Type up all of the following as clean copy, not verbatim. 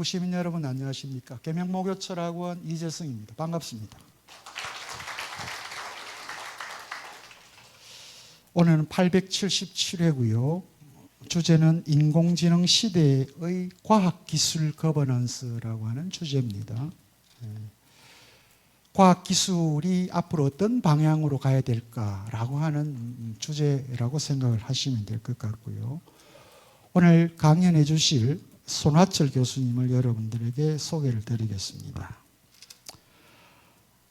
시민 여러분 안녕하십니까? 계명목요철학원 이재성입니다. 반갑습니다. 오늘은 877회고요. 주제는 인공지능 시대의 과학기술 거버넌스라고 하는 주제입니다. 과학기술이 앞으로 어떤 방향으로 가야 될까라고 하는 주제라고 생각을 하시면 될 것 같고요. 오늘 강연해 주실 손화철 교수님을 여러분들에게 소개를 드리겠습니다.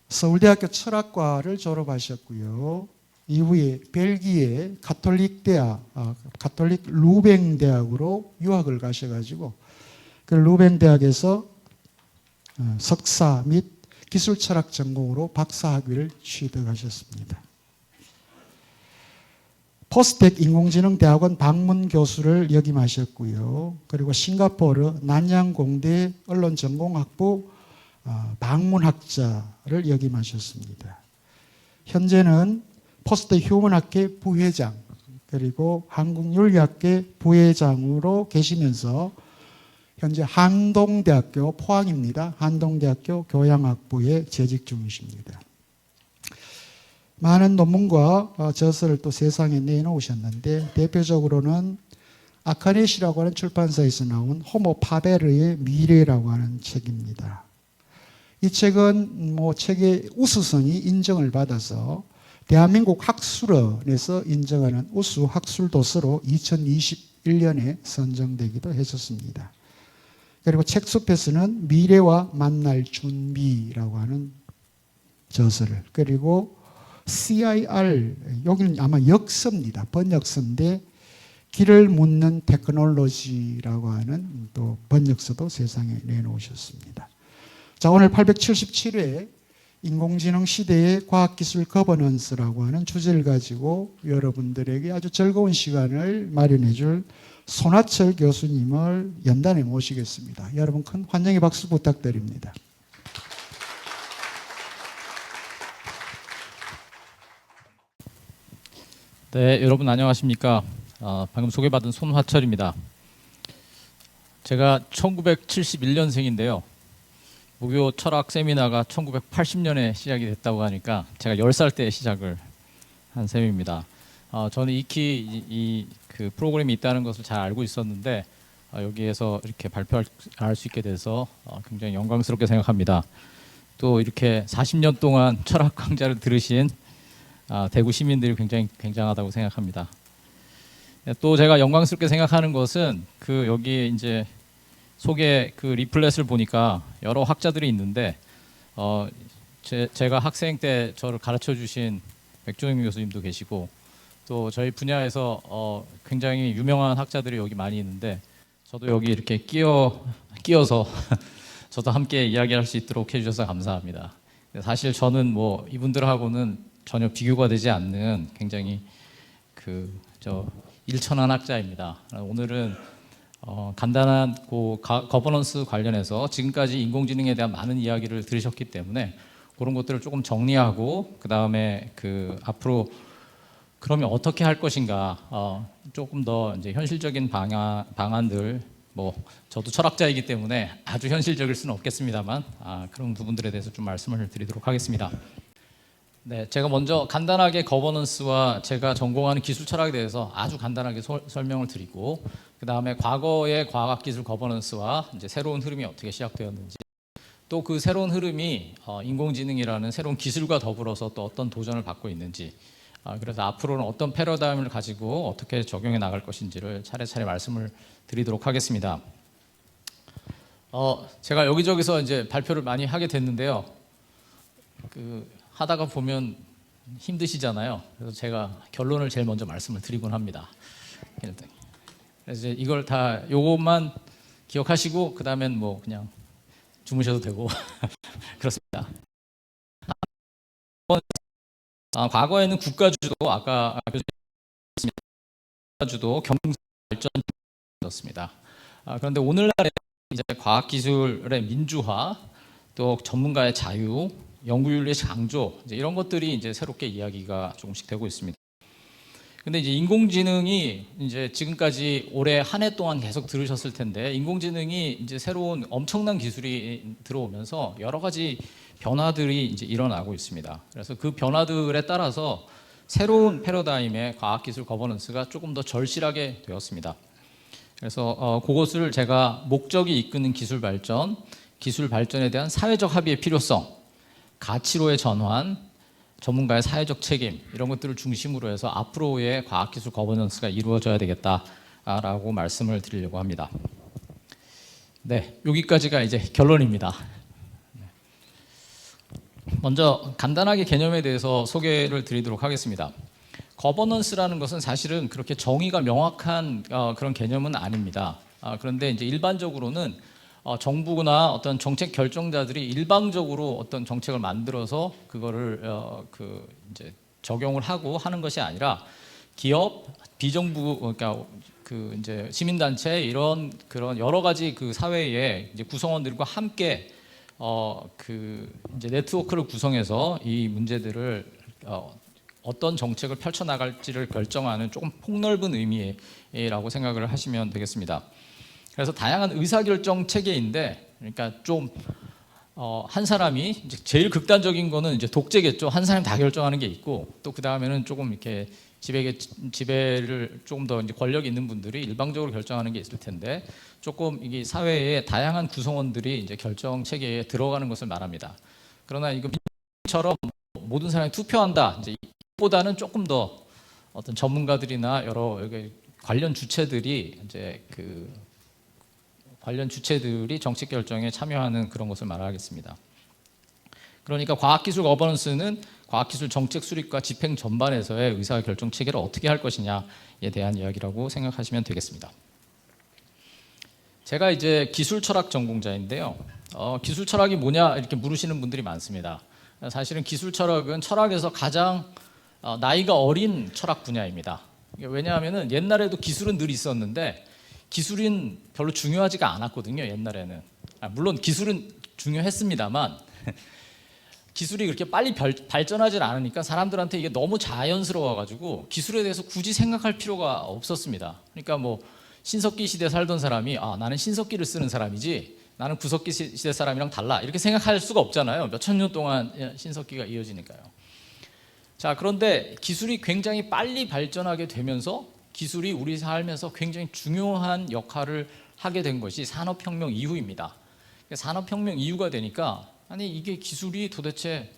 서울대학교 철학과를 졸업하셨고요. 이후에 벨기에 가톨릭 루뱅 대학으로 유학을 가셔가지고 그 루뱅 대학에서 석사 및 기술 철학 전공으로 박사 학위를 취득하셨습니다. 포스텍 인공지능 대학원 방문 교수를 역임하셨고요. 그리고 싱가포르 난양공대 언론전공학부 방문학자를 역임하셨습니다. 현재는 포스텍 휴먼학회 부회장 그리고 한국윤리학회 부회장으로 계시면서 현재 한동대학교 포항입니다. 한동대학교 교양학부에 재직 중이십니다. 많은 논문과 저서를 또 세상에 내놓으셨는데 대표적으로는 아카넷이라고 하는 출판사에서 나온 호모 파베르의 미래라고 하는 책입니다. 이 책은 책의 우수성이 인정을 받아서 대한민국 학술원에서 인정하는 우수 학술 도서로 2021년에 선정되기도 했었습니다. 그리고 책숲에서는 미래와 만날 준비라고 하는 저서를, 그리고 CIR, 여기는 아마 역서입니다. 번역서인데 길을 묻는 테크놀로지라고 하는 또 번역서도 세상에 내놓으셨습니다. 자, 오늘 877회 인공지능 시대의 과학기술 거버넌스라고 하는 주제를 가지고 여러분들에게 아주 즐거운 시간을 마련해 줄 손화철 교수님을 연단에 모시겠습니다. 여러분 큰 환영의 박수 부탁드립니다. 네, 여러분 안녕하십니까? 방금 소개받은 손화철입니다. 제가 1971년생인데요. 무교 철학 세미나가 1980년에 시작이 됐다고 하니까 제가 10살 때 시작을 한 셈입니다. 저는 익히 그 프로그램이 있다는 것을 잘 알고 있었는데 여기에서 이렇게 발표할 수 있게 돼서 굉장히 영광스럽게 생각합니다. 또 이렇게 40년 동안 철학 강좌를 들으신 대구 시민들이 굉장히 굉장하다고 생각합니다. 또 제가 영광스럽게 생각하는 것은 여기 이제 속에 리플렛을 보니까 여러 학자들이 있는데 제가 학생 때 저를 가르쳐 주신 백종영 교수님도 계시고 또 저희 분야에서 굉장히 유명한 학자들이 여기 많이 있는데 저도 여기 이렇게 끼어서 저도 함께 이야기할 수 있도록 해주셔서 감사합니다. 사실 저는 이분들하고는 전혀 비교가 되지 않는 굉장히 일천한 학자입니다. 오늘은 간단한 거버넌스 관련해서 지금까지 인공지능에 대한 많은 이야기를 들으셨기 때문에 그런 것들을 조금 정리하고 그 다음에 앞으로 그러면 어떻게 할 것인가 조금 더 이제 현실적인 방안들 저도 철학자이기 때문에 아주 현실적일 수는 없겠습니다만 그런 부분들에 대해서 좀 말씀을 드리도록 하겠습니다. 네, 제가 먼저 간단하게 거버넌스와 제가 전공하는 기술 철학에 대해서 아주 간단하게 설명을 드리고 그 다음에 과거의 과학기술 거버넌스와 이제 새로운 흐름이 어떻게 시작되었는지 또 그 새로운 흐름이 인공지능이라는 새로운 기술과 더불어서 또 어떤 도전을 받고 있는지 그래서 앞으로는 어떤 패러다임을 가지고 어떻게 적용해 나갈 것인지를 차례차례 말씀을 드리도록 하겠습니다. 제가 여기저기서 이제 발표를 많이 하게 됐는데요. 하다가 보면 힘드시잖아요. 그래서 제가 결론을 제일 먼저 말씀을 드리곤 합니다. 그래서 이걸 다 요것만 기억하시고 그 다음엔 그냥 주무셔도 되고 그렇습니다. 과거에는 국가주도 아까 교수님 국가주도 경제 발전이었습니다. 그런데 오늘날에 이제 과학기술의 민주화 또 전문가의 자유 연구윤리의 강조 이제 이런 것들이 이제 새롭게 이야기가 조금씩 되고 있습니다. 근데 이제 인공지능이 이제 지금까지 올해 한 해 동안 계속 들으셨을 텐데, 인공지능이 이제 새로운 엄청난 기술이 들어오면서 여러 가지 변화들이 이제 일어나고 있습니다. 그래서 그 변화들에 따라서 새로운 패러다임의 과학기술 거버넌스가 조금 더 절실하게 되었습니다. 그래서 그것을 제가 목적이 이끄는 기술 발전에 대한 사회적 합의의 필요성, 가치로의 전환, 전문가의 사회적 책임, 이런 것들을 중심으로 해서 앞으로의 과학기술 거버넌스가 이루어져야 되겠다라고 말씀을 드리려고 합니다. 네, 여기까지가 이제 결론입니다. 먼저 간단하게 개념에 대해서 소개를 드리도록 하겠습니다. 거버넌스라는 것은 사실은 그렇게 정의가 명확한 그런 개념은 아닙니다. 그런데 이제 일반적으로는 정부나 어떤 정책 결정자들이 일방적으로 어떤 정책을 만들어서 그거를 이제 적용을 하고 하는 것이 아니라 기업, 비정부, 그러니까 그 이제 시민단체, 이런 그런 여러 가지 그 사회의 이제 구성원들과 함께 이제 네트워크를 구성해서 이 문제들을 어떤 정책을 펼쳐 나갈지를 결정하는 조금 폭넓은 의미라고 생각을 하시면 되겠습니다. 그래서 다양한 의사결정 체계인데, 그러니까 좀 한 사람이 이제 제일 극단적인 거는 이제 독재겠죠. 한 사람이 다 결정하는 게 있고, 또 그 다음에는 조금 이렇게 지배를 조금 더 이제 권력 있는 분들이 일방적으로 결정하는 게 있을 텐데, 조금 이게 사회의 다양한 구성원들이 이제 결정 체계에 들어가는 것을 말합니다. 그러나 이거 처럼 모든 사람이 투표한다, 이제 이보다는 조금 더 어떤 전문가들이나 여러 관련 주체들이 이제 관련 주체들이 정책 결정에 참여하는 그런 것을 말하겠습니다. 그러니까 과학기술 거버넌스는 과학기술 정책 수립과 집행 전반에서의 의사결정 체계를 어떻게 할 것이냐에 대한 이야기라고 생각하시면 되겠습니다. 제가 이제 기술 철학 전공자인데요. 기술 철학이 뭐냐 이렇게 물으시는 분들이 많습니다. 사실은 기술 철학은 철학에서 가장 나이가 어린 철학 분야입니다. 왜냐하면 옛날에도 기술은 늘 있었는데 기술은 별로 중요하지가 않았거든요. 옛날에는. 물론 기술은 중요했습니다만 기술이 그렇게 빨리 발전하지 않으니까 사람들한테 이게 너무 자연스러워가지고 기술에 대해서 굳이 생각할 필요가 없었습니다. 그러니까 뭐 신석기 시대 살던 사람이 나는 신석기를 쓰는 사람이지 나는 구석기 시대 사람이랑 달라, 이렇게 생각할 수가 없잖아요. 몇천 년 동안 신석기가 이어지니까요. 자, 그런데 기술이 굉장히 빨리 발전하게 되면서 기술이 우리 삶에서 굉장히 중요한 역할을 하게 된 것이 산업혁명 이후입니다. 산업혁명 이후가 되니까 아니 이게 기술이 도대체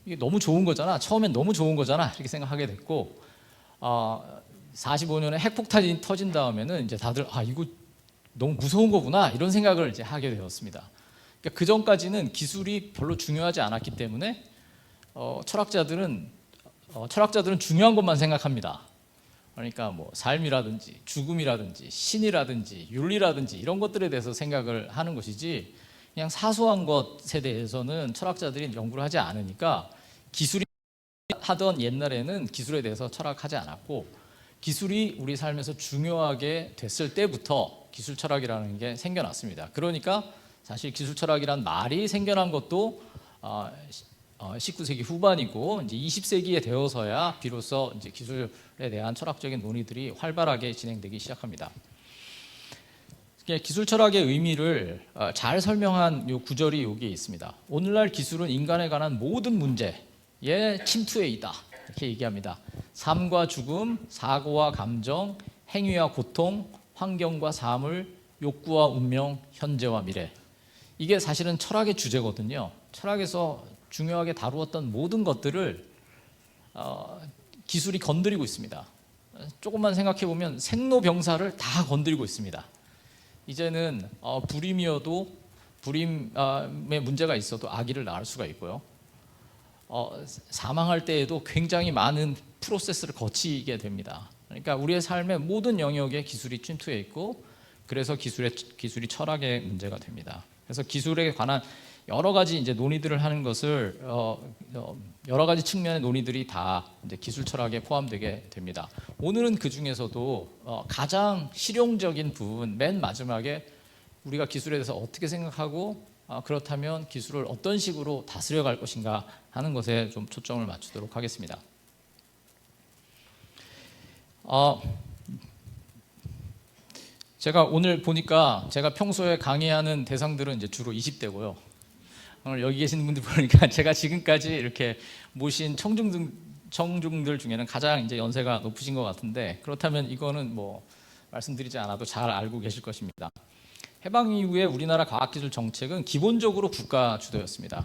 이게 너무 좋은 거잖아. 처음엔 너무 좋은 거잖아. 이렇게 생각하게 됐고 45년에 핵폭탄이 터진 다음에는 이제 다들 이거 너무 무서운 거구나, 이런 생각을 이제 하게 되었습니다. 그러니까 그 전까지는 기술이 별로 중요하지 않았기 때문에 철학자들은 중요한 것만 생각합니다. 그러니까 뭐 삶이라든지 죽음이라든지 신이라든지 윤리라든지 이런 것들에 대해서 생각을 하는 것이지, 그냥 사소한 것에 대해서는 철학자들이 연구를 하지 않으니까 기술이 하던 옛날에는 기술에 대해서 철학하지 않았고, 기술이 우리 삶에서 중요하게 됐을 때부터 기술 철학이라는 게 생겨났습니다. 그러니까 사실 기술 철학이란 말이 생겨난 것도 19세기 후반이고 이제 20세기에 되어서야 비로소 이제 기술에 대한 철학적인 논의들이 활발하게 진행되기 시작합니다. 기술 철학의 의미를 잘 설명한 요 구절이 여기에 있습니다. 오늘날 기술은 인간에 관한 모든 문제의 침투에 있다, 이렇게 얘기합니다. 삶과 죽음, 사고와 감정, 행위와 고통, 환경과 사물, 욕구와 운명, 현재와 미래. 이게 사실은 철학의 주제거든요. 철학에서 중요하게 다루었던 모든 것들을 기술이 건드리고 있습니다. 조금만 생각해 보면 생로병사를 다 건드리고 있습니다. 이제는 불임이어도 불임에 문제가 있어도 아기를 낳을 수가 있고요. 사망할 때에도 굉장히 많은 프로세스를 거치게 됩니다. 그러니까 우리의 삶의 모든 영역에 기술이 침투해 있고, 그래서 기술이 철학의 문제가 됩니다. 그래서 기술에 관한 여러 가지 이제 논의들을 하는 것을 여러 가지 측면의 논의들이 다 이제 기술 철학에 포함되게 됩니다. 오늘은 그 중에서도 가장 실용적인 부분, 맨 마지막에 우리가 기술에 대해서 어떻게 생각하고 그렇다면 기술을 어떤 식으로 다스려 갈 것인가 하는 것에 좀 초점을 맞추도록 하겠습니다. 어, 제가 오늘 보니까 제가 평소에 강의하는 대상들은 이제 주로 20대고요. 오늘 여기 계신 분들 보니까 제가 지금까지 이렇게 모신 청중들 중에는 가장 이제 연세가 높으신 것 같은데, 그렇다면 이거는 뭐 말씀드리지 않아도 잘 알고 계실 것입니다. 해방 이후에 우리나라 과학기술 정책은 기본적으로 국가 주도였습니다.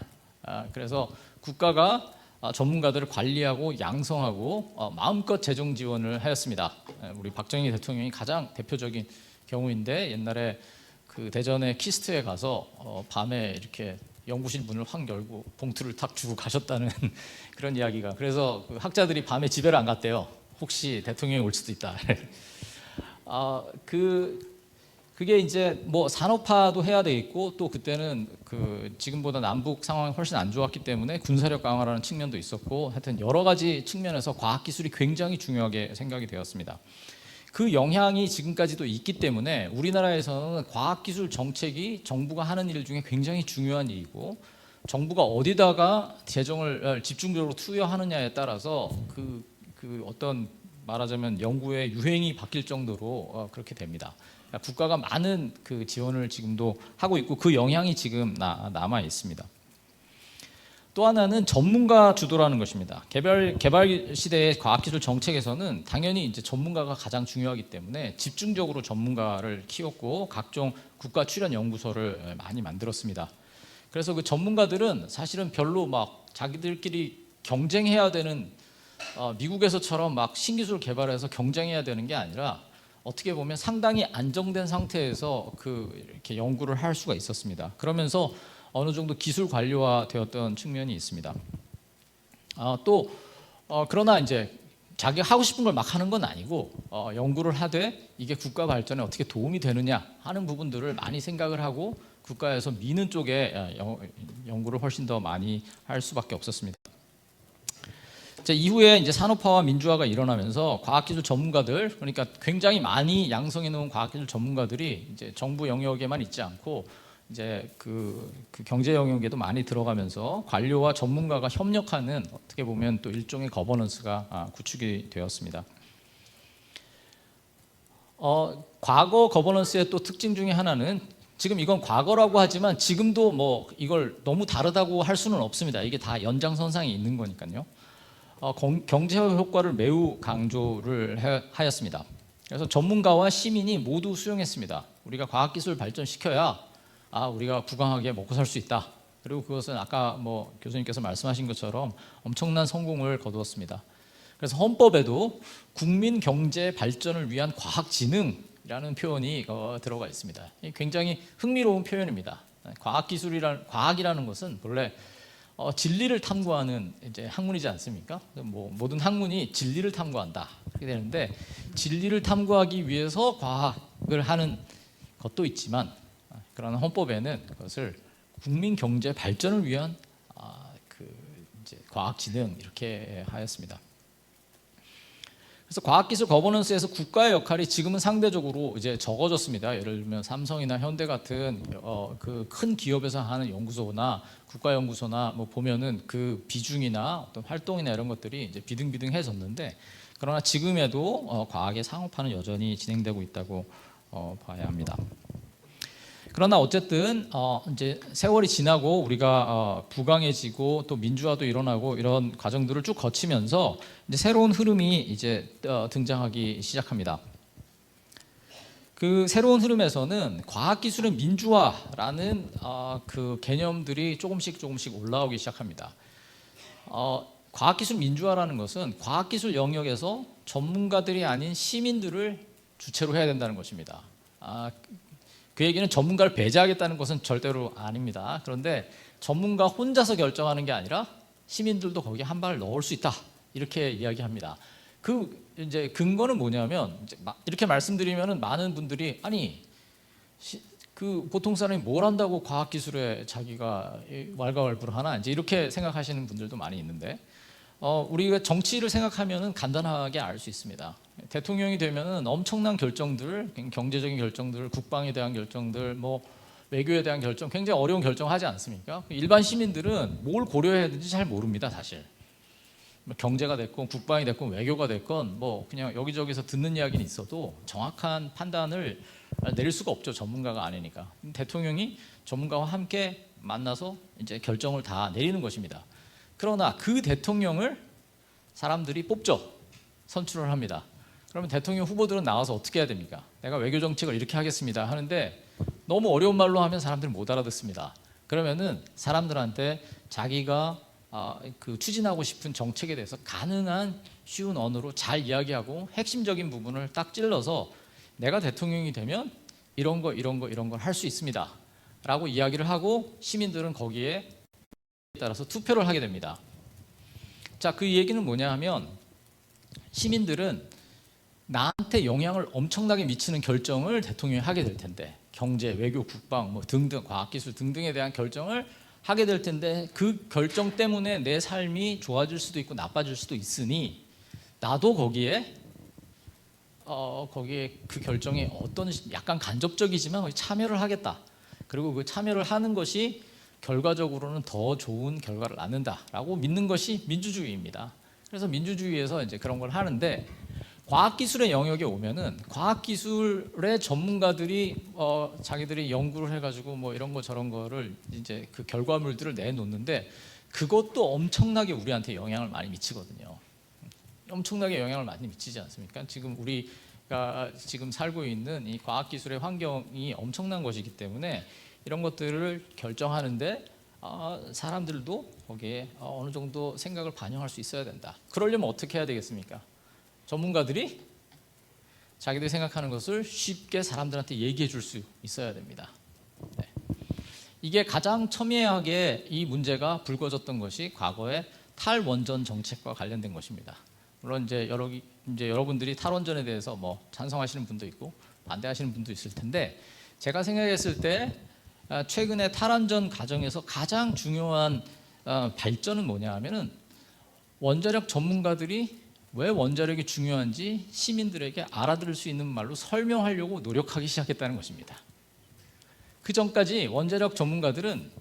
그래서 국가가 전문가들을 관리하고 양성하고 마음껏 재정 지원을 하였습니다. 우리 박정희 대통령이 가장 대표적인 경우인데, 옛날에 그 대전의 키스트에 가서 밤에 이렇게 연구실 문을 확 열고 봉투를 탁 주고 가셨다는 그런 이야기가, 그래서 그 학자들이 밤에 집에를 안 갔대요. 혹시 대통령이 올 수도 있다. 그게 이제 뭐 산업화도 해야 되겠고, 또 그때는 그 지금보다 남북 상황이 훨씬 안 좋았기 때문에 군사력 강화라는 측면도 있었고, 하여튼 여러 가지 측면에서 과학기술이 굉장히 중요하게 생각이 되었습니다. 그 영향이 지금까지도 있기 때문에 우리나라에서는 과학기술 정책이 정부가 하는 일 중에 굉장히 중요한 일이고, 정부가 어디다가 재정을 집중적으로 투여하느냐에 따라서 그 어떤 말하자면 연구의 유행이 바뀔 정도로 그렇게 됩니다. 그러니까 국가가 많은 그 지원을 지금도 하고 있고, 그 영향이 지금 남아 있습니다. 또 하나는 전문가 주도라는 것입니다. 개발 시대의 과학기술 정책에서는 당연히 이제 전문가가 가장 중요하기 때문에 집중적으로 전문가를 키웠고, 각종 국가 출연 연구소를 많이 만들었습니다. 그래서 그 전문가들은 사실은 별로 막 자기들끼리 경쟁해야 되는, 미국에서처럼 막 신기술 개발해서 경쟁해야 되는 게 아니라 어떻게 보면 상당히 안정된 상태에서 이렇게 연구를 할 수가 있었습니다. 그러면서 어느 정도 기술 관료화 되었던 측면이 있습니다. 그러나 이제 자기가 하고 싶은 걸 막 하는 건 아니고, 연구를 하되 이게 국가 발전에 어떻게 도움이 되느냐 하는 부분들을 많이 생각을 하고 국가에서 미는 쪽에 연구를 훨씬 더 많이 할 수밖에 없었습니다. 이후에 이제 산업화와 민주화가 일어나면서 과학기술 전문가들, 그러니까 굉장히 많이 양성해 놓은 과학기술 전문가들이 이제 정부 영역에만 있지 않고 이제 그 경제 영역에도 많이 들어가면서 관료와 전문가가 협력하는, 어떻게 보면 또 일종의 거버넌스가 구축이 되었습니다. 과거 거버넌스의 또 특징 중에 하나는, 지금 이건 과거라고 하지만 지금도 뭐 이걸 너무 다르다고 할 수는 없습니다. 이게 다 연장선상에 있는 거니까요. 경제 효과를 매우 강조를 하였습니다. 그래서 전문가와 시민이 모두 수용했습니다. 우리가 과학기술 발전시켜야 우리가 부강하게 먹고 살 수 있다. 그리고 그것은 아까 뭐 교수님께서 말씀하신 것처럼 엄청난 성공을 거두었습니다. 그래서 헌법에도 국민 경제 발전을 위한 과학진흥이라는 표현이 들어가 있습니다. 굉장히 흥미로운 표현입니다. 과학이라는 것은 본래 진리를 탐구하는 이제 학문이지 않습니까? 뭐 모든 학문이 진리를 탐구한다 그렇게 되는데, 진리를 탐구하기 위해서 과학을 하는 것도 있지만, 그러나 헌법에는 그것을 국민 경제 발전을 위한 이제 과학진흥 이렇게 하였습니다. 그래서 과학기술 거버넌스에서 국가의 역할이 지금은 상대적으로 이제 적어졌습니다. 예를 들면 삼성이나 현대 같은 그 큰 기업에서 하는 연구소나 국가연구소나 뭐 보면은 그 비중이나 어떤 활동이나 이런 것들이 이제 비등비등해졌는데, 그러나 지금에도 과학의 상업화는 여전히 진행되고 있다고 봐야 합니다. 그러나 어쨌든 이제 세월이 지나고 우리가 부강해지고 또 민주화도 일어나고 이런 과정들을 쭉 거치면서 이제 새로운 흐름이 이제 등장하기 시작합니다. 그 새로운 흐름에서는 과학기술의 민주화라는 그 개념들이 조금씩 올라오기 시작합니다. 과학기술 민주화라는 것은 과학기술 영역에서 전문가들이 아닌 시민들을 주체로 해야 된다는 것입니다. 그 얘기는 전문가를 배제하겠다는 것은 절대로 아닙니다. 그런데 전문가 혼자서 결정하는 게 아니라 시민들도 거기에 한 발을 넣을 수 있다, 이렇게 이야기합니다. 이제 근거는 뭐냐면, 이렇게 말씀드리면은 많은 분들이 보통 사람이 뭘 한다고 과학기술에 자기가 왈가왈부를 하나, 이제 이렇게 생각하시는 분들도 많이 있는데, 우리가 정치를 생각하면은 간단하게 알 수 있습니다. 대통령이 되면은 엄청난 결정들, 경제적인 결정들, 국방에 대한 결정들, 뭐 외교에 대한 결정, 굉장히 어려운 결정을 하지 않습니까? 일반 시민들은 뭘 고려해야 되는지 잘 모릅니다, 사실. 뭐 경제가 됐건 국방이 됐건 외교가 됐건 뭐 그냥 여기저기서 듣는 이야기는 있어도 정확한 판단을 내릴 수가 없죠. 전문가가 아니니까. 대통령이 전문가와 함께 만나서 이제 결정을 다 내리는 것입니다. 그러나 그 대통령을 사람들이 뽑죠. 선출을 합니다. 그러면 대통령 후보들은 나와서 어떻게 해야 됩니까? 내가 외교 정책을 이렇게 하겠습니다 하는데 너무 어려운 말로 하면 사람들이 못 알아듣습니다. 그러면은 사람들한테 자기가 그 추진하고 싶은 정책에 대해서 가능한 쉬운 언어로 잘 이야기하고 핵심적인 부분을 딱 찔러서 내가 대통령이 되면 이런 거 할 수 있습니다 라고 이야기를 하고 시민들은 거기에 따라서 투표를 하게 됩니다. 자, 그 얘기는 뭐냐 하면 시민들은 나한테 영향을 엄청나게 미치는 결정을 대통령이 하게 될 텐데 경제, 외교, 국방 뭐 등등 과학기술 등등에 대한 결정을 하게 될 텐데 그 결정 때문에 내 삶이 좋아질 수도 있고 나빠질 수도 있으니 나도 거기에 그 결정에 어떤 약간 간접적이지만 거기 참여를 하겠다. 그리고 그 참여를 하는 것이 결과적으로는 더 좋은 결과를 낳는다라고 믿는 것이 민주주의입니다. 그래서 민주주의에서 이제 그런 걸 하는데 과학기술의 영역에 오면은 과학기술의 전문가들이 자기들이 연구를 해가지고 뭐 이런 거 저런 거를 이제 그 결과물들을 내놓는데 그것도 엄청나게 우리한테 영향을 많이 미치거든요. 엄청나게 영향을 많이 미치지 않습니까? 지금 우리가 지금 살고 있는 이 과학기술의 환경이 엄청난 것이기 때문에 이런 것들을 결정하는데 사람들도 거기에 어느 정도 생각을 반영할 수 있어야 된다. 그러려면 어떻게 해야 되겠습니까? 전문가들이 자기들이 생각하는 것을 쉽게 사람들한테 얘기해 줄 수 있어야 됩니다. 네. 이게 가장 첨예하게 이 문제가 불거졌던 것이 과거의 탈원전 정책과 관련된 것입니다. 물론 이제 여러분들이 탈원전에 대해서 뭐 찬성하시는 분도 있고 반대하시는 분도 있을 텐데 제가 생각했을 때 최근에 탈원전 과정에서 가장 중요한 발전은 뭐냐 하면은 원자력 전문가들이 왜 원자력이 중요한지 시민들에게 알아들을 수 있는 말로 설명하려고 노력하기 시작했다는 것입니다. 그 전까지 원자력 전문가들은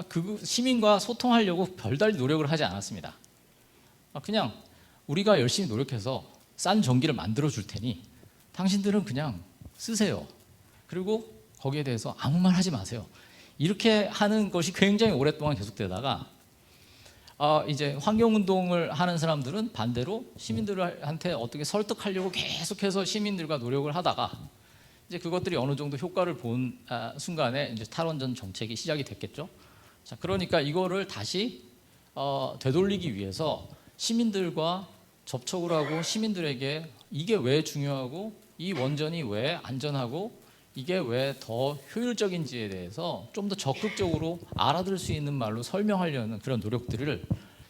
그 시민과 소통하려고 별다른 노력을 하지 않았습니다. 그냥 우리가 열심히 노력해서 싼 전기를 만들어 줄 테니 당신들은 그냥 쓰세요. 그리고 거기에 대해서 아무 말 하지 마세요. 이렇게 하는 것이 굉장히 오랫동안 계속되다가 이제 환경운동을 하는 사람들은 반대로 시민들한테 어떻게 설득하려고 계속해서 시민들과 노력을 하다가 이제 그것들이 어느 정도 효과를 본 순간에 이제 탈원전 정책이 시작이 됐겠죠. 자, 그러니까 이거를 다시 되돌리기 위해서 시민들과 접촉을 하고 시민들에게 이게 왜 중요하고 이 원전이 왜 안전하고 이게 왜 더 효율적인지에 대해서 좀 더 적극적으로 알아들을 수 있는 말로 설명하려는 그런 노력들을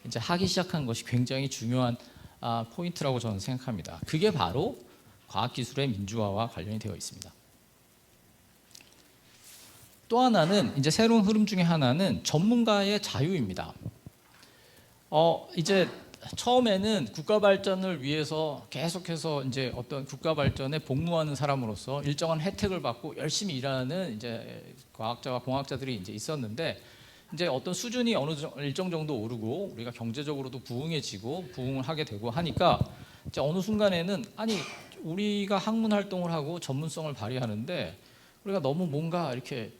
이제 하기 시작한 것이 굉장히 중요한 포인트라고 저는 생각합니다. 그게 바로 과학기술의 민주화와 관련이 되어 있습니다. 또 하나는 이제 새로운 흐름 중에 하나는 전문가의 자유입니다. 이제 처음에는 국가 발전을 위해서 계속해서 이제 어떤 국가 발전에 복무하는 사람으로서 일정한 혜택을 받고 열심히 일하는 이제 과학자와 공학자들이 이제 있었는데 이제 어떤 수준이 일정 정도 오르고 우리가 경제적으로도 부흥해지고 부흥을 하게 되고 하니까 이제 어느 순간에는 아니 우리가 학문 활동을 하고 전문성을 발휘하는데 우리가 너무 뭔가 이렇게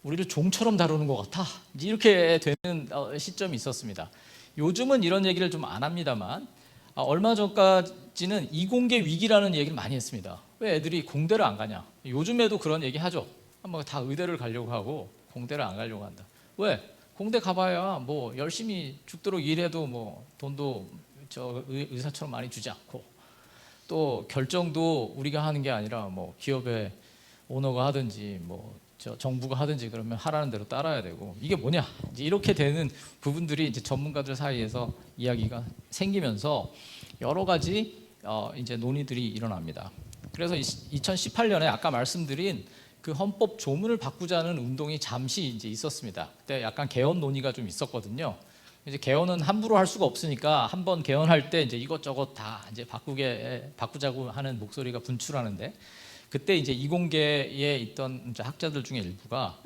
우리를 종처럼 다루는 것 같아 이렇게 되는 시점이 있었습니다. 요즘은 이런 얘기를 좀 안 합니다만 얼마 전까지는 이공계 위기라는 얘기를 많이 했습니다. 왜 애들이 공대를 안 가냐? 요즘에도 그런 얘기 하죠. 뭐 다 의대를 가려고 하고 공대를 안 가려고 한다. 왜? 공대 가봐야 뭐 열심히 죽도록 일해도 뭐 돈도 저 의사처럼 많이 주지 않고 또 결정도 우리가 하는 게 아니라 뭐 기업의 오너가 하든지 뭐 정부가 하든지 그러면 하라는 대로 따라야 되고 이게 뭐냐 이제 이렇게 되는 부분들이 이제 전문가들 사이에서 이야기가 생기면서 여러 가지 이제 논의들이 일어납니다. 그래서 2018년에 아까 말씀드린 그 헌법 조문을 바꾸자는 운동이 잠시 이제 있었습니다. 그때 약간 개헌 논의가 좀 있었거든요. 이제 개헌은 함부로 할 수가 없으니까 한번 개헌할 때 이제 이것저것 다 이제 바꾸자고 하는 목소리가 분출하는데. 그때 이제 이공계에 있던 이제 학자들 중에 일부가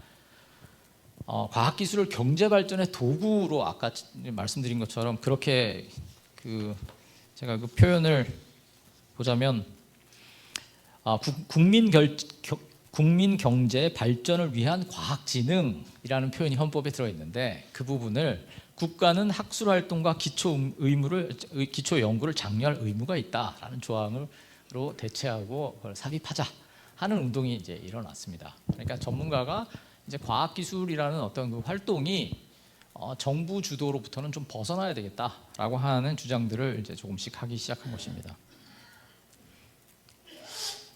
과학기술을 경제 발전의 도구로 아까 말씀드린 것처럼 그렇게 제가 그 표현을 보자면 국민 경제 발전을 위한 과학진흥이라는 표현이 헌법에 들어 있는데 그 부분을 국가는 학술 활동과 기초 연구를 장려할 의무가 있다라는 조항으로 대체하고 그걸 삽입하자 하는 운동이 이제 일어났습니다. 그러니까 전문가가 이제 과학기술이라는 어떤 그 활동이 정부 주도로부터는 좀 벗어나야 되겠다라고 하는 주장들을 이제 조금씩 하기 시작한 것입니다.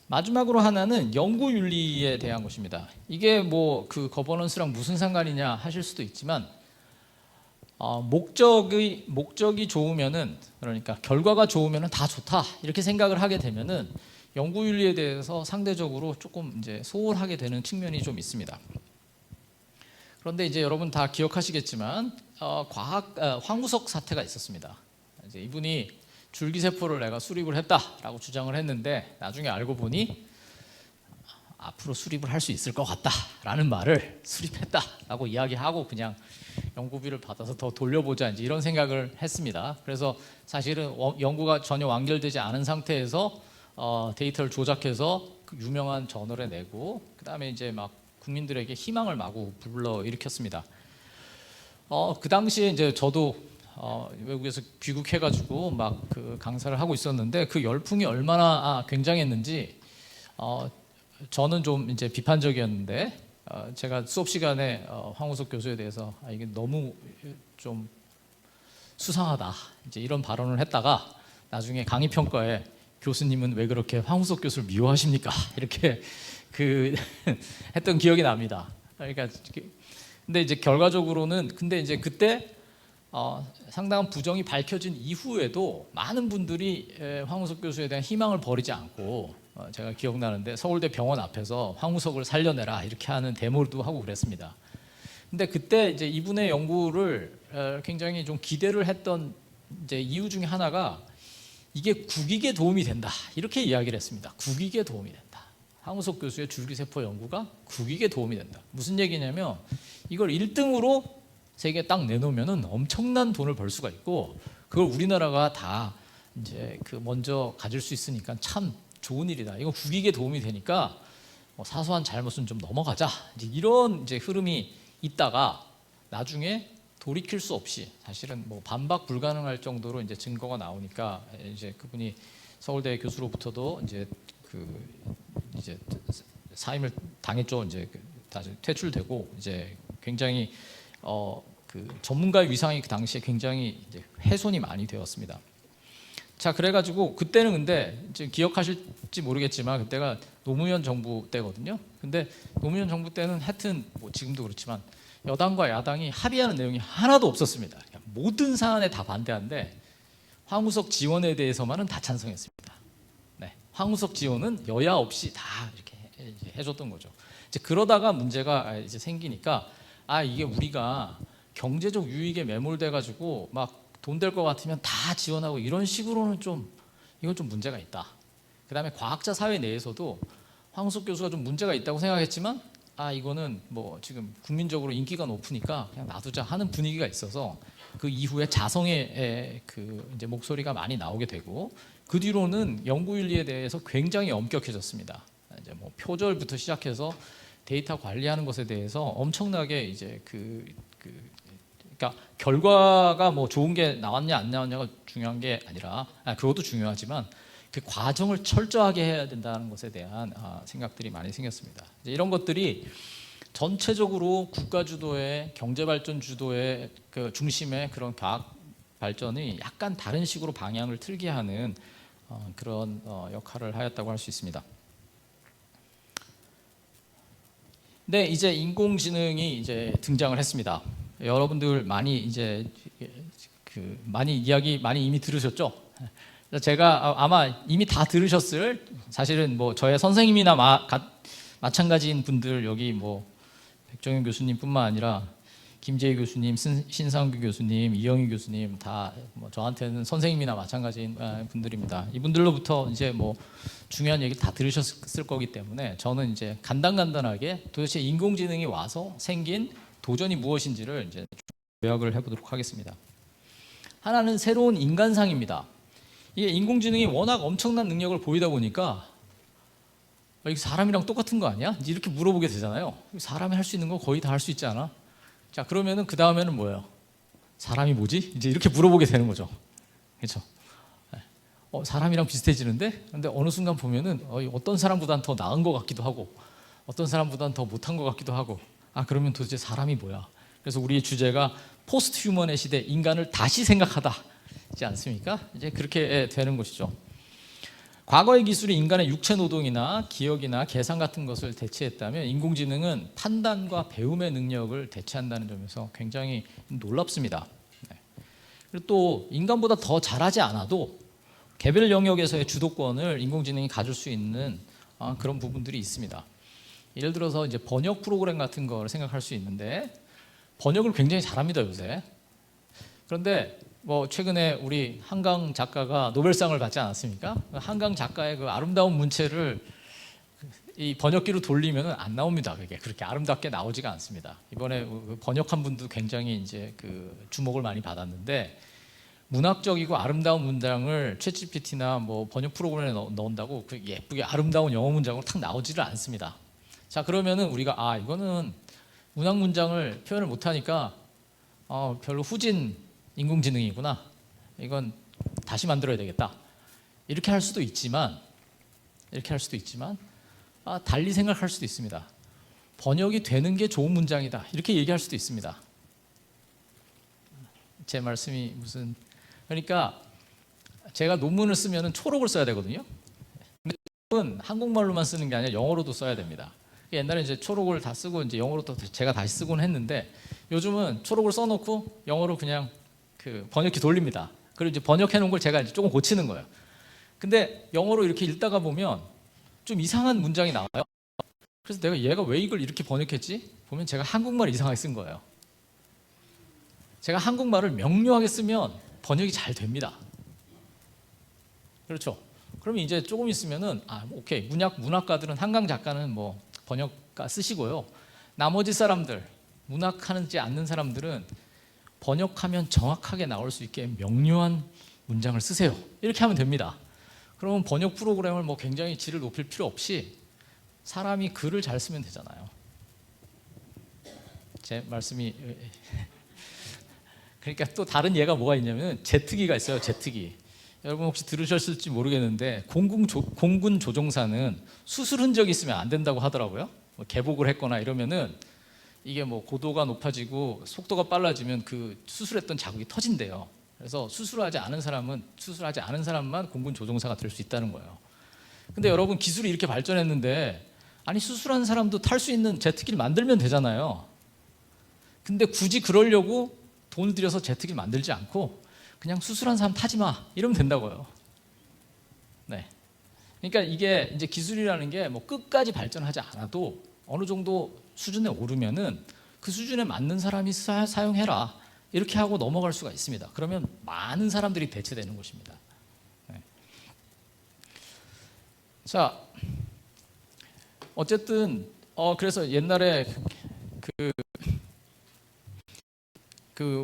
마지막으로 하나는 연구윤리에 대한 것입니다. 이게 뭐 그 거버넌스랑 무슨 상관이냐 하실 수도 있지만 목적이 좋으면은, 그러니까 결과가 좋으면은 다 좋다 이렇게 생각을 하게 되면은 연구윤리에 대해서 상대적으로 조금 이제 소홀하게 되는 측면이 좀 있습니다. 그런데 이제 여러분 다 기억하시겠지만 황우석 사태가 있었습니다. 이제 이분이 줄기세포를 내가 수립을 했다라고 주장을 했는데 나중에 알고 보니 앞으로 수립을 할 수 있을 것 같다라는 말을 수립했다라고 이야기하고 그냥 연구비를 받아서 더 돌려보자 이제 이런 생각을 했습니다. 그래서 사실은 연구가 전혀 완결되지 않은 상태에서 데이터를 조작해서 그 유명한 저널에 내고 그다음에 이제 막 국민들에게 희망을 마구 불러일으켰습니다. 그 당시에 이제 저도 외국에서 귀국해가지고 막 그 강사를 하고 있었는데 그 열풍이 얼마나 굉장했는지 저는 좀 이제 비판적이었는데 제가 수업 시간에 황우석 교수에 대해서 이게 너무 좀 수상하다 이제 이런 발언을 했다가 나중에 강의 평가에 교수님은 왜 그렇게 황우석 교수를 미워하십니까? 이렇게 했던 기억이 납니다. 그러니까 근데 이제 결과적으로는 근데 이제 그때 상당한 부정이 밝혀진 이후에도 많은 분들이 황우석 교수에 대한 희망을 버리지 않고 제가 기억나는데 서울대 병원 앞에서 황우석을 살려내라 이렇게 하는 데모도 하고 그랬습니다. 근데 그때 이제 이분의 연구를 굉장히 좀 기대를 했던 이제 이유 중에 하나가 이게 국익에 도움이 된다 이렇게 이야기를 했습니다. 국익에 도움이 된다. 황우석 교수의 줄기세포 연구가 국익에 도움이 된다. 무슨 얘기냐면 이걸 1등으로 세계에 딱 내놓으면은 엄청난 돈을 벌 수가 있고 그걸 우리나라가 다 이제 먼저 가질 수 있으니까 참 좋은 일이다. 이거 국익에 도움이 되니까 사소한 잘못은 좀 넘어가자. 이제 이런 이제 흐름이 있다가 나중에 돌이킬 수 없이 사실은 뭐 반박 불가능할 정도로 이제 증거가 나오니까 이제 그분이 서울대 교수로부터도 이제 이제 사임을 당했죠. 이제 다시 퇴출되고 이제 굉장히 전문가의 위상이 그 당시에 굉장히 이제 훼손이 많이 되었습니다. 자, 그래가지고 그때는 근데 이제 기억하실지 모르겠지만 그때가 노무현 정부 때거든요. 근데 노무현 정부 때는 하여튼 뭐 지금도 그렇지만 여당과 야당이 합의하는 내용이 하나도 없었습니다. 모든 사안에 다 반대하는데 황우석 지원에 대해서만은 다 찬성했습니다. 네, 황우석 지원은 여야 없이 다 이렇게 해줬던 거죠. 이제 그러다가 문제가 이제 생기니까 이게 우리가 경제적 유익에 매몰돼 가지고 막 돈 될 것 같으면 다 지원하고 이런 식으로는 좀 이건 좀 문제가 있다. 그다음에 과학자 사회 내에서도 황우석 교수가 좀 문제가 있다고 생각했지만 이거는 뭐 지금 국민적으로 인기가 높으니까 그냥 놔두자 하는 분위기가 있어서 그 이후에 자성의 이제 목소리가 많이 나오게 되고 그 뒤로는 연구윤리에 대해서 굉장히 엄격해졌습니다. 이제 뭐 표절부터 시작해서 데이터 관리하는 것에 대해서 엄청나게 이제 그러니까 결과가 뭐 좋은 게 나왔냐 안 나왔냐가 중요한 게 아니라 그것도 중요하지만 그 과정을 철저하게 해야 된다는 것에 대한 생각들이 많이 생겼습니다. 이제 이런 것들이 전체적으로 국가 주도의 경제 발전 주도의 그 중심의 그런 과학 발전이 약간 다른 식으로 방향을 틀게 하는 그런 역할을 하였다고 할 수 있습니다. 네, 이제 인공지능이 이제 등장을 했습니다. 여러분들 많이 이제 많이 이야기 많이 이미 들으셨죠? 제가 아마 이미 다 들으셨을 사실은 뭐 저의 선생님이나 마찬가지인 분들 여기 뭐 백정현 교수님뿐만 아니라 김재희 교수님, 신상규 교수님, 이영희 교수님 다 뭐 저한테는 선생님이나 마찬가지인 분들입니다. 이분들로부터 이제 뭐 중요한 얘기 다 들으셨을 거기 때문에 저는 이제 간단하게 도대체 인공지능이 와서 생긴 도전이 무엇인지를 이제 요약을 해보도록 하겠습니다. 하나는 새로운 인간상입니다. 이게 인공지능이 워낙 엄청난 능력을 보이다 보니까 이거 사람이랑 똑같은 거 아니야? 이제 이렇게 물어보게 되잖아요. 사람이 할 수 있는 거 거의 다 할 수 있지 않아? 자, 그러면은 그 다음에는 뭐예요? 사람이 뭐지? 이제 이렇게 물어보게 되는 거죠. 그렇죠? 사람이랑 비슷해지는데, 근데 어느 순간 보면은 어떤 사람보다는 더 나은 것 같기도 하고, 어떤 사람보다는 더 못한 것 같기도 하고, 그러면 도대체 사람이 뭐야? 그래서 우리의 주제가 포스트 휴먼의 시대, 인간을 다시 생각하다이지 않습니까? 이제 그렇게 되는 것이죠. 과거의 기술이 인간의 육체 노동이나 기억이나 계산 같은 것을 대체했다면 인공지능은 판단과 배움의 능력을 대체한다는 점에서 굉장히 놀랍습니다. 그리고 또 인간보다 더 잘하지 않아도 개별 영역에서의 주도권을 인공지능이 가질 수 있는 그런 부분들이 있습니다. 예를 들어서 이제 번역 프로그램 같은 걸 생각할 수 있는데, 번역을 굉장히 잘합니다 요새. 그런데 뭐 최근에 우리 한강 작가가 노벨상을 받지 않았습니까? 한강 작가의 그 아름다운 문체를 이 번역기로 돌리면 안 나옵니다. 그게 그렇게 아름답게 나오지가 않습니다. 이번에 번역한 분도 굉장히 이제 그 주목을 많이 받았는데, 문학적이고 아름다운 문장을 챗GPT나 뭐 번역 프로그램에 넣는다고 그 예쁘게 아름다운 영어 문장으로 탁 나오지를 않습니다. 자, 그러면은 우리가 이거는 문학 문장을 표현을 못하니까 별로 후진 인공지능이구나, 이건 다시 만들어야 되겠다, 이렇게 할 수도 있지만 달리 생각할 수도 있습니다. 번역이 되는 게 좋은 문장이다, 이렇게 얘기할 수도 있습니다. 제 말씀이 무슨, 그러니까 제가 논문을 쓰면 초록을 써야 되거든요. 근데 초록은 한국말로만 쓰는 게 아니라 영어로도 써야 됩니다. 옛날에 이제 초록을 다 쓰고 이제 영어로 또 제가 다시 쓰곤 했는데, 요즘은 초록을 써놓고 영어로 그냥 그 번역기 돌립니다. 그리고 이제 번역해 놓은 걸 제가 이제 조금 고치는 거예요. 근데 영어로 이렇게 읽다가 보면 좀 이상한 문장이 나와요. 그래서 내가 얘가 왜 이걸 이렇게 번역했지? 보면 제가 한국말을 이상하게 쓴 거예요. 제가 한국말을 명료하게 쓰면 번역이 잘 됩니다. 그렇죠? 그러면 이제 조금 있으면은 오케이, 문학가들은, 한강 작가는 뭐 번역가 쓰시고요, 나머지 사람들, 문학하지 않는 사람들은 번역하면 정확하게 나올 수 있게 명료한 문장을 쓰세요, 이렇게 하면 됩니다. 그러면 번역 프로그램을 뭐 굉장히 질을 높일 필요 없이 사람이 글을 잘 쓰면 되잖아요. 제 말씀이 그러니까 또 다른 예가 뭐가 있냐면 제트기가 있어요. 제트기. 여러분 혹시 들으셨을지 모르겠는데, 공군 조종사는 수술 흔적이 있으면 안 된다고 하더라고요. 뭐 개복을 했거나 이러면은 이게 뭐 고도가 높아지고 속도가 빨라지면 그 수술했던 자국이 터진대요. 그래서 수술하지 않은 사람만 공군 조종사가 될 수 있다는 거예요. 근데 여러분, 기술이 이렇게 발전했는데, 수술한 사람도 탈 수 있는 제트기를 만들면 되잖아요. 근데 굳이 그러려고 돈을 들여서 제트기를 만들지 않고 그냥 수술한 사람 타지 마, 이러면 된다고요. 네. 그러니까 이게 이제 기술이라는 게 뭐 끝까지 발전하지 않아도 어느 정도 수준에 오르면은 그 수준에 맞는 사람이 사용해라, 이렇게 하고 넘어갈 수가 있습니다. 그러면 많은 사람들이 대체되는 것입니다. 네. 자, 어쨌든 그래서 옛날에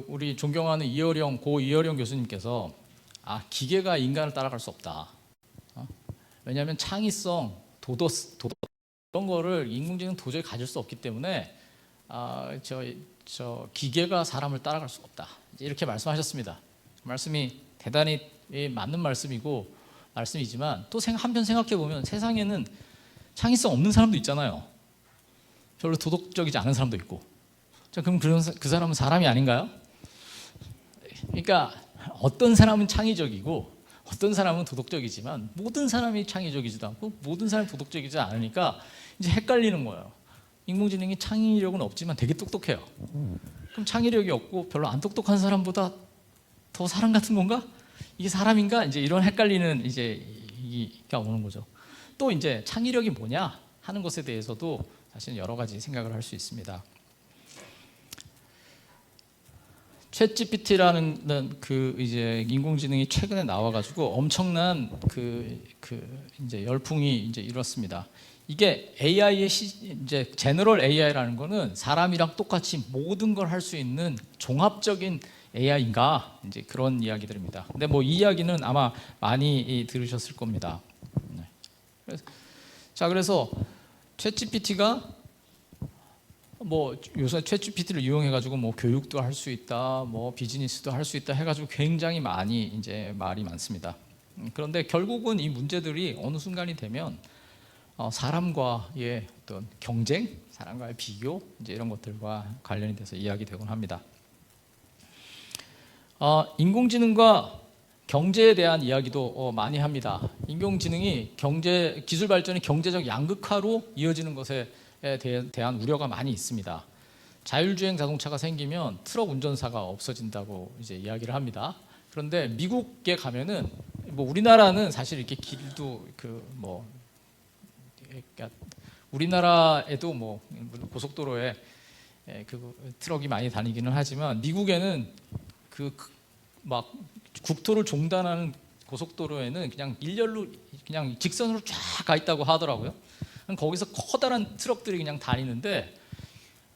우리 존경하는 고 이어령 교수님께서 기계가 인간을 따라갈 수 없다. 왜냐하면 창의성, 도덕 이런 거를 인공지능은 도저히 가질 수 없기 때문에 기계가 사람을 따라갈 수 없다, 이렇게 말씀하셨습니다. 말씀이 대단히 맞는 말씀이지만 또 한편 생각해 보면 세상에는 창의성 없는 사람도 있잖아요. 별로 도덕적이지 않은 사람도 있고. 자, 그럼 그 사람은 사람이 아닌가요? 그러니까 어떤 사람은 창의적이고 어떤 사람은 도덕적이지만 모든 사람이 창의적이지도 않고 모든 사람이 도덕적이지 않으니까 이제 헷갈리는 거예요. 인공지능이 창의력은 없지만 되게 똑똑해요. 그럼 창의력이 없고 별로 안 똑똑한 사람보다 더 사람 같은 건가? 이게 사람인가? 이제 이런 헷갈리는 이가 오는 거죠. 또 이제 창의력이 뭐냐 하는 것에 대해서도 사실 여러 가지 생각을 할 수 있습니다. 챗GPT라는 이제 인공지능이 최근에 나와가지고 엄청난 이제 열풍이 이제 일었습니다. 이게 AI의 이제 제너럴 AI라는 거는 사람이랑 똑같이 모든 걸 할 수 있는 종합적인 AI인가 이제 그런 이야기들입니다. 근데 뭐 이 이야기는 아마 많이 들으셨을 겁니다. 네. 그래서 챗GPT가 뭐 요새 챗GPT를 이용해 가지고 뭐 교육도 할 수 있다, 뭐 비즈니스도 할 수 있다 해가지고 굉장히 많이 이제 말이 많습니다. 그런데 결국은 이 문제들이 어느 순간이 되면 사람과의 어떤 경쟁, 사람과의 비교 이제 이런 것들과 관련이 돼서 이야기되곤 합니다. 인공지능과 경제에 대한 이야기도 많이 합니다. 인공지능이 기술 발전이 경제적 양극화로 이어지는 것에 대한 우려가 많이 있습니다. 자율주행 자동차가 생기면 트럭 운전사가 없어진다고 이제 이야기를 합니다. 그런데 미국에 가면은 뭐 우리나라는 사실 이렇게 길도 그러니까 우리나라에도 뭐 고속도로에 트럭이 많이 다니기는 하지만 미국에는 막 국토를 종단하는 고속도로에는 그냥 일렬로 그냥 직선으로 쫙 가 있다고 하더라고요. 거기서 커다란 트럭들이 그냥 다니는데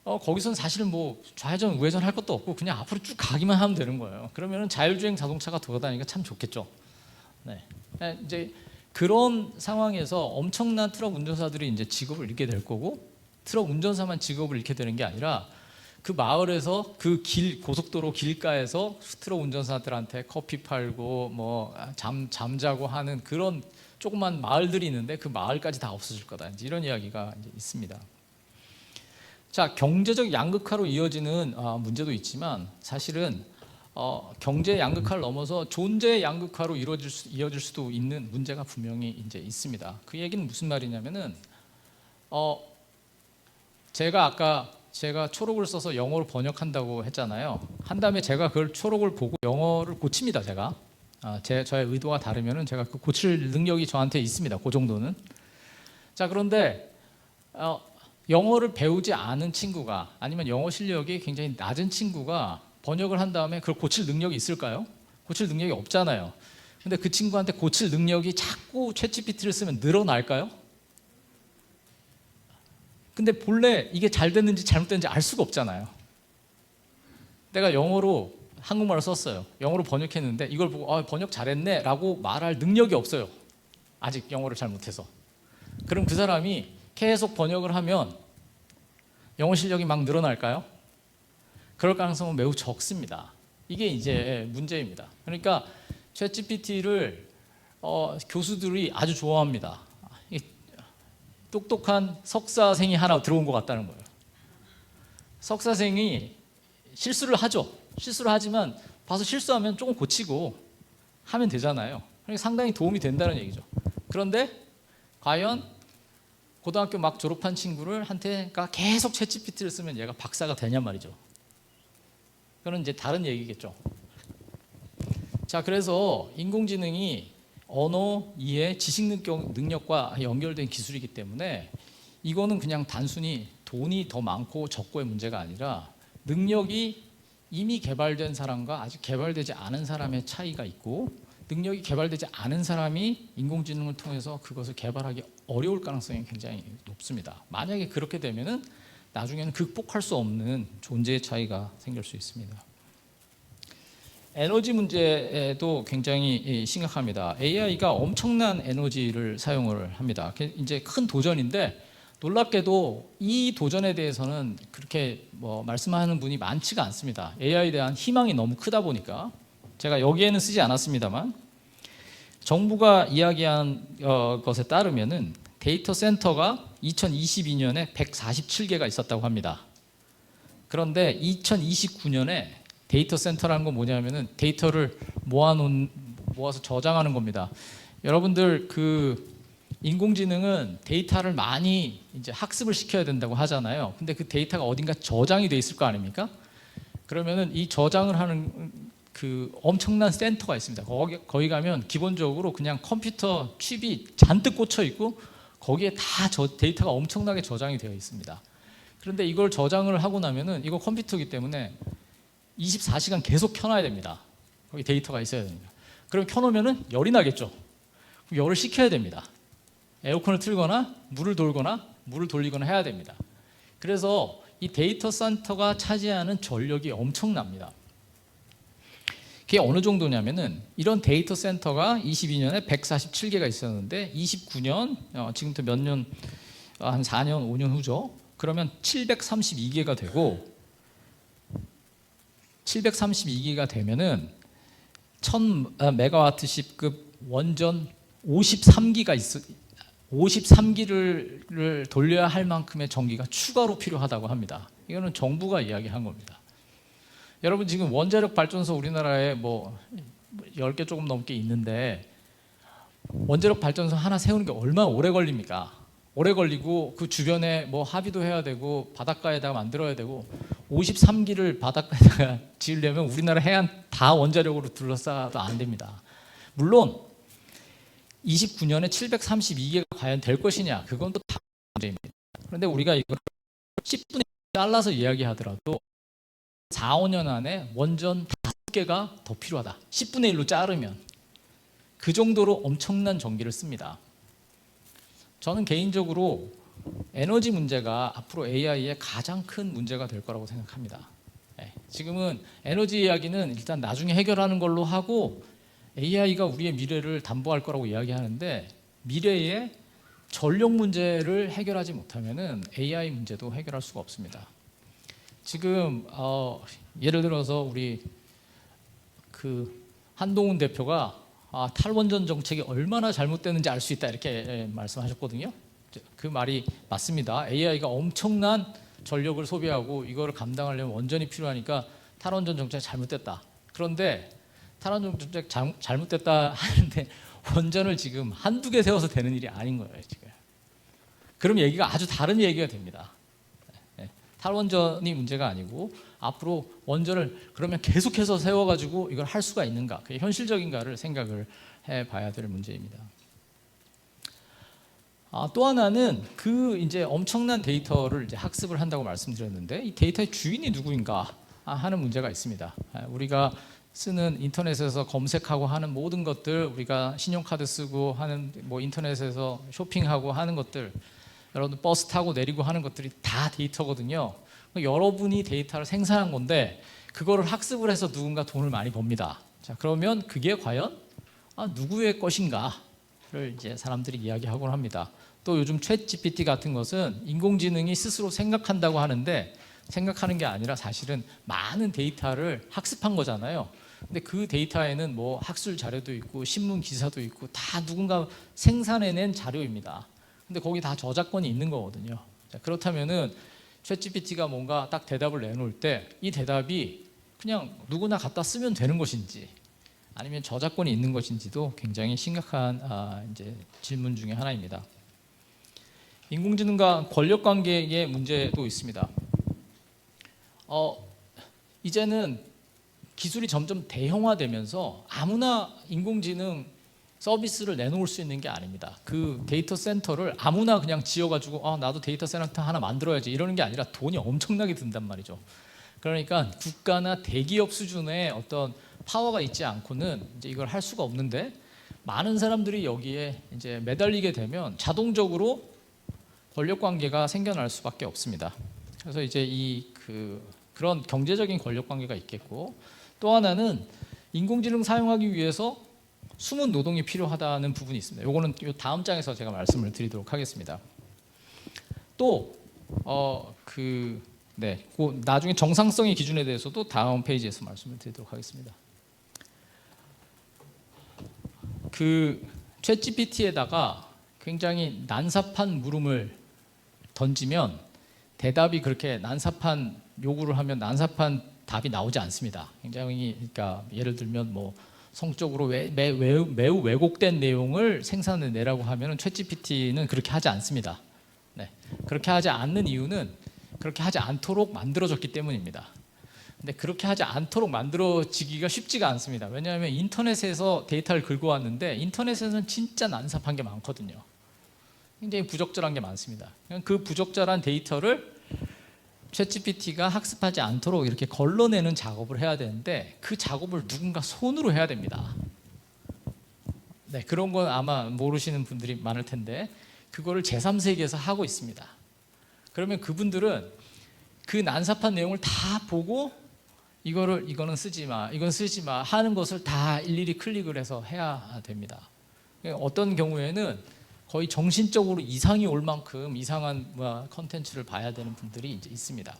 거기서는 사실 뭐 좌회전 우회전 할 것도 없고 그냥 앞으로 쭉 가기만 하면 되는 거예요. 그러면은 자율주행 자동차가 돌아다니니까 참 좋겠죠. 네. 이제 그런 상황에서 엄청난 트럭 운전사들이 이제 직업을 잃게 될 거고 트럭 운전사만 직업을 잃게 되는 게 아니라 그 마을에서 그 고속도로 길가에서 트럭 운전사들한테 커피 팔고 뭐 잠자고 하는 그런 조그만 마을들이 있는데 그 마을까지 다 없어질 거다. 이제 이런 이야기가 이제 있습니다. 자, 경제적 양극화로 이어지는 문제도 있지만 사실은 경제 양극화를 넘어서 존재 양극화로 이어질 수도 있는 문제가 분명히 이제 있습니다. 그 얘기는 무슨 말이냐면은 제가 초록을 써서 영어로 번역한다고 했잖아요. 한 다음에 제가 그걸 초록을 보고 영어를 고칩니다. 저의 의도가 다르면은 제가 그 고칠 능력이 저한테 있습니다. 그 정도는. 자, 그런데 영어를 배우지 않은 친구가 아니면 영어 실력이 굉장히 낮은 친구가 번역을 한 다음에 그걸 고칠 능력이 있을까요? 고칠 능력이 없잖아요. 근데 그 친구한테 고칠 능력이 자꾸 챗GPT를 쓰면 늘어날까요? 근데 본래 이게 잘 됐는지 잘못됐는지 알 수가 없잖아요. 내가 영어로 한국말을 썼어요. 영어로 번역했는데 이걸 보고 번역 잘했네 라고 말할 능력이 없어요. 아직 영어를 잘 못해서. 그럼 그 사람이 계속 번역을 하면 영어 실력이 막 늘어날까요? 그럴 가능성은 매우 적습니다. 이게 이제 문제입니다. 그러니까 챗GPT를 교수들이 아주 좋아합니다. 똑똑한 석사생이 하나 들어온 것 같다는 거예요. 석사생이 실수를 하죠. 실수를 하지만 봐서 실수하면 조금 고치고 하면 되잖아요. 그러니까 상당히 도움이 된다는 얘기죠. 그런데 과연 고등학교 막 졸업한 친구한테가 계속 챗GPT를 쓰면 얘가 박사가 되냔 말이죠. 그건 이제 다른 얘기겠죠. 자, 그래서 인공지능이 언어, 이해, 지식 능력과 연결된 기술이기 때문에 이거는 그냥 단순히 돈이 더 많고 적고의 문제가 아니라 능력이 이미 개발된 사람과 아직 개발되지 않은 사람의 차이가 있고 능력이 개발되지 않은 사람이 인공지능을 통해서 그것을 개발하기 어려울 가능성이 굉장히 높습니다. 만약에 그렇게 되면은 나중에는 극복할 수 없는 존재의 차이가 생길 수 있습니다. 에너지 문제도 굉장히 심각합니다. AI가 엄청난 에너지를 사용을 합니다. 이제 큰 도전인데 놀랍게도 이 도전에 대해서는 그렇게 말씀하는 분이 많지가 않습니다. AI에 대한 희망이 너무 크다 보니까 제가 여기에는 쓰지 않았습니다만 정부가 이야기한 것에 따르면은 데이터 센터가 2022년에 147개가 있었다고 합니다. 그런데 2029년에 데이터 센터라는 건 뭐냐면은 데이터를 모아서 저장하는 겁니다. 여러분들 인공지능은 데이터를 많이 이제 학습을 시켜야 된다고 하잖아요. 근데 그 데이터가 어딘가 저장이 돼 있을 거 아닙니까? 그러면은 이 저장을 하는 그 엄청난 센터가 있습니다. 거기 가면 기본적으로 그냥 컴퓨터 칩이 잔뜩 꽂혀 있고 거기에 다 데이터가 엄청나게 저장이 되어 있습니다. 그런데 이걸 저장을 하고 나면은 이거 컴퓨터이기 때문에 24시간 계속 켜놔야 됩니다. 거기 데이터가 있어야 됩니다. 그럼 켜놓으면은 열이 나겠죠. 그럼 열을 식혀야 됩니다. 에어컨을 틀거나 물을 돌리거나 해야 됩니다. 그래서 이 데이터 센터가 차지하는 전력이 엄청납니다. 그게 어느 정도냐면은 이런 데이터 센터가 22년에 147개가 있었는데 29년 지금부터 몇 년, 한 4년 5년 후죠. 그러면 732개가 되고 732기가 되면은 1000메가와트급급 원전 53기를 돌려야 할 만큼의 전기가 추가로 필요하다고 합니다. 이거는 정부가 이야기한 겁니다. 여러분 지금 원자력 발전소 우리나라에 뭐 10개 조금 넘게 있는데 원자력 발전소 하나 세우는 게 얼마나 오래 걸립니까? 오래 걸리고 그 주변에 뭐 합의도 해야 되고 바닷가에다가 만들어야 되고 53기를 바닷가에다가 지으려면 우리나라 해안 다 원자력으로 둘러싸도 안 됩니다. 물론 29년에 732개가 과연 될 것이냐 그건 또 다른 문제입니다. 그런데 우리가 이걸 10분의 1 잘라서 이야기하더라도 4, 5년 안에 원전 5개가 더 필요하다. 10분의 1로 자르면 그 정도로 엄청난 전기를 씁니다. 저는 개인적으로 에너지 문제가 앞으로 AI의 가장 큰 문제가 될 거라고 생각합니다. 지금은 에너지 이야기는 일단 나중에 해결하는 걸로 하고 AI가 우리의 미래를 담보할 거라고 이야기하는데 미래의 전력 문제를 해결하지 못하면은 AI 문제도 해결할 수가 없습니다. 지금 예를 들어서 우리 그 한동훈 대표가 탈원전 정책이 얼마나 잘못됐는지 알 수 있다 이렇게 말씀하셨거든요. 그 말이 맞습니다. AI가 엄청난 전력을 소비하고 이거를 감당하려면 원전이 필요하니까 탈원전 정책이 잘못됐다. 그런데 탈원전 정책 잘못됐다 하는데 원전을 지금 한두 개 세워서 되는 일이 아닌 거예요. 지금. 그럼 얘기가 아주 다른 얘기가 됩니다. 탈원전이 문제가 아니고 앞으로 원전을 그러면 계속해서 세워가지고 이걸 할 수가 있는가, 그게 현실적인가를 생각을 해봐야 될 문제입니다. 또 하나는 그 이제 엄청난 데이터를 이제 학습을 한다고 말씀드렸는데 이 데이터의 주인이 누구인가 하는 문제가 있습니다. 우리가 쓰는 인터넷에서 검색하고 하는 모든 것들, 우리가 신용카드 쓰고 하는 뭐 인터넷에서 쇼핑하고 하는 것들, 여러분 버스 타고 내리고 하는 것들이 다 데이터거든요. 여러분이 데이터를 생산한 건데 그거를 학습을 해서 누군가 돈을 많이 법니다. 자, 그러면 그게 과연 누구의 것인가를 이제 사람들이 이야기하곤 합니다. 또 요즘 챗 GPT 같은 것은 인공지능이 스스로 생각한다고 하는데 생각하는 게 아니라 사실은 많은 데이터를 학습한 거잖아요. 근데 그 데이터에는 뭐 학술 자료도 있고 신문 기사도 있고 다 누군가 생산해낸 자료입니다. 근데 거기 다 저작권이 있는 거거든요. 자, 그렇다면은 챗GPT가 뭔가 딱 대답을 내놓을 때 이 대답이 그냥 누구나 갖다 쓰면 되는 것인지 아니면 저작권이 있는 것인지도 굉장히 심각한 이제 질문 중에 하나입니다. 인공지능과 권력 관계의 문제도 있습니다. 이제는 기술이 점점 대형화되면서 아무나 인공지능 서비스를 내놓을 수 있는 게 아닙니다. 그 데이터 센터를 아무나 그냥 지어가지고 나도 데이터 센터 하나 만들어야지 이러는 게 아니라 돈이 엄청나게 든단 말이죠. 그러니까 국가나 대기업 수준의 어떤 파워가 있지 않고는 이제 이걸 할 수가 없는데 많은 사람들이 여기에 이제 매달리게 되면 자동적으로 권력 관계가 생겨날 수밖에 없습니다. 그래서 이제 그런 경제적인 권력 관계가 있겠고 또 하나는 인공지능 사용하기 위해서 숨은 노동이 필요하다는 부분이 있습니다. 요거는 다음 장에서 제가 말씀을 드리도록 하겠습니다. 또 나중에 정상성의 기준에 대해서도 다음 페이지에서 말씀을 드리도록 하겠습니다. 그 챗GPT에다가 굉장히 난삽한 물음을 던지면 대답이 그렇게 난삽한 요구를 하면 난삽한 답이 나오지 않습니다. 굉장히 그러니까 예를 들면 뭐 성적으로 매우 왜곡된 내용을 생산해내라고 하면 챗GPT는 그렇게 하지 않습니다. 네. 그렇게 하지 않는 이유는 그렇게 하지 않도록 만들어졌기 때문입니다. 근데 그렇게 하지 않도록 만들어지기가 쉽지가 않습니다. 왜냐하면 인터넷에서 데이터를 긁어 왔는데 인터넷에서는 진짜 난삽한 게 많거든요. 굉장히 부적절한 게 많습니다. 그 부적절한 데이터를 챗GPT가 학습하지 않도록 이렇게 걸러내는 작업을 해야 되는데 그 작업을 누군가 손으로 해야 됩니다. 네, 그런 건 아마 모르시는 분들이 많을 텐데 그거를 제3세계에서 하고 있습니다. 그러면 그분들은 그 난삽한 내용을 다 보고 이거는 쓰지 마, 이건 쓰지 마 하는 것을 다 일일이 클릭을 해서 해야 됩니다. 어떤 경우에는 거의 정신적으로 이상이 올 만큼 이상한 컨텐츠를 봐야 되는 분들이 이제 있습니다.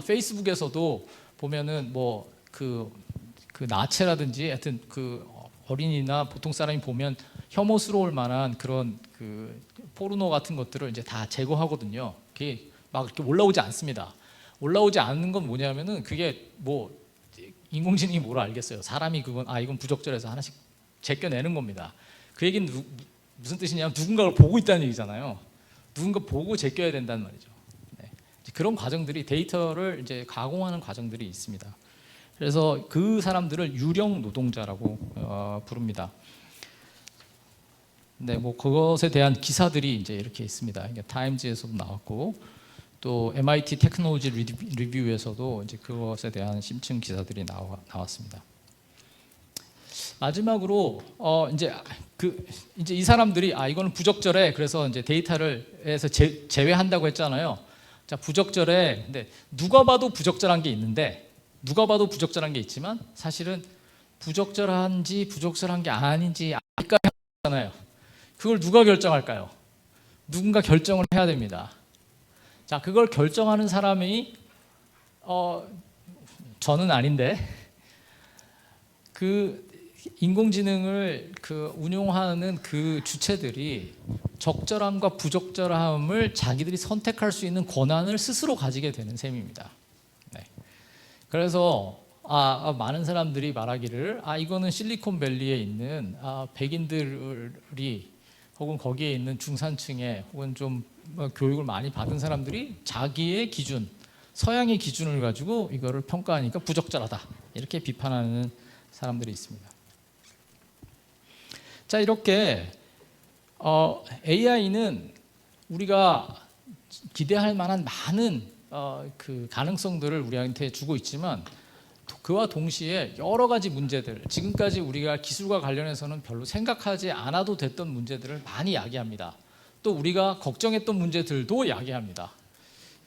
페이스북에서도 보면은 뭐 그 나체라든지 하여튼 그 어린이나 보통 사람이 보면 혐오스러울 만한 그런 그 포르노 같은 것들을 이제 다 제거하거든요. 그게 막 이렇게 올라오지 않습니다. 올라오지 않는 건 뭐냐면은 그게 뭐 인공지능이 뭘 알겠어요. 사람이 그건 이건 부적절해서 하나씩 제껴내는 겁니다. 그 얘기는 무슨 뜻이냐면 누군가를 보고 있다는 얘기잖아요. 누군가 보고 제껴야 된다는 말이죠. 네. 그런 과정들이 데이터를 이제 가공하는 과정들이 있습니다. 그래서 그 사람들을 유령 노동자라고 부릅니다. 네, 뭐 그것에 대한 기사들이 이제 이렇게 있습니다. 이게 타임즈에서도 나왔고 또 MIT 테크놀로지 리뷰에서도 이제 그것에 대한 심층 기사들이 나왔습니다. 마지막으로 이제 이 사람들이 이거는 부적절해. 그래서 이제 데이터를 해서 제외한다고 했잖아요. 자, 부적절해. 근데 누가 봐도 부적절한 게 있는데 누가 봐도 부적절한 게 있지만 사실은 부적절한지 부적절한 게 아닌지 알까 하잖아요. 그걸 누가 결정할까요? 누군가 결정을 해야 됩니다. 자, 그걸 결정하는 사람이 저는 아닌데 그 인공지능을 운용하는 그 주체들이 적절함과 부적절함을 자기들이 선택할 수 있는 권한을 스스로 가지게 되는 셈입니다. 네. 그래서 많은 사람들이 말하기를 이거는 실리콘밸리에 있는 백인들이 혹은 거기에 있는 중산층에 혹은 좀 교육을 많이 받은 사람들이 자기의 기준, 서양의 기준을 가지고 이거를 평가하니까 부적절하다 이렇게 비판하는 사람들이 있습니다. 자, 이렇게 AI는 우리가 기대할 만한 많은 그 가능성들을 우리한테 주고 있지만 그와 동시에 여러 가지 문제들, 지금까지 우리가 기술과 관련해서는 별로 생각하지 않아도 됐던 문제들을 많이 야기합니다. 또 우리가 걱정했던 문제들도 야기합니다.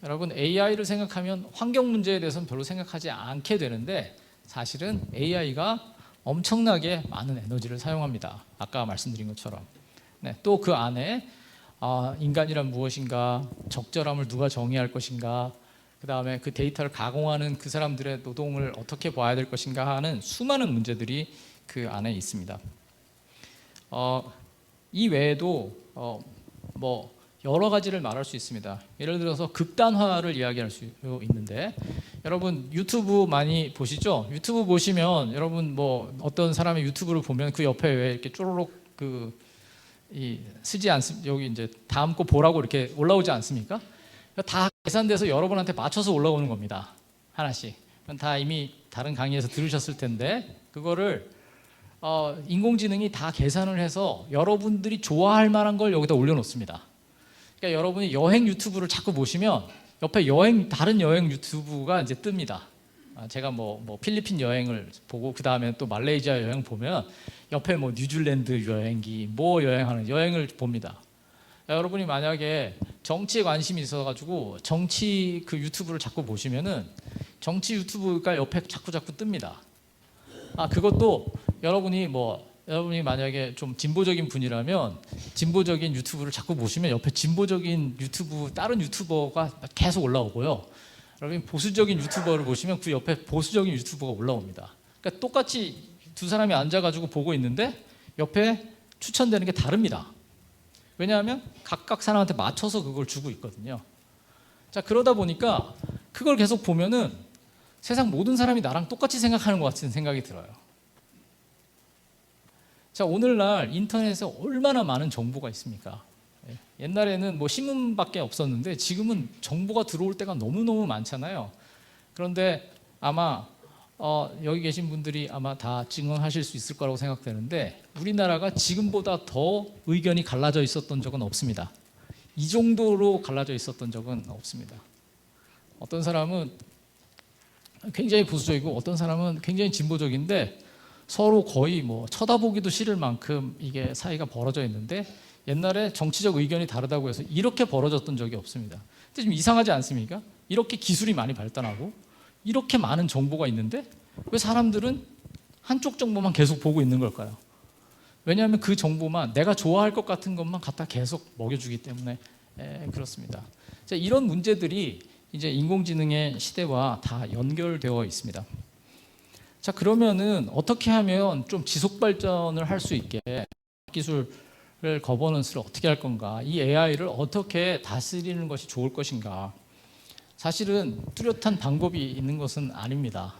여러분, AI를 생각하면 환경 문제에 대해서는 별로 생각하지 않게 되는데 사실은 AI가 엄청나게 많은 에너지를 사용합니다. 아까 말씀드린 것처럼. 네, 또 그 안에 인간이란 무엇인가, 적절함을 누가 정의할 것인가, 그 다음에 그 데이터를 가공하는 그 사람들의 노동을 어떻게 봐야 될 것인가 하는 수많은 문제들이 그 안에 있습니다. 이 외에도 뭐 여러 가지를 말할 수 있습니다. 예를 들어서 극단화를 이야기할 수 있는데 여러분 유튜브 많이 보시죠? 유튜브 보시면 여러분 뭐 어떤 사람의 유튜브를 보면 그 옆에 왜 이렇게 쪼로록 쓰지 않습니까? 여기 이제 다음 거 보라고 이렇게 올라오지 않습니까? 다 계산돼서 여러분한테 맞춰서 올라오는 겁니다. 하나씩. 다 이미 다른 강의에서 들으셨을 텐데 그거를 인공지능이 다 계산을 해서 여러분들이 좋아할 만한 걸 여기다 올려놓습니다. 그러니까 여러분이 여행 유튜브를 자꾸 보시면 옆에 다른 여행 유튜브가 이제 뜹니다. 제가 뭐 필리핀 여행을 보고 그 다음에 또 말레이시아 여행 보면 옆에 뭐 뉴질랜드 여행기 뭐 여행하는 여행을 봅니다. 여러분이 만약에 정치에 관심이 있어가지고 정치 그 유튜브를 자꾸 보시면은 정치 유튜브가 옆에 자꾸 뜹니다. 그것도 여러분이 만약에 좀 진보적인 분이라면 진보적인 유튜브를 자꾸 보시면 옆에 진보적인 유튜브 다른 유튜버가 계속 올라오고요. 여러분 보수적인 유튜버를 보시면 그 옆에 보수적인 유튜버가 올라옵니다. 그러니까 똑같이 두 사람이 앉아가지고 보고 있는데 옆에 추천되는 게 다릅니다. 왜냐하면 각각 사람한테 맞춰서 그걸 주고 있거든요. 자, 그러다 보니까 그걸 계속 보면은 세상 모든 사람이 나랑 똑같이 생각하는 것 같은 생각이 들어요. 자, 오늘날 인터넷에 얼마나 많은 정보가 있습니까? 옛날에는 뭐 신문밖에 없었는데 지금은 정보가 들어올 때가 너무너무 많잖아요. 그런데 아마 여기 계신 분들이 아마 다 증언하실 수 있을 거라고 생각되는데 우리나라가 지금보다 더 의견이 갈라져 있었던 적은 없습니다. 이 정도로 갈라져 있었던 적은 없습니다. 어떤 사람은 굉장히 보수적이고 어떤 사람은 굉장히 진보적인데 서로 거의 뭐 쳐다보기도 싫을 만큼 이게 사이가 벌어져 있는데 옛날에 정치적 의견이 다르다고 해서 이렇게 벌어졌던 적이 없습니다. 근데 좀 이상하지 않습니까? 이렇게 기술이 많이 발달하고 이렇게 많은 정보가 있는데 왜 사람들은 한쪽 정보만 계속 보고 있는 걸까요? 왜냐하면 그 정보만 내가 좋아할 것 같은 것만 갖다 계속 먹여주기 때문에 그렇습니다. 자, 이런 문제들이 이제 인공지능의 시대와 다 연결되어 있습니다. 자, 그러면은 어떻게 하면 좀 지속 발전을 할 수 있게 기술을 거버넌스를 어떻게 할 건가? 이 AI를 어떻게 다스리는 것이 좋을 것인가? 사실은 뚜렷한 방법이 있는 것은 아닙니다.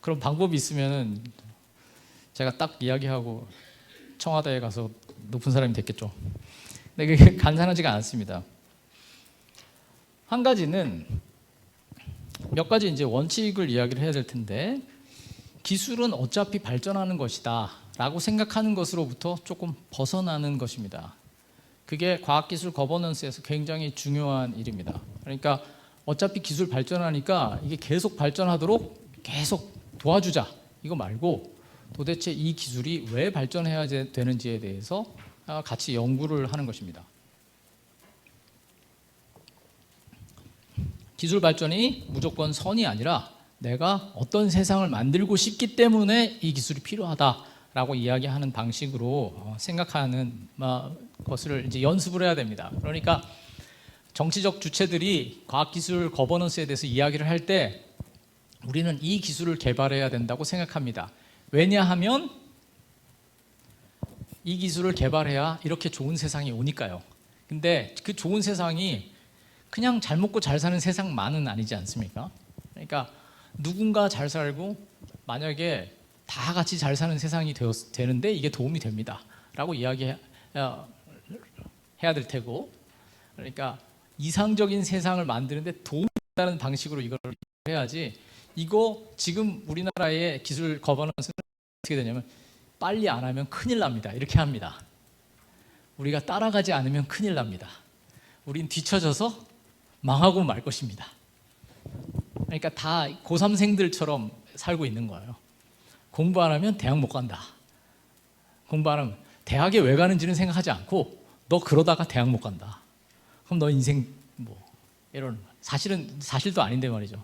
그런 방법이 있으면은 제가 딱 이야기하고 청와대에 가서 높은 사람이 됐겠죠. 근데 그게 간단하지가 않습니다. 한 가지는 몇 가지 이제 원칙을 이야기를 해야 될 텐데, 기술은 어차피 발전하는 것이다 라고 생각하는 것으로부터 조금 벗어나는 것입니다. 그게 과학기술 거버넌스에서 굉장히 중요한 일입니다. 그러니까 어차피 기술 발전하니까 이게 계속 발전하도록 계속 도와주자, 이거 말고 도대체 이 기술이 왜 발전해야 되는지에 대해서 같이 연구를 하는 것입니다. 기술 발전이 무조건 선이 아니라 내가 어떤 세상을 만들고 싶기 때문에 이 기술이 필요하다라고 이야기하는 방식으로 생각하는 것을 이제 연습을 해야 됩니다. 그러니까 정치적 주체들이 과학기술 거버넌스에 대해서 이야기를 할 때 우리는 이 기술을 개발해야 된다고 생각합니다. 왜냐하면 이 기술을 개발해야 이렇게 좋은 세상이 오니까요. 근데 그 좋은 세상이 그냥 잘 먹고 잘 사는 세상만은 아니지 않습니까? 그러니까 누군가 잘 살고 만약에 다 같이 잘 사는 세상이 되는데 이게 도움이 됩니다 라고 이야기해야 될 테고, 그러니까 이상적인 세상을 만드는데 도움이 된다는 방식으로 이걸 해야지, 이거 지금 우리나라의 기술 거버넌스는 어떻게 되냐면 빨리 안 하면 큰일 납니다 이렇게 합니다. 우리가 따라가지 않으면 큰일 납니다. 우린 뒤처져서 망하고 말 것입니다. 그러니까 다 고3생들처럼 살고 있는 거예요. 공부 안 하면 대학 못 간다. 공부 안 하면 대학에 왜 가는지는 생각하지 않고 너 그러다가 대학 못 간다. 그럼 너 인생 뭐 이런, 사실도 아닌데 말이죠.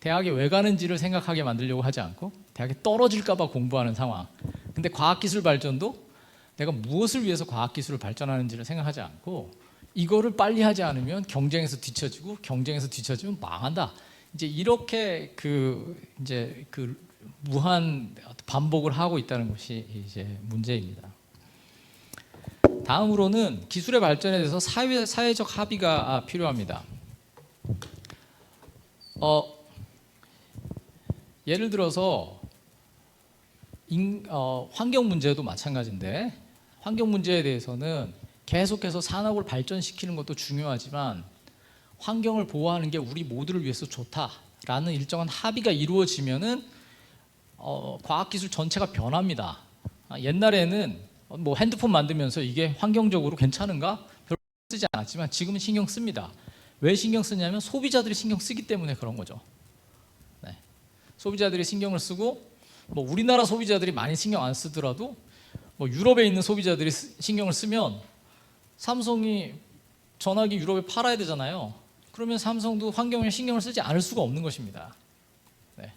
대학에 왜 가는지를 생각하게 만들려고 하지 않고 대학에 떨어질까 봐 공부하는 상황. 근데 과학기술 발전도 내가 무엇을 위해서 과학기술을 발전하는지를 생각하지 않고 이거를 빨리 하지 않으면 경쟁에서 뒤처지고 경쟁에서 뒤처지면 망한다. 이제 이렇게 이제 무한 반복을 하고 있다는 것이 이제 문제입니다. 다음으로는 기술의 발전에 대해서 사회적 합의가 필요합니다. 예를 들어서 환경 문제도 마찬가지인데, 환경 문제에 대해서는 계속해서 산업을 발전시키는 것도 중요하지만 환경을 보호하는 게 우리 모두를 위해서 좋다라는 일정한 합의가 이루어지면은 과학기술 전체가 변합니다. 옛날에는 뭐 핸드폰 만들면서 이게 환경적으로 괜찮은가? 별로 쓰지 않았지만 지금은 신경 씁니다. 왜 신경 쓰냐면 소비자들이 신경 쓰기 때문에 그런 거죠. 네. 소비자들이 신경을 쓰고, 뭐 우리나라 소비자들이 많이 신경 안 쓰더라도 뭐 유럽에 있는 소비자들이 신경을 쓰면 삼성이 전화기 유럽에 팔아야 되잖아요. 그러면 삼성도 환경에 신경을 쓰지 않을 수가 없는 것입니다. 네.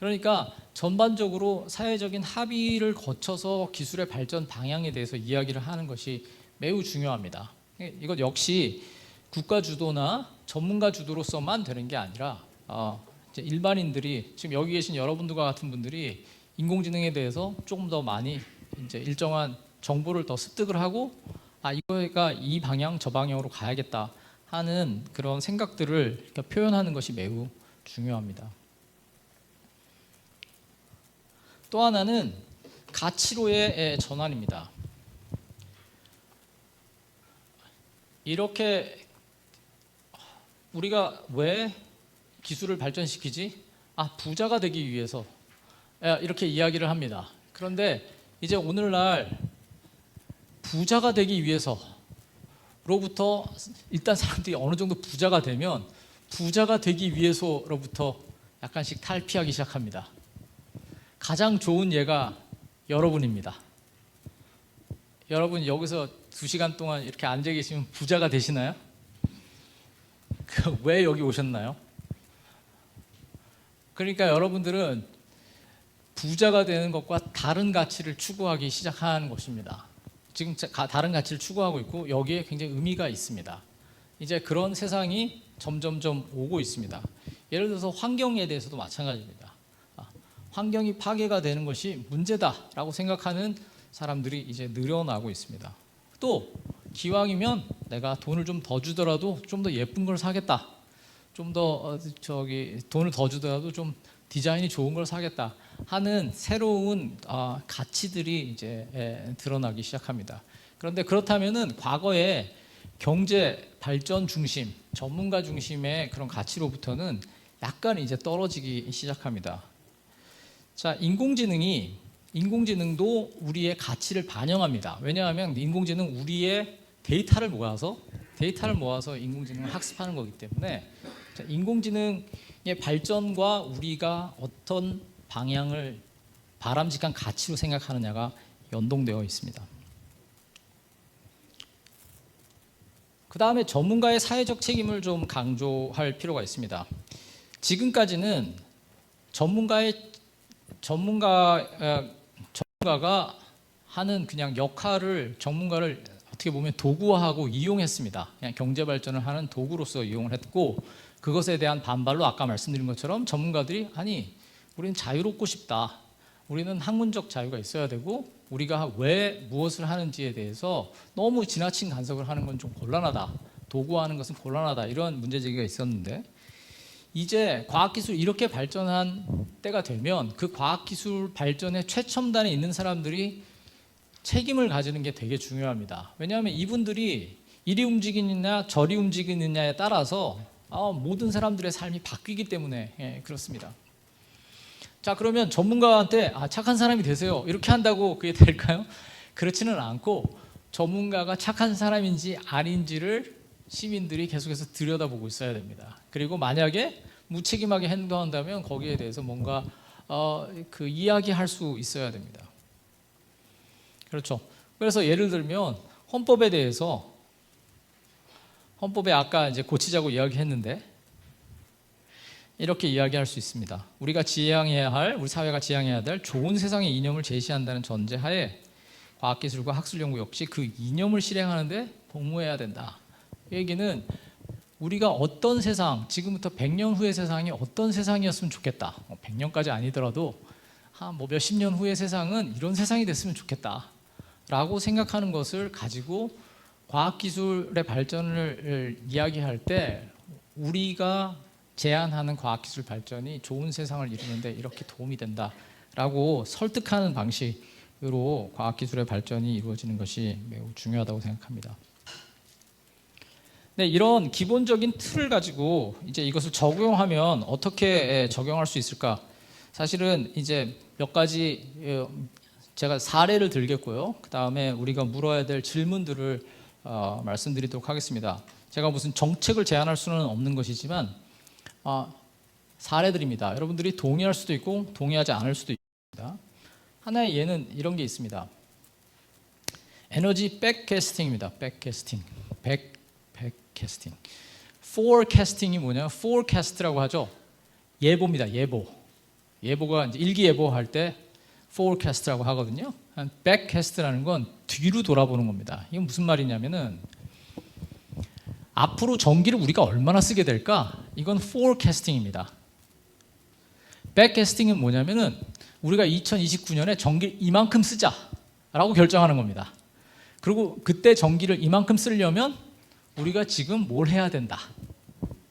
그러니까 전반적으로 사회적인 합의를 거쳐서 기술의 발전 방향에 대해서 이야기를 하는 것이 매우 중요합니다. 이것 역시 국가 주도나 전문가 주도로서만 되는 게 아니라 이제 일반인들이, 지금 여기 계신 여러분들과 같은 분들이 인공지능에 대해서 조금 더 많이 이제 일정한 정보를 더 습득을 하고 이거가 이 방향 저 방향으로 가야겠다 하는 그런 생각들을 표현하는 것이 매우 중요합니다. 또 하나는 가치로의 전환입니다. 이렇게 우리가 왜 기술을 발전시키지? 부자가 되기 위해서, 이렇게 이야기를 합니다. 그런데 이제 오늘날 부자가 되기 위해서로부터 일단 사람들이 어느 정도 부자가 되면 부자가 되기 위해서로부터 약간씩 탈피하기 시작합니다. 가장 좋은 예가 여러분입니다. 여러분 여기서 2시간 동안 이렇게 앉아 계시면 부자가 되시나요? 왜 여기 오셨나요? 그러니까 여러분들은 부자가 되는 것과 다른 가치를 추구하기 시작한 것입니다. 지금 다른 가치를 추구하고 있고 여기에 굉장히 의미가 있습니다. 이제 그런 세상이 점점점 오고 있습니다. 예를 들어서 환경에 대해서도 마찬가지입니다. 환경이 파괴가 되는 것이 문제다라고 생각하는 사람들이 이제 늘어나고 있습니다. 또 기왕이면 내가 돈을 좀 더 주더라도 좀 더 예쁜 걸 사겠다. 좀 더 돈을 더 주더라도 좀 디자인이 좋은 걸 사겠다 하는 새로운 가치들이 이제 드러나기 시작합니다. 그런데 그렇다면은 과거에 경제 발전 중심, 전문가 중심의 그런 가치로부터는 약간 이제 떨어지기 시작합니다. 자, 인공지능도 우리의 가치를 반영합니다. 왜냐하면 인공지능 우리의 데이터를 모아서 인공지능을 학습하는 거기 때문에 인공지능의 발전과 우리가 어떤 방향을 바람직한 가치로 생각하느냐가 연동되어 있습니다. 그 다음에 전문가의 사회적 책임을 좀 강조할 필요가 있습니다. 지금까지는 전문가가 하는 그냥 전문가를 어떻게 보면 도구화하고 이용했습니다. 그냥 경제 발전을 하는 도구로서 이용을 했고, 그것에 대한 반발로 아까 말씀드린 것처럼 전문가들이 아니 우리는 자유롭고 싶다. 우리는 학문적 자유가 있어야 되고 우리가 왜 무엇을 하는지에 대해서 너무 지나친 간섭을 하는 건 좀 곤란하다. 도구화하는 것은 곤란하다. 이런 문제제기가 있었는데 이제 과학기술이 이렇게 발전한 때가 되면 그 과학기술 발전의 최첨단에 있는 사람들이 책임을 가지는 게 되게 중요합니다. 왜냐하면 이분들이 이리 움직이느냐 저리 움직이느냐에 따라서 모든 사람들의 삶이 바뀌기 때문에 그렇습니다. 자, 그러면 전문가한테 착한 사람이 되세요 이렇게 한다고 그게 될까요? 그렇지는 않고 전문가가 착한 사람인지 아닌지를 시민들이 계속해서 들여다보고 있어야 됩니다. 그리고 만약에 무책임하게 행동한다면 거기에 대해서 뭔가 이야기할 수 있어야 됩니다. 그렇죠. 그래서 예를 들면 헌법에 아까 이제 고치자고 이야기했는데 이렇게 이야기할 수 있습니다. 우리 사회가 지향해야 될 좋은 세상의 이념을 제시한다는 전제하에 과학기술과 학술연구 역시 그 이념을 실행하는데 복무해야 된다. 이 얘기는 우리가 어떤 세상, 지금부터 100년 후의 세상이 어떤 세상이었으면 좋겠다. 100년까지 아니더라도 한 몇십 년 후의 세상은 이런 세상이 됐으면 좋겠다. 라고 생각하는 것을 가지고 과학기술의 발전을 이야기할 때 우리가 제안하는 과학기술 발전이 좋은 세상을 이루는데 이렇게 도움이 된다라고 설득하는 방식으로 과학기술의 발전이 이루어지는 것이 매우 중요하다고 생각합니다. 네, 이런 기본적인 틀을 가지고 이제 이것을 적용하면 어떻게 적용할 수 있을까? 사실은 이제 몇 가지 제가 사례를 들겠고요. 그 다음에 우리가 물어야 될 질문들을 말씀드리도록 하겠습니다. 제가 무슨 정책을 제안할 수는 없는 것이지만 사례들입니다. 여러분들이 동의할 수도 있고 동의하지 않을 수도 있습니다. 하나의 예는 이런 게 있습니다. 에너지 백캐스팅입니다. 백캐스팅. forecasting이 뭐냐? forecast라고 하죠. 예보입니다. 예보가 이제 일기예보할 때 forecast라고 하거든요. backcast라는 건 뒤로 돌아보는 겁니다. 이건 무슨 말이냐면은 앞으로 전기를 우리가 얼마나 쓰게 될까? 이건 forecasting입니다. backcasting은 뭐냐면은 우리가 2029년에 전기를 이만큼 쓰자라고 결정하는 겁니다. 그리고 그때 전기를 이만큼 쓰려면 우리가 지금 뭘 해야 된다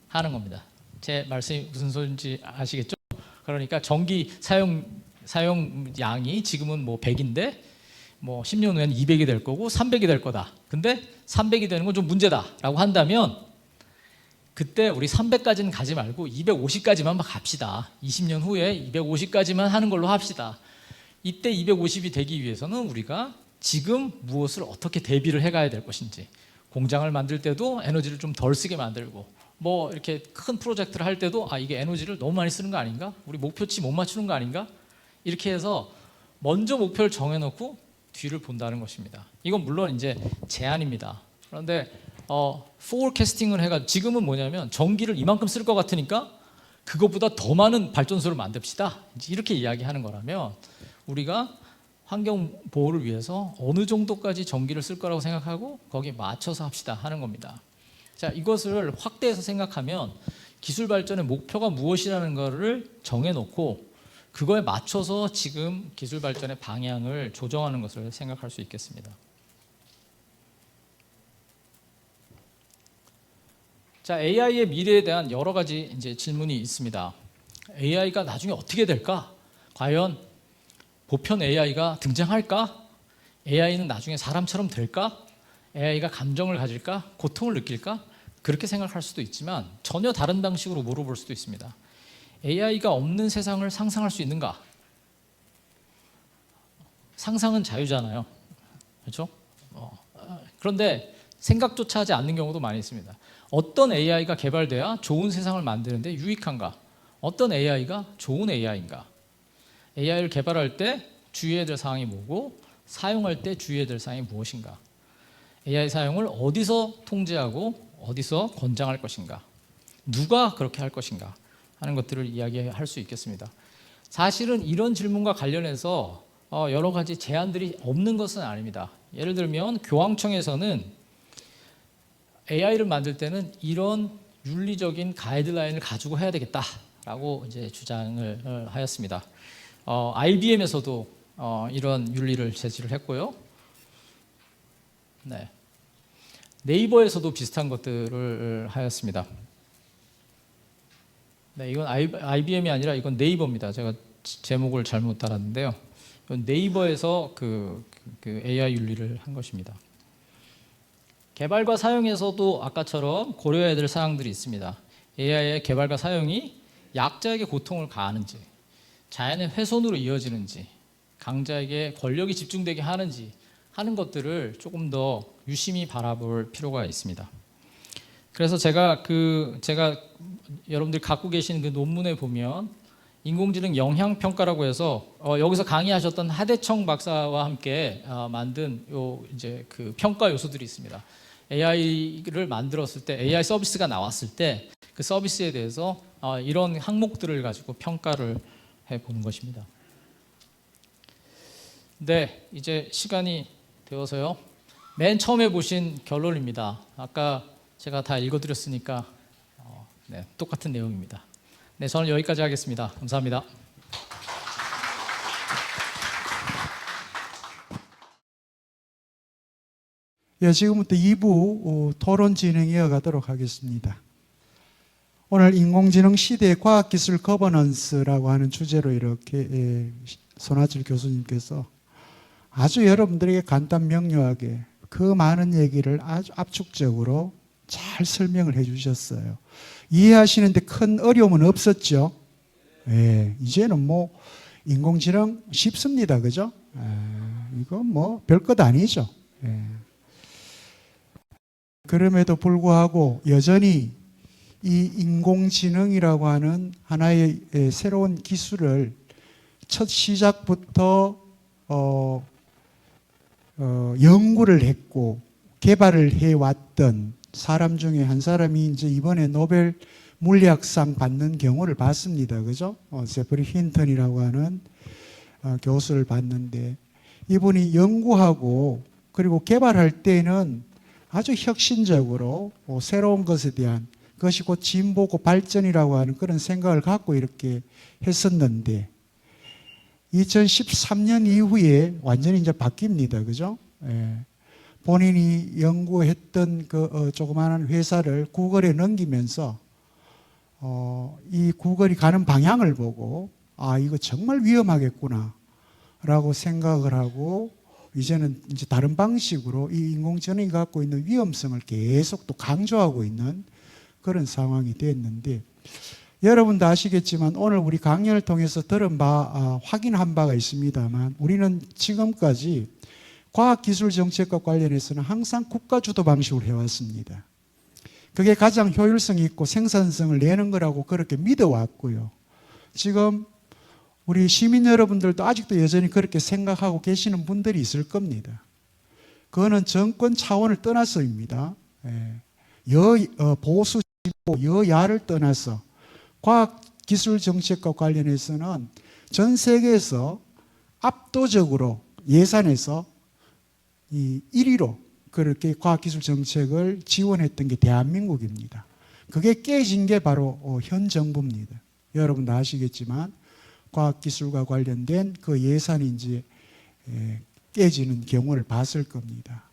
하는 겁니다. 제 말씀이 무슨 소리인지 아시겠죠? 그러니까 전기 사용량이 지금은 뭐 100인데 뭐 10년 후에는 200이 될 거고 300이 될 거다. 근데 300이 되는 건 좀 문제다라고 한다면 그때 우리 300까지는 가지 말고 250까지만 갑시다. 20년 후에 250까지만 하는 걸로 합시다. 이때 250이 되기 위해서는 우리가 지금 무엇을 어떻게 대비를 해가야 될 것인지, 공장을 만들 때도 에너지를 좀 덜 쓰게 만들고, 뭐 이렇게 큰 프로젝트를 할 때도 이게 에너지를 너무 많이 쓰는 거 아닌가? 우리 목표치 못 맞추는 거 아닌가? 이렇게 해서 먼저 목표를 정해놓고 뒤를 본다는 것입니다. 이건 물론 이제 제안입니다. 그런데 forecasting을 해가지고 지금은 뭐냐면 전기를 이만큼 쓸 것 같으니까 그것보다 더 많은 발전소를 만듭시다. 이렇게 이야기하는 거라면 우리가 환경 보호를 위해서 어느 정도까지 전기를 쓸 거라고 생각하고 거기에 맞춰서 합시다 하는 겁니다. 자, 이것을 확대해서 생각하면 기술 발전의 목표가 무엇이라는 것을 정해놓고 그거에 맞춰서 지금 기술 발전의 방향을 조정하는 것을 생각할 수 있겠습니다. 자, AI의 미래에 대한 여러 가지 이제 질문이 있습니다. AI가 나중에 어떻게 될까? 과연 보편 AI가 등장할까? AI는 나중에 사람처럼 될까? AI가 감정을 가질까? 고통을 느낄까? 그렇게 생각할 수도 있지만 전혀 다른 방식으로 물어볼 수도 있습니다. AI가 없는 세상을 상상할 수 있는가? 상상은 자유잖아요. 그렇죠? 그런데 생각조차 하지 않는 경우도 많이 있습니다. 어떤 AI가 개발돼야 좋은 세상을 만드는데 유익한가? 어떤 AI가 좋은 AI인가? AI를 개발할 때 주의해야 될 사항이 뭐고 사용할 때 주의해야 될 사항이 무엇인가? AI 사용을 어디서 통제하고 어디서 권장할 것인가? 누가 그렇게 할 것인가? 하는 것들을 이야기할 수 있겠습니다. 사실은 이런 질문과 관련해서 여러 가지 제안들이 없는 것은 아닙니다. 예를 들면 교황청에서는 AI를 만들 때는 이런 윤리적인 가이드라인을 가지고 해야 되겠다라고 이제 주장을 하였습니다. IBM에서도 이런 윤리를 제시를 했고요. 네. 네이버에서도 비슷한 것들을 하였습니다. 네, 이건 IBM이 아니라 이건 네이버입니다. 제가 제목을 잘못 달았는데요. 이건 네이버에서 그 AI 윤리를 한 것입니다. 개발과 사용에서도 아까처럼 고려해야 될 사항들이 있습니다. AI의 개발과 사용이 약자에게 고통을 가하는지, 자연의 훼손으로 이어지는지, 강자에게 권력이 집중되게 하는지 하는 것들을 조금 더 유심히 바라볼 필요가 있습니다. 그래서 제가 여러분들이 갖고 계신 그 논문에 보면 인공지능 영향평가라고 해서 여기서 강의하셨던 하대청 박사와 함께 만든 이제 그 평가 요소들이 있습니다. AI를 만들었을 때, AI 서비스가 나왔을 때 그 서비스에 대해서 이런 항목들을 가지고 평가를 해보는 것입니다. 네, 이제 시간이 되어서요. 맨 처음에 보신 결론입니다. 아까 제가 다 읽어드렸으니까 네, 똑같은 내용입니다. 네, 저는 여기까지 하겠습니다. 감사합니다. 예, 지금부터 2부 토론 진행 이어가도록 하겠습니다. 오늘 인공지능 시대의 과학기술 거버넌스라고 하는 주제로 이렇게 손아철 교수님께서 아주 여러분들에게 간단 명료하게 그 많은 얘기를 아주 압축적으로 잘 설명을 해 주셨어요. 이해하시는데 큰 어려움은 없었죠? 예, 이제는 뭐 인공지능 쉽습니다. 그죠? 이건 뭐 별것 아니죠. 예. 그럼에도 불구하고 여전히 이 인공지능이라고 하는 하나의 새로운 기술을 첫 시작부터 연구를 했고 개발을 해왔던 사람 중에 한 사람이 이제 이번에 노벨 물리학상 받는 경우를 봤습니다. 그죠? 제프리 힌턴이라고 하는 교수를 봤는데 이분이 연구하고 그리고 개발할 때는 아주 혁신적으로 새로운 것에 대한 그것이 곧 진보고 발전이라고 하는 그런 생각을 갖고 이렇게 했었는데 2013년 이후에 완전히 이제 바뀝니다. 그죠? 예. 본인이 연구했던 그 조그마한 회사를 구글에 넘기면서 이 구글이 가는 방향을 보고 아, 이거 정말 위험하겠구나 라고 생각을 하고 이제는 이제 다른 방식으로 이 인공지능이 갖고 있는 위험성을 계속 또 강조하고 있는 그런 상황이 됐는데 여러분도 아시겠지만 오늘 우리 강연을 통해서 들은 바 확인한 바가 있습니다만 우리는 지금까지 과학기술 정책과 관련해서는 항상 국가주도 방식으로 해왔습니다. 그게 가장 효율성 있고 생산성을 내는 거라고 그렇게 믿어왔고요. 지금 우리 시민 여러분들도 아직도 여전히 그렇게 생각하고 계시는 분들이 있을 겁니다. 그거는 정권 차원을 떠나서입니다. 보수, 진보, 여야를 떠나서 과학 과학기술 정책과 관련해서는 전 세계에서 압도적으로 예산에서 이 1위로 그렇게 과학기술 정책을 지원했던 게 대한민국입니다. 그게 깨진 게 바로 현 정부입니다. 여러분도 아시겠지만 과학기술과 관련된 그 예산이 이제 깨지는 경우를 봤을 겁니다.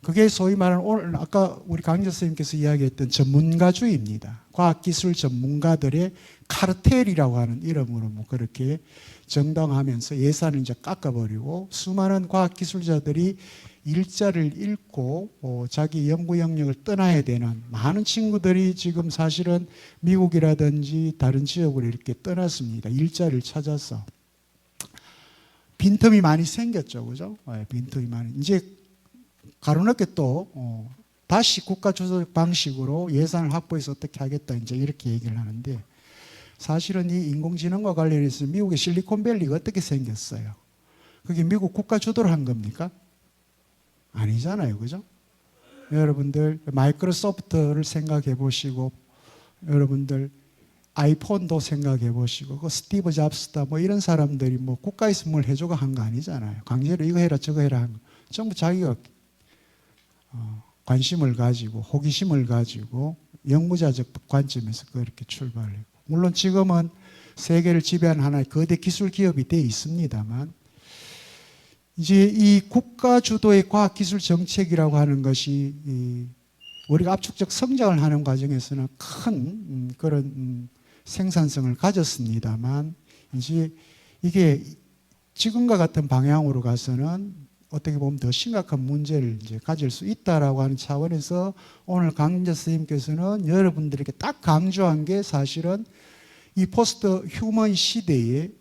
그게 소위 말하는 오늘 아까 우리 강의자 선생님께서 이야기했던 전문가주의입니다. 과학기술 전문가들의 카르텔이라고 하는 이름으로 뭐 그렇게 정당하면서 예산을 이제 깎아버리고 수많은 과학기술자들이 일자를 잃고 자기 연구 영역을 떠나야 되는 많은 친구들이 지금 사실은 미국이라든지 다른 지역으로 이렇게 떠났습니다. 일자리를 찾아서. 빈틈이 많이 생겼죠. 그죠? 빈틈이 많이. 이제 가로넉게 또 다시 국가 조직 방식으로 예산을 확보해서 어떻게 하겠다 이제 이렇게 얘기를 하는데 사실은 이 인공지능과 관련해서 미국의 실리콘밸리가 어떻게 생겼어요? 그게 미국 국가 주도를 한 겁니까? 아니잖아요. 그죠? 여러분들 마이크로소프트를 생각해 보시고 여러분들 아이폰도 생각해 보시고 그 스티브 잡스다 뭐 이런 사람들이 뭐 국가에서 뭘 해줘가 한 거 아니잖아요. 강제로 이거 해라 저거 해라 한 거. 전부 자기가 관심을 가지고 호기심을 가지고 연구자적 관점에서 그렇게 출발했고 물론 지금은 세계를 지배하는 하나의 거대 기술 기업이 되어 있습니다만 이제 이 국가 주도의 과학기술 정책이라고 하는 것이 우리가 압축적 성장을 하는 과정에서는 큰 그런 생산성을 가졌습니다만 이제 이게 지금과 같은 방향으로 가서는 어떻게 보면 더 심각한 문제를 이제 가질 수 있다라고 하는 차원에서 오늘 강민재 선생님께서는 여러분들에게 딱 강조한 게 사실은 이 포스트 휴먼 시대의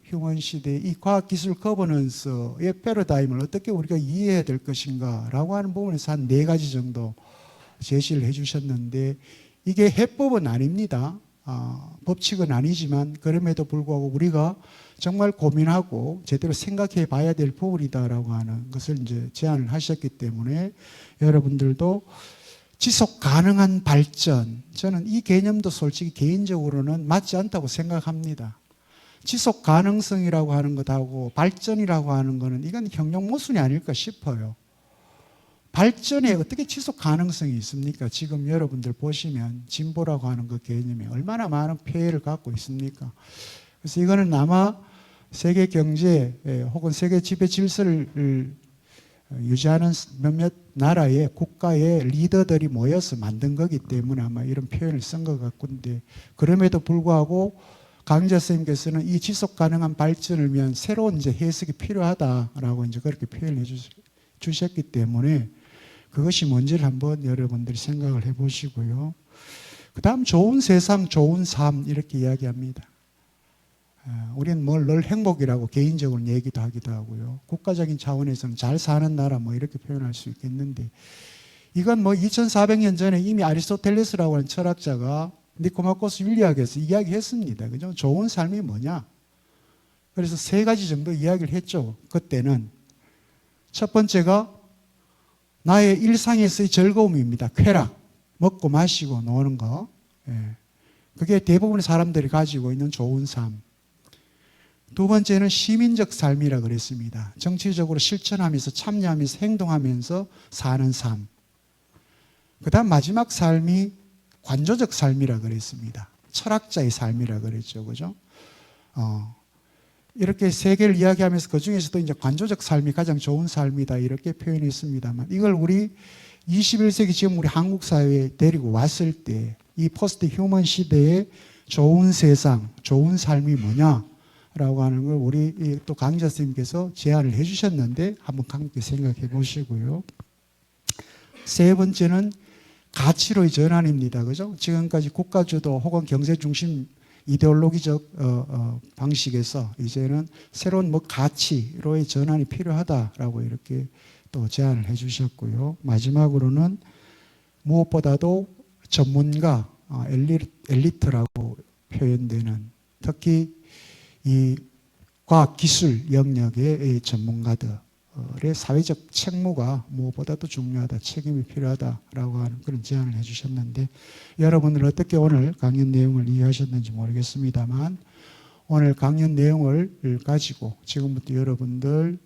이 과학기술 거버넌스의 패러다임을 어떻게 우리가 이해해야 될 것인가라고 하는 부분에서 한 4가지 정도 제시를 해주셨는데 이게 해법은 아닙니다. 법칙은 아니지만 그럼에도 불구하고 우리가 정말 고민하고 제대로 생각해 봐야 될 부분이다라고 하는 것을 이제 제안을 하셨기 때문에 여러분들도 지속 가능한 발전, 저는 이 개념도 솔직히 개인적으로는 맞지 않다고 생각합니다. 지속 가능성이라고 하는 것하고 발전이라고 하는 것은 이건 형용모순이 아닐까 싶어요. 발전에 어떻게 지속 가능성이 있습니까? 지금 여러분들 보시면 진보라고 하는 그 개념이 얼마나 많은 폐해를 갖고 있습니까? 그래서 이거는 아마 세계 경제 혹은 세계 지배 질서를 유지하는 몇몇 나라의 국가의 리더들이 모여서 만든 거기 때문에 아마 이런 표현을 쓴 것 같군데 그럼에도 불구하고 강의자 선생님께서는 이 지속 가능한 발전을 위한 새로운 이제 해석이 필요하다라고 이제 그렇게 표현해 주셨기 때문에 그것이 뭔지를 한번 여러분들이 생각을 해 보시고요. 그 다음 좋은 세상, 좋은 삶 이렇게 이야기합니다. 우리는 뭘 늘 행복이라고 개인적으로 얘기도 하기도 하고요. 국가적인 차원에서는 잘 사는 나라 뭐 이렇게 표현할 수 있겠는데 이건 뭐 2400년 전에 이미 아리스토텔레스라고 하는 철학자가 니코마코스 윤리학에서 이야기했습니다. 그죠? 좋은 삶이 뭐냐? 그래서 3가지 정도 이야기를 했죠. 그때는 첫 번째가 나의 일상에서의 즐거움입니다. 쾌락, 먹고 마시고 노는 거. 그게 대부분의 사람들이 가지고 있는 좋은 삶. 두 번째는 시민적 삶이라 그랬습니다. 정치적으로 실천하면서 참여하면서 행동하면서 사는 삶. 그 다음 마지막 삶이 관조적 삶이라 그랬습니다. 철학자의 삶이라 그랬죠. 그죠? 이렇게 3개를 이야기하면서 그 중에서도 이제 관조적 삶이 가장 좋은 삶이다. 이렇게 표현했습니다만 이걸 우리 21세기 지금 우리 한국 사회에 데리고 왔을 때 이 포스트 휴먼 시대의 좋은 세상, 좋은 삶이 뭐냐? 라고 하는 걸 우리 또 강의자 선생님께서 제안을 해 주셨는데 한번 함께 생각해 보시고요. 3번째는 가치로의 전환입니다. 그죠? 지금까지 국가주도 혹은 경제중심 이데올로기적 방식에서 이제는 새로운 뭐 가치로의 전환이 필요하다라고 이렇게 또 제안을 해 주셨고요. 마지막으로는 무엇보다도 전문가, 엘리트라고 표현되는 특히 이 과학기술 영역의 전문가들의 사회적 책무가 무엇보다도 중요하다, 책임이 필요하다라고 하는 그런 제안을 해주셨는데 여러분들 어떻게 오늘 강연 내용을 이해하셨는지 모르겠습니다만 오늘 강연 내용을 가지고 지금부터 여러분들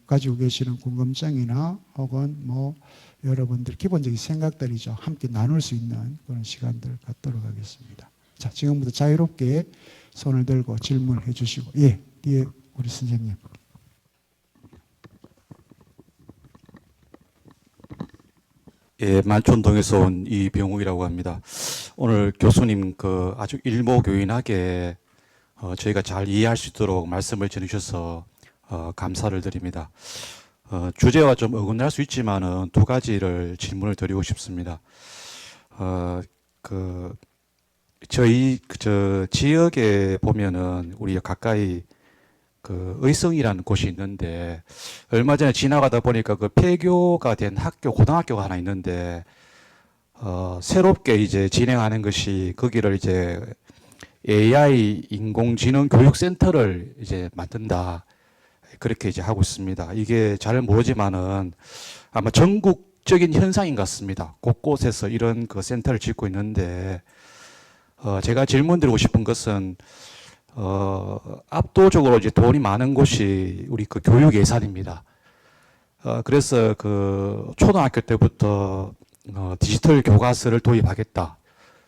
가지고 계시는 궁금증이나 혹은 뭐 여러분들 기본적인 생각들이죠. 함께 나눌 수 있는 그런 시간들을 갖도록 하겠습니다. 자, 지금부터 자유롭게 손을 들고 질문해 주시고, 예, 뒤에 우리 선생님. 예, 만촌동에서 온 이병욱이라고 합니다. 오늘 교수님 그 아주 일목요연하게 저희가 잘 이해할 수 있도록 말씀을 전해주셔서 감사를 드립니다. 주제와 좀 어긋날 수 있지만은 두 가지를 질문을 드리고 싶습니다. 저희 저 지역에 보면은 우리 가까이 그 의성이라는 곳이 있는데 얼마 전에 지나가다 보니까 그 폐교가 된 학교, 고등학교가 하나 있는데 새롭게 이제 진행하는 것이 거기를 이제 AI 인공지능 교육센터를 이제 만든다. 그렇게 이제 하고 있습니다. 이게 잘 모르지만은 아마 전국적인 현상인 것 같습니다. 곳곳에서 이런 그 센터를 짓고 있는데 제가 질문 드리고 싶은 것은 압도적으로 이제 돈이 많은 곳이 우리 그 교육 예산입니다. 그래서 그 초등학교 때부터 디지털 교과서를 도입하겠다.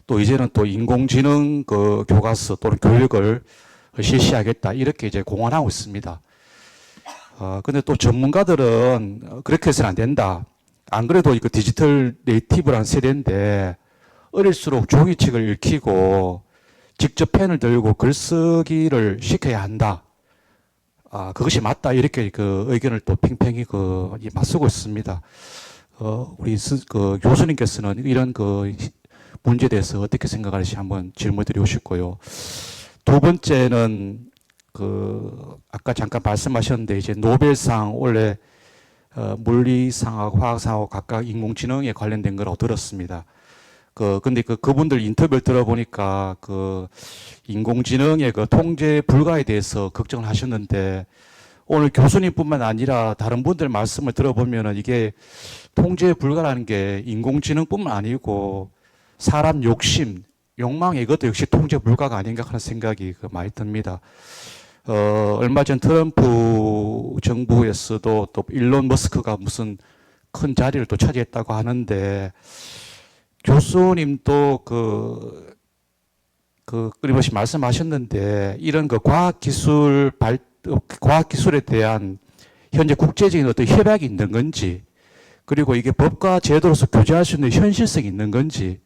또 이제는 또 인공지능 그 교과서 또는 교육을 실시하겠다. 이렇게 이제 공언하고 있습니다. 근데 또 전문가들은 그렇게 해서는 안 된다. 안 그래도 그 디지털 네이티브라는 세대인데 어릴수록 종이책을 읽히고 직접 펜을 들고 글쓰기를 시켜야 한다. 그것이 맞다. 이렇게 그 의견을 또 팽팽히 맞서고 있습니다. 우리 그 교수님께서는 이런 그 문제에 대해서 어떻게 생각하시는지 한번 질문 드리고 싶고요. 두 번째는 아까 잠깐 말씀하셨는데 이제 노벨상 원래 물리상하고 화학상하고 각각 인공지능에 관련된 거라고 들었습니다. 근데 그분들 인터뷰를 들어보니까 인공지능의 통제 불가에 대해서 걱정을 하셨는데 오늘 교수님뿐만 아니라 다른 분들 말씀을 들어보면은 이게 통제 불가라는 게 인공지능뿐만 아니고 사람 욕심, 욕망 이것도 역시 통제 불가가 아닌가 하는 생각이 많이 듭니다. 얼마 전 트럼프 정부에서도 또 일론 머스크가 무슨 큰 자리를 또 차지했다고 하는데 교수님도 끊임없이 말씀하셨는데 이런 과학기술에 대한 현재 국제적인 어떤 협약이 있는 건지 그리고 이게 법과 제도로서 교제할 수 있는 현실성이 있는 건지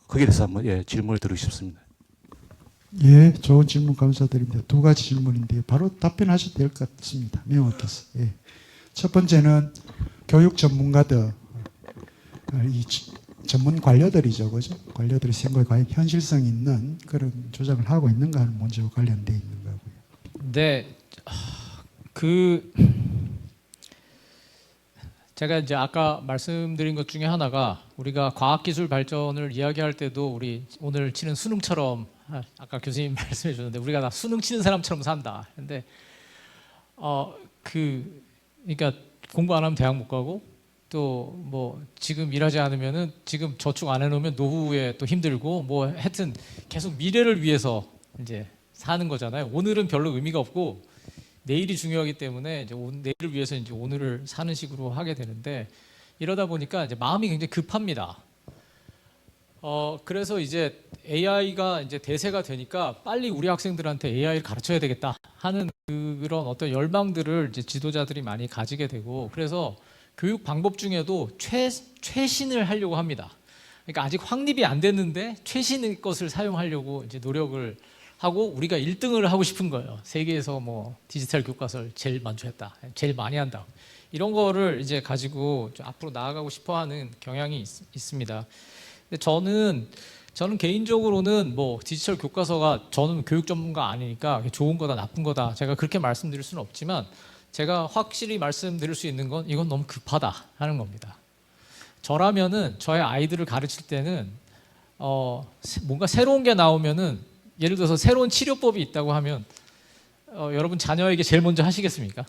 거기에 대해서 한번 질문을 드리고 싶습니다. 예, 좋은 질문 감사드립니다. 두 가지 질문인데 바로 답변하셔도 될 것 같습니다. 명확해서. 예. 첫 번째는 교육 전문가들, 이 전문 관료들이죠, 그죠? 관료들의 생각에 과연 현실성 있는 그런 조작을 하고 있는가 하는 문제와 관련돼 있는 거고요. 네, 제가 이제 아까 말씀드린 것 중에 하나가 우리가 과학기술 발전을 이야기할 때도 우리 오늘 치는 수능처럼 아까 교수님 말씀해 주셨는데 우리가 다 수능 치는 사람처럼 산다. 근데 그러니까 공부 안 하면 대학 못 가고 또 뭐 지금 일하지 않으면은 지금 저축 안 해놓으면 노후에 또 힘들고 뭐 하여튼 계속 미래를 위해서 이제 사는 거잖아요. 오늘은 별로 의미가 없고 내일이 중요하기 때문에 이제 내일을 위해서 이제 오늘을 사는 식으로 하게 되는데 이러다 보니까 이제 마음이 굉장히 급합니다. 그래서 이제 AI가 이제 대세가 되니까 빨리 우리 학생들한테 AI를 가르쳐야 되겠다 하는 그런 어떤 열망들을 이제 지도자들이 많이 가지게 되고 그래서 교육 방법 중에도 최신을 하려고 합니다. 그러니까 아직 확립이 안 됐는데 최신의 것을 사용하려고 이제 노력을 하고 우리가 1등을 하고 싶은 거예요. 세계에서 뭐 디지털 교과서를 제일 먼저 했다, 제일 많이 한다. 이런 거를 이제 가지고 좀 앞으로 나아가고 싶어하는 경향이 있습니다. 근데 저는 개인적으로는 뭐 디지털 교과서가 저는 교육 전문가 아니니까 좋은 거다 나쁜 거다 제가 그렇게 말씀드릴 수는 없지만 제가 확실히 말씀드릴 수 있는 건 이건 너무 급하다 하는 겁니다. 저라면은 저의 아이들을 가르칠 때는 뭔가 새로운 게 나오면은 예를 들어서 새로운 치료법이 있다고 하면 여러분 자녀에게 제일 먼저 하시겠습니까?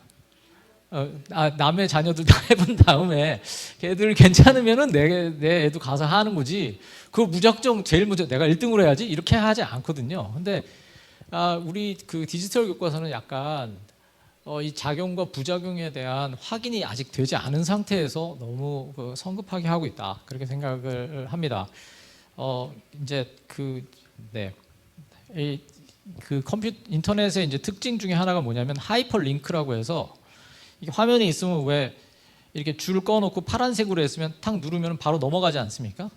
남의 자녀들 다 해본 다음에 걔들 괜찮으면은 내 애도 가서 하는 거지. 그거 무작정 제일 먼저 내가 1등으로 해야지 이렇게 하지 않거든요. 근데 우리 그 디지털 교과서는 약간 이 작용과 부작용에 대한 확인이 아직 되지 않은 상태에서 너무 성급하게 하고 있다, 그렇게 생각을 합니다. 이제 네. 그 인터넷의 이제 특징 중에 하나가 뭐냐면 하이퍼 링크라고 해서 이게 화면에 있으면 왜 이렇게 줄 꺼놓고 파란색으로 했으면 탁 누르면 바로 넘어가지 않습니까?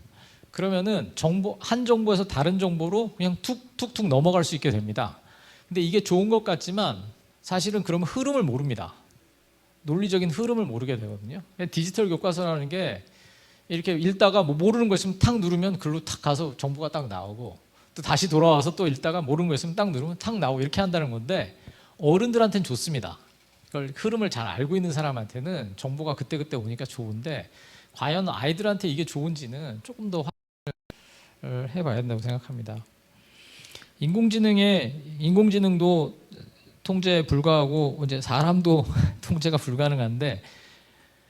그러면은 한 정보에서 다른 정보로 그냥 툭툭툭 넘어갈 수 있게 됩니다. 근데 이게 좋은 것 같지만 사실은 그러면 흐름을 모릅니다. 논리적인 흐름을 모르게 되거든요. 디지털 교과서라는 게 이렇게 읽다가 뭐 모르는 거 있으면 탁 누르면 글로 탁 가서 정보가 딱 나오고, 또 다시 돌아와서 또 읽다가 모르는 거 있으면 딱 누르면 탁 나오고, 이렇게 한다는 건데 어른들한테는 좋습니다. 그걸 흐름을 잘 알고 있는 사람한테는 정보가 그때그때 오니까 좋은데, 과연 아이들한테 이게 좋은지는 조금 더 확인을 해봐야 된다고 생각합니다. 인공지능도 통제에 불과하고 이제 사람도 통제가 불가능한데,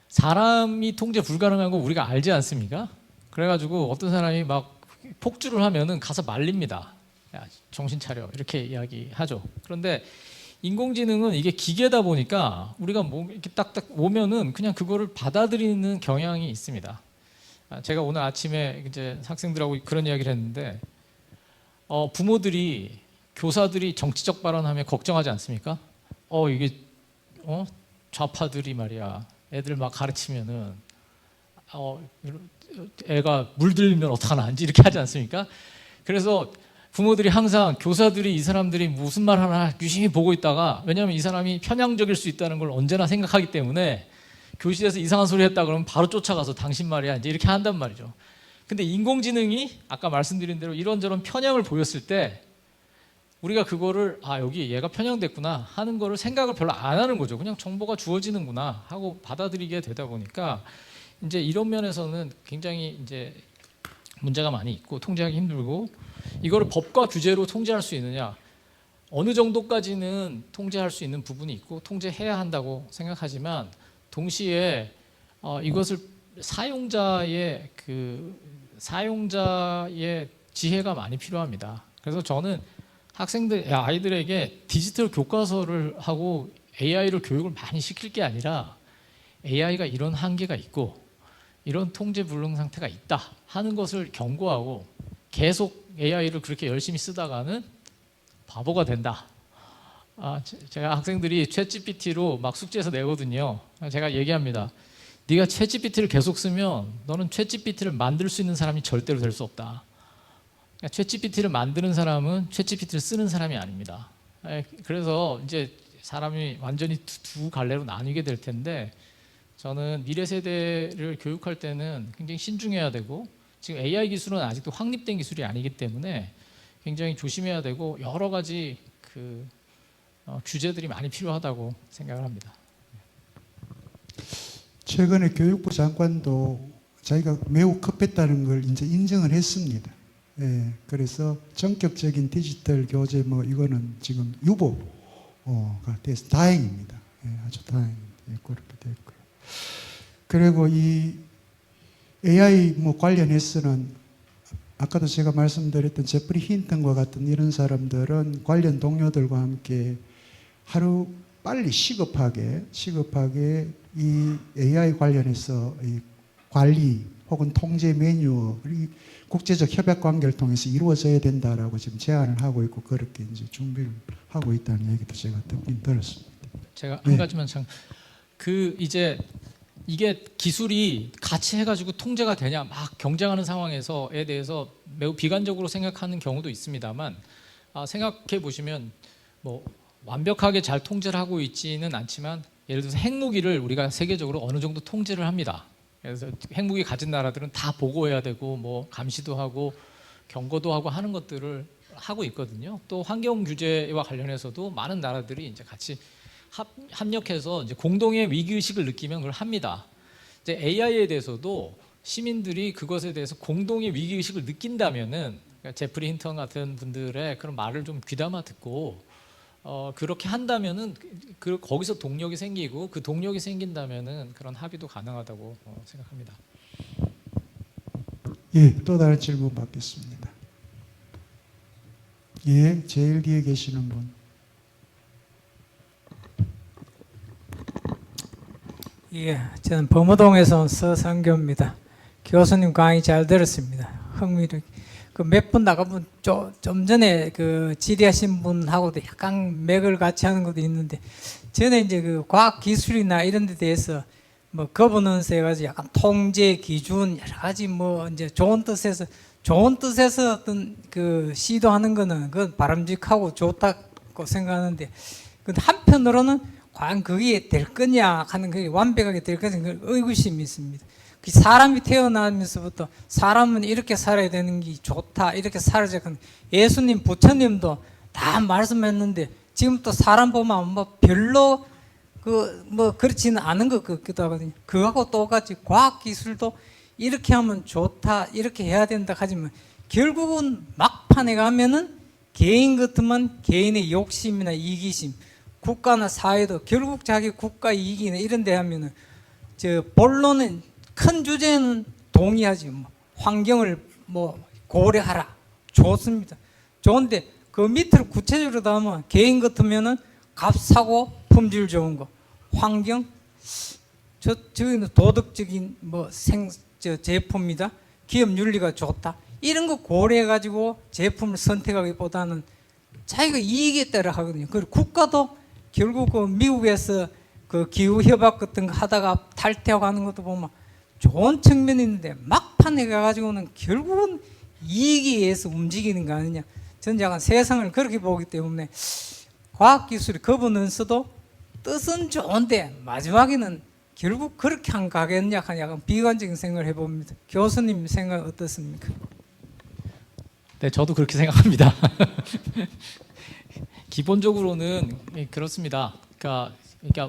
사람이 통제 불가능한 거 우리가 알지 않습니까? 그래가지고 어떤 사람이 막 폭주를 하면은 가서 말립니다. 야, 정신 차려, 이렇게 이야기하죠. 그런데 인공지능은 이게 기계다 보니까 우리가 뭐 이렇게 딱딱 오면은 그냥 그거를 받아들이는 경향이 있습니다. 제가 오늘 아침에 이제 학생들하고 그런 이야기를 했는데, 부모들이, 교사들이 정치적 발언하면 걱정하지 않습니까? 이게 좌파들이 말이야, 애들 막 가르치면은 애가 물들면 어떡하나, 이렇게 하지 않습니까? 그래서 부모들이 항상 교사들이 이 사람들이 무슨 말 하나 유심히 보고 있다가, 왜냐하면 이 사람이 편향적일 수 있다는 걸 언제나 생각하기 때문에 교실에서 이상한 소리 했다 그러면 바로 쫓아가서 당신 말이야, 이제 이렇게 한단 말이죠. 근데 인공지능이 아까 말씀드린 대로 이런저런 편향을 보였을 때 우리가 그거를 여기 얘가 편향됐구나 하는 거를 생각을 별로 안 하는 거죠. 그냥 정보가 주어지는구나 하고 받아들이게 되다 보니까 이제 이런 면에서는 굉장히 이제 문제가 많이 있고 통제하기 힘들고, 이거를 법과 규제로 통제할 수 있느냐, 어느 정도까지는 통제할 수 있는 부분이 있고 통제해야 한다고 생각하지만, 동시에 이것을 사용자의 지혜가 많이 필요합니다. 그래서 저는 아이들에게 디지털 교과서를 하고 AI를 교육을 많이 시킬 게 아니라, AI가 이런 한계가 있고 이런 통제 불능 상태가 있다 하는 것을 경고하고, 계속 AI를 그렇게 열심히 쓰다가는 바보가 된다. 제가 학생들이 챗GPT로 막 숙제에서 내거든요. 제가 얘기합니다. 네가 챗GPT를 계속 쓰면 너는 챗GPT를 만들 수 있는 사람이 절대로 될 수 없다. 챗GPT를 만드는 사람은 챗GPT를 쓰는 사람이 아닙니다. 그래서 이제 사람이 완전히 두 갈래로 나뉘게 될 텐데, 저는 미래 세대를 교육할 때는 굉장히 신중해야 되고, 지금 AI 기술은 아직도 확립된 기술이 아니기 때문에 굉장히 조심해야 되고, 여러 가지 규제들이 많이 필요하다고 생각을 합니다. 최근에 교육부 장관도 자기가 매우 급했다는 걸 이제 인정을 했습니다. 그래서 전격적인 디지털 교재 이거는 지금 유보가 돼서 다행입니다. 아주 다행입니다. 그렇게 됐고요. 그리고 이 AI 관련해서는 아까도 제가 말씀드렸던 제프리 힌턴과 같은 이런 사람들은 관련 동료들과 함께 하루 빨리 시급하게 이 AI 관련해서 이 관리 혹은 통제 매뉴얼이 국제적 협약 관계를 통해서 이루어져야 된다라고 지금 제안을 하고 있고, 그렇게 이제 준비를 하고 있다는 얘기도 제가 듣긴 들었습니다. 제가 한 가지만 이제 이게 기술이 같이 해가지고 통제가 되냐, 막 경쟁하는 상황에서에 대해서 매우 비관적으로 생각하는 경우도 있습니다만, 생각해 보시면 완벽하게 잘 통제를 하고 있지는 않지만, 예를 들어서 핵무기를 우리가 세계적으로 어느 정도 통제를 합니다. 그래서 핵무기 가진 나라들은 다 보고해야 되고 감시도 하고 경고도 하고 하는 것들을 하고 있거든요. 또 환경 규제와 관련해서도 많은 나라들이 이제 같이 합력해서 이제 공동의 위기 의식을 느끼면 그걸 합니다. 이제 AI에 대해서도 시민들이 그것에 대해서 공동의 위기 의식을 느낀다면은, 그러니까 제프리 힌턴 같은 분들의 그런 말을 좀 귀담아 듣고 그렇게 한다면은 거기서 동력이 생기고, 그 동력이 생긴다면은 그런 합의도 가능하다고 생각합니다. 예, 또 다른 질문 받겠습니다. 예, 제일 뒤에 계시는 분. 예, 저는 범어동에서 온 서상교입니다. 교수님 강의 잘 들었습니다. 흥미롭게. 그 몇 분 나가본 좀 전에 그 질의하신 분하고도 약간 맥을 같이 하는 것도 있는데, 저는 이제 그 과학 기술이나 이런 데 대해서 뭐 거버넌스 해가지고 약간 통제 기준 여러 가지 뭐 이제 좋은 뜻에서 어떤 그 시도하는 거는 그건 바람직하고 좋다고 생각하는데, 근데 한편으로는 과연 그게 될 거냐 하는, 그게 완벽하게 될 거냐 그 의구심이 있습니다. 그 사람이 태어나면서부터 사람은 이렇게 살아야 되는 게 좋다, 이렇게 살아야 되는, 예수님 부처님도 다 말씀했는데 지금 또 사람 보면 뭐 별로 그 뭐 그렇지는 않은 것 같기도 하거든요. 그거하고 똑같이 과학 기술도 이렇게 하면 좋다, 이렇게 해야 된다 하지만 결국은 막판에 가면은 개인 같으면 개인의 욕심이나 이기심, 국가나 사회도 결국 자기 국가 이익이나 이런 데 하면은 저 본론은 큰 주제는 동의하지, 뭐 환경을 뭐 고려하라, 좋습니다. 좋은데 그 밑으로 구체적으로 나오면 개인 같으면은 값싸고 품질 좋은 거, 환경, 저기는 도덕적인 뭐 제품이다, 기업 윤리가 좋다, 이런 거 고려해 가지고 제품을 선택하기보다는 자기가 이익에 따라 하거든요. 그리고 국가도 결국 그 미국에서 그 기후 협약 같은 거 하다가 탈퇴하고 하는 것도 보면 좋은 측면이 있는데 막판에 가가지고는 결국은 이익에 의해서 움직이는 거 아니냐. 저는 약간 세상을 그렇게 보기 때문에 과학기술이 거버넌스도 뜻은 좋은데 마지막에는 결국 그렇게 안 가겠냐 하는 약간 비관적인 생각을 해봅니다. 교수님 생각 어떻습니까? 네, 저도 그렇게 생각합니다. 기본적으로는 그렇습니다. 그러니까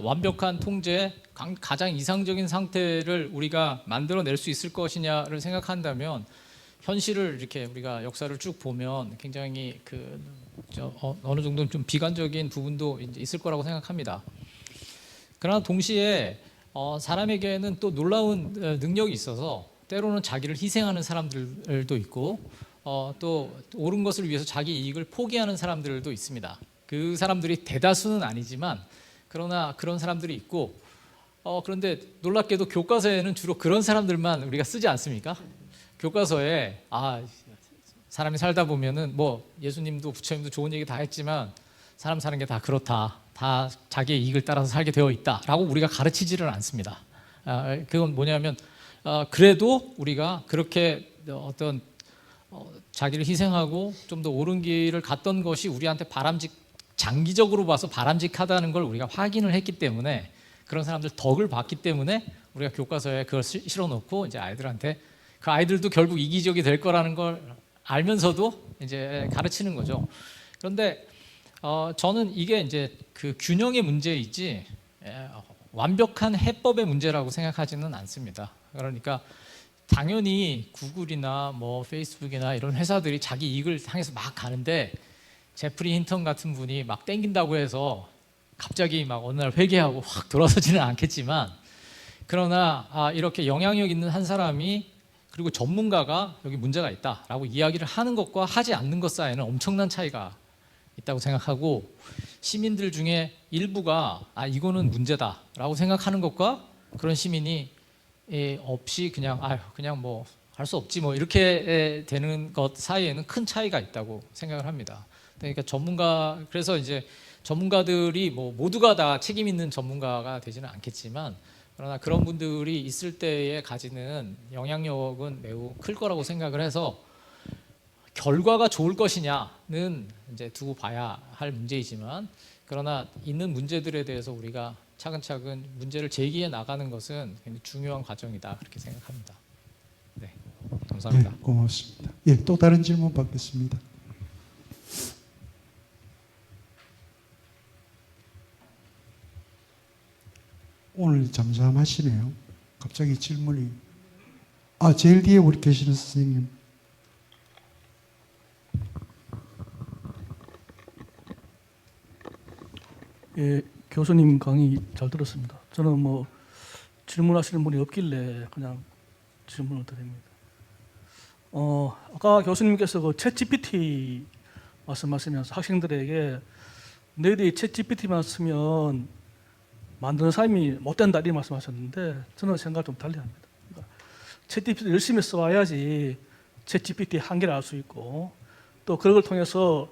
완벽한 통제, 가장 이상적인 상태를 우리가 만들어낼 수 있을 것이냐를 생각한다면 현실을 이렇게 우리가 역사를 쭉 보면 굉장히 어느 정도는 좀 비관적인 부분도 이제 있을 거라고 생각합니다. 그러나 동시에 사람에게는 또 놀라운 능력이 있어서 때로는 자기를 희생하는 사람들도 있고 또 옳은 것을 위해서 자기 이익을 포기하는 사람들도 있습니다. 그 사람들이 대다수는 아니지만 그러나 그런 사람들이 있고 그런데 놀랍게도 교과서에는 주로 그런 사람들만 우리가 쓰지 않습니까? 교과서에 사람이 살다 보면은 뭐 예수님도 부처님도 좋은 얘기 다 했지만 사람 사는 게 다 그렇다, 다 자기의 이익을 따라서 살게 되어 있다라고 우리가 가르치지를 않습니다. 그건 뭐냐면 그래도 우리가 그렇게 어떤 자기를 희생하고 좀 더 옳은 길을 갔던 것이 우리한테 장기적으로 봐서 바람직하다는 걸 우리가 확인을 했기 때문에, 그런 사람들 덕을 봤기 때문에 우리가 교과서에 그걸 실어놓고 이제 아이들한테, 그 아이들도 결국 이기적이 될 거라는 걸 알면서도 이제 가르치는 거죠. 그런데 저는 이게 이제 그 균형의 문제이지 완벽한 해법의 문제라고 생각하지는 않습니다. 그러니까 당연히 구글이나 뭐 페이스북이나 이런 회사들이 자기 이익을 향해서 막 가는데 제프리 힌턴 같은 분이 막 땡긴다고 해서 갑자기 막 어느 날 회개하고 확 돌아서지는 않겠지만, 그러나 이렇게 영향력 있는 한 사람이, 그리고 전문가가 여기 문제가 있다라고 이야기를 하는 것과 하지 않는 것 사이에는 엄청난 차이가 있다고 생각하고, 시민들 중에 일부가 이거는 문제다라고 생각하는 것과 그런 시민이 없이 그냥 뭐 할 수 없지 뭐 이렇게 되는 것 사이에는 큰 차이가 있다고 생각을 합니다. 그러니까 그래서 이제 전문가들이 뭐 모두가 다 책임 있는 전문가가 되지는 않겠지만, 그러나 그런 분들이 있을 때에 가지는 영향력은 매우 클 거라고 생각을 해서, 결과가 좋을 것이냐는 이제 두고 봐야 할 문제이지만, 그러나 있는 문제들에 대해서 우리가 차근차근 문제를 제기해 나가는 것은 굉장히 중요한 과정이다, 그렇게 생각합니다. 네, 감사합니다. 네, 고맙습니다. 예, 또 다른 질문 받겠습니다. 오늘 잠잠하시네요. 갑자기 질문이. 제일 뒤에 우리 계시는 선생님. 예, 교수님 강의 잘 들었습니다. 저는 뭐 질문하시는 분이 없길래 그냥 질문을 드립니다. 아까 교수님께서 그 챗GPT 말씀하시면서 학생들에게 너희들이 챗 GPT만 쓰면 만드는 사람이 못 된다 이렇게 말씀하셨는데 저는 생각을 좀 달리 합니다. 그러니까 챗 GPT 열심히 써와야지 챗 GPT 한계를 알 수 있고 또 그걸 통해서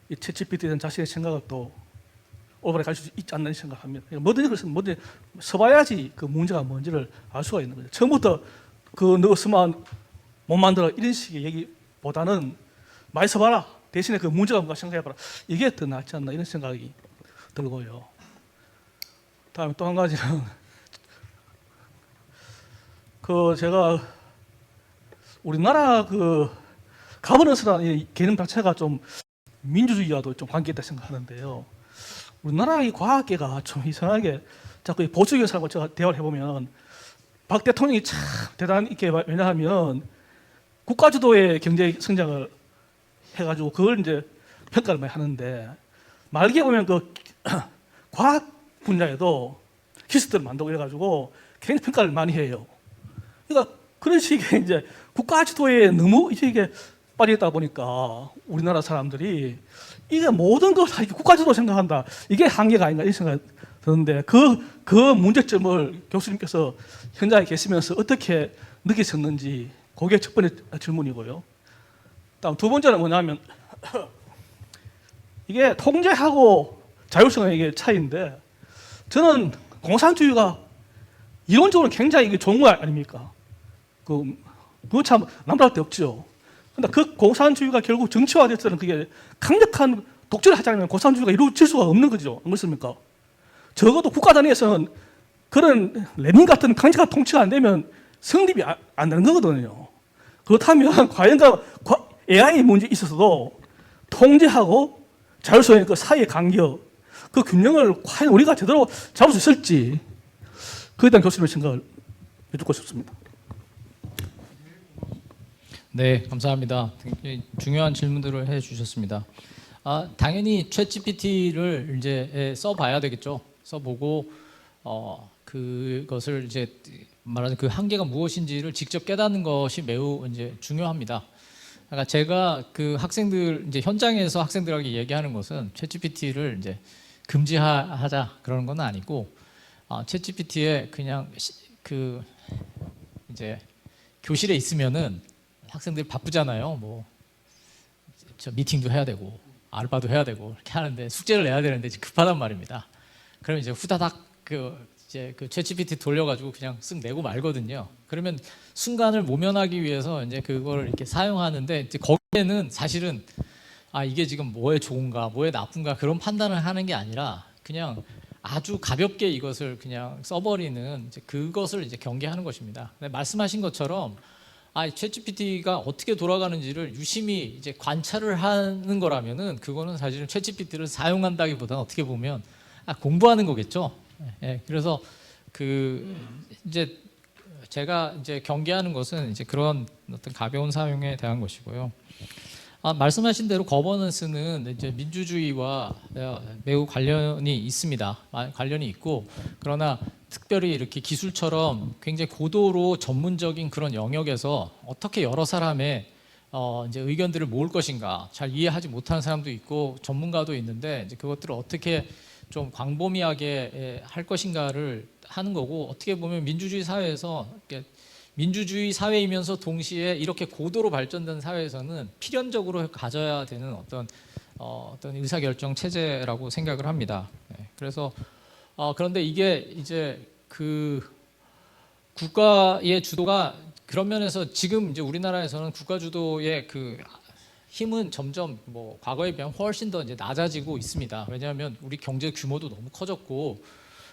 이 챗 GPT에 대한 자신의 생각을 또 올바르게 갈 수 있지 않나 생각합니다. 그러니까 뭐든지 써봐야지 그 문제가 뭔지를 알 수가 있는 거죠. 처음부터 너 쓰면 못 만들어 이런 식의 얘기보다는 많이 써봐라. 대신에 그 문제가 뭔가 생각해봐라. 이게 더 낫지 않나 이런 생각이 들고요. 다음에 또 한 가지는 제가 우리나라 가버넌스라는 이 개념 자체가 좀 민주주의와도 좀 관계있다 생각하는데요. 우리나라 이 과학계가 좀 이상하게 자꾸 보수적인 사람과 제가 대화를 해보면 박 대통령이 참 대단히 있게, 왜냐하면 국가주도의 경제 성장을 해가지고 그걸 이제 평가를 많이 하는데 말기에 보면 과학 분야에도 키스트를 만들고 이래가지고 굉장히 평가를 많이 해요. 그러니까 그런 식의 이제 국가주도에 너무 이게 빠져있다 보니까 우리나라 사람들이 이게 모든 걸 다 국가주도 생각한다. 이게 한계가 아닌가 이 생각이 드는데 그 문제점을 교수님께서 현장에 계시면서 어떻게 느끼셨는지 그게 첫 번째 질문이고요. 다음 두 번째는 뭐냐면 이게 통제하고 자율성의 이게 차이인데 저는 공산주의가 이론적으로 굉장히 이게 좋은 거 아닙니까? 그거 참 남부할 데 없죠. 근데 그 공산주의가 결국 정치화돼서는 그게 강력한 독재를 하지 않으면 공산주의가 이루어질 수가 없는 거죠. 안 그렇습니까? 적어도 국가 단위에서는 그런 레닌 같은 강력한 통치가 안 되면 성립이 안 되는 거거든요. 그렇다면 과연 AI 문제에 있어서도 통제하고 자율성의 그 사이의 간격, 그 균형을 과연 우리가 제대로 잡을 수 있을지 그에 대한 교수님의 생각을 여쭙고 싶습니다. 네, 감사합니다. 굉장히 중요한 질문들을 해주셨습니다. 당연히 챗GPT를 이제 써봐야 되겠죠. 써보고 그것을 이제 말하는 그 한계가 무엇인지를 직접 깨닫는 것이 매우 이제 중요합니다. 그러니까 제가 그 학생들 이제 현장에서 학생들에게 얘기하는 것은 챗GPT를 이제 금지하자 그러는 건 아니고 챗GPT에 그냥 이제 교실에 있으면은 학생들이 바쁘잖아요. 뭐 저 미팅도 해야 되고 알바도 해야 되고 이렇게 하는데 숙제를 내야 되는데 급하단 말입니다. 그럼 이제 후다닥 이제 그 챗GPT 돌려가지고 그냥 쓱 내고 말거든요. 그러면 순간을 모면하기 위해서 이제 그걸 이렇게 사용하는데 이제 거기에는 사실은 이게 지금 뭐에 좋은가, 뭐에 나쁜가 그런 판단을 하는 게 아니라 그냥 아주 가볍게 이것을 그냥 써버리는 이제 그것을 이제 경계하는 것입니다. 근데 말씀하신 것처럼 챗GPT가 어떻게 돌아가는지를 유심히 이제 관찰을 하는 거라면은 그거는 사실은 챗GPT를 사용한다기보다는 어떻게 보면 공부하는 거겠죠. 예, 그래서 이제 제가 이제 경계하는 것은 이제 그런 어떤 가벼운 사용에 대한 것이고요. 말씀하신 대로 거버넌스는 이제 민주주의와 매우 관련이 있습니다. 관련이 있고 그러나 특별히 이렇게 기술처럼 굉장히 고도로 전문적인 그런 영역에서 어떻게 여러 사람의 이제 의견들을 모을 것인가 잘 이해하지 못하는 사람도 있고 전문가도 있는데 이제 그것들을 어떻게 좀 광범위하게 할 것인가를 하는 거고 어떻게 보면 민주주의 사회에서 민주주의 사회이면서 동시에 이렇게 고도로 발전된 사회에서는 필연적으로 가져야 되는 어떤 의사결정 체제라고 생각을 합니다. 그래서 그런데 이게 이제 그 국가의 주도가 그런 면에서 지금 이제 우리나라에서는 국가 주도의 그 힘은 점점 뭐 과거에 비하면 훨씬 더 이제 낮아지고 있습니다. 왜냐하면 우리 경제 규모도 너무 커졌고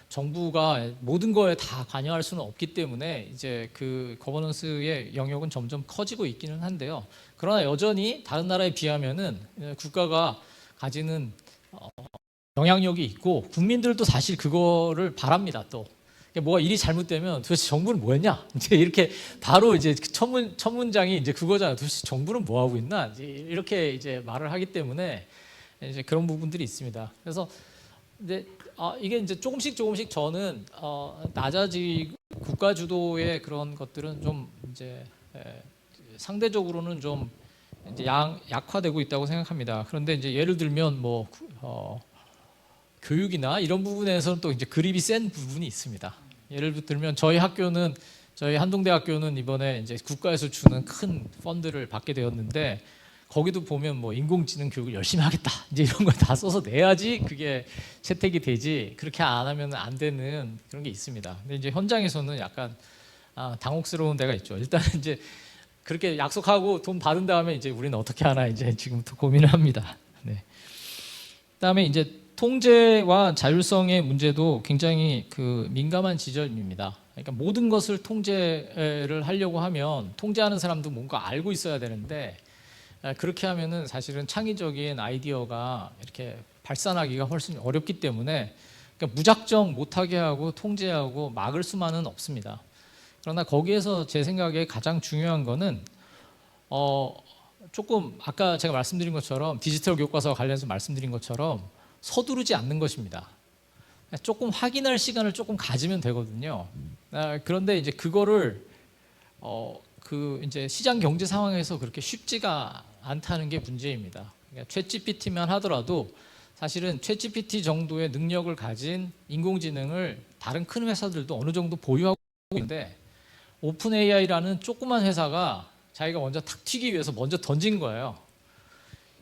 정부가 모든 거에 다 관여할 수는 없기 때문에 이제 그 거버넌스의 영역은 점점 커지고 있기는 한데요. 그러나 여전히 다른 나라에 비하면은 국가가 가지는 영향력이 있고 국민들도 사실 그거를 바랍니다. 또 뭐가 일이 잘못되면 도대체 정부는 뭐했냐? 이제 이렇게 바로 이제 첫 문장이 이제 그거잖아요. 도대체 정부는 뭐 하고 있나? 이렇게 이제 말을 하기 때문에 이제 그런 부분들이 있습니다. 그래서 근데 이게 이제 조금씩 저는 낮아지고 국가 주도의 그런 것들은 좀 이제 상대적으로는 좀 이제 약화되고 있다고 생각합니다. 그런데 이제 예를 들면 뭐 교육이나 이런 부분에서는 또 이제 그립이 센 부분이 있습니다. 예를 들면 저희 한동대학교는 이번에 이제 국가에서 주는 큰 펀드를 받게 되었는데 거기도 보면 뭐 인공지능 교육을 열심히 하겠다 이제 이런 걸 다 써서 내야지 그게 채택이 되지 그렇게 안 하면 안 되는 그런 게 있습니다. 근데 이제 현장에서는 약간 당혹스러운 데가 있죠. 일단 이제 그렇게 약속하고 돈 받은 다음에 이제 우리는 어떻게 하나 이제 지금부터 고민을 합니다. 네. 그다음에 이제 통제와 자율성의 문제도 굉장히 그 민감한 지점입니다. 그러니까 모든 것을 통제를 하려고 하면 통제하는 사람도 뭔가 알고 있어야 되는데 그렇게 하면은 사실은 창의적인 아이디어가 이렇게 발산하기가 훨씬 어렵기 때문에 그러니까 무작정 못하게 하고 통제하고 막을 수만은 없습니다. 그러나 거기에서 제 생각에 가장 중요한 거는 조금 아까 제가 말씀드린 것처럼 디지털 교과서와 관련해서 말씀드린 것처럼 서두르지 않는 것입니다. 조금 확인할 시간을 조금 가지면 되거든요. 그런데 이제 그거를 그 이제 시장 경제 상황에서 그렇게 쉽지가 않다는 게 문제입니다. 그러니까 챗GPT만 하더라도 사실은 챗GPT 정도의 능력을 가진 인공지능을 다른 큰 회사들도 어느 정도 보유하고 있는데 오픈 AI라는 조그만 회사가 자기가 먼저 탁 튀기 위해서 먼저 던진 거예요.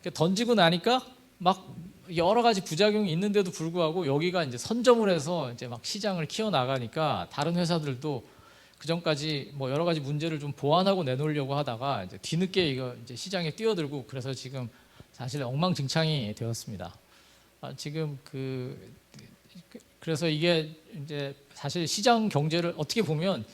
그러니까 던지고 나니까 막 여러 가지 부작용이 있는데도 불구하고 여기가 이제 선점을 해서 이제 막 시장을 키워 나가니까 다른 회사들도 그 전까지 뭐 여러 가지 문제를 좀 보완하고 내놓으려고 하다가 이제 뒤늦게 이거 이제 시장에 뛰어들고 그래서 지금 사실 엉망진창이 되었습니다. 지금 그래서 이게 이제 사실 시장 경제를 어떻게 보면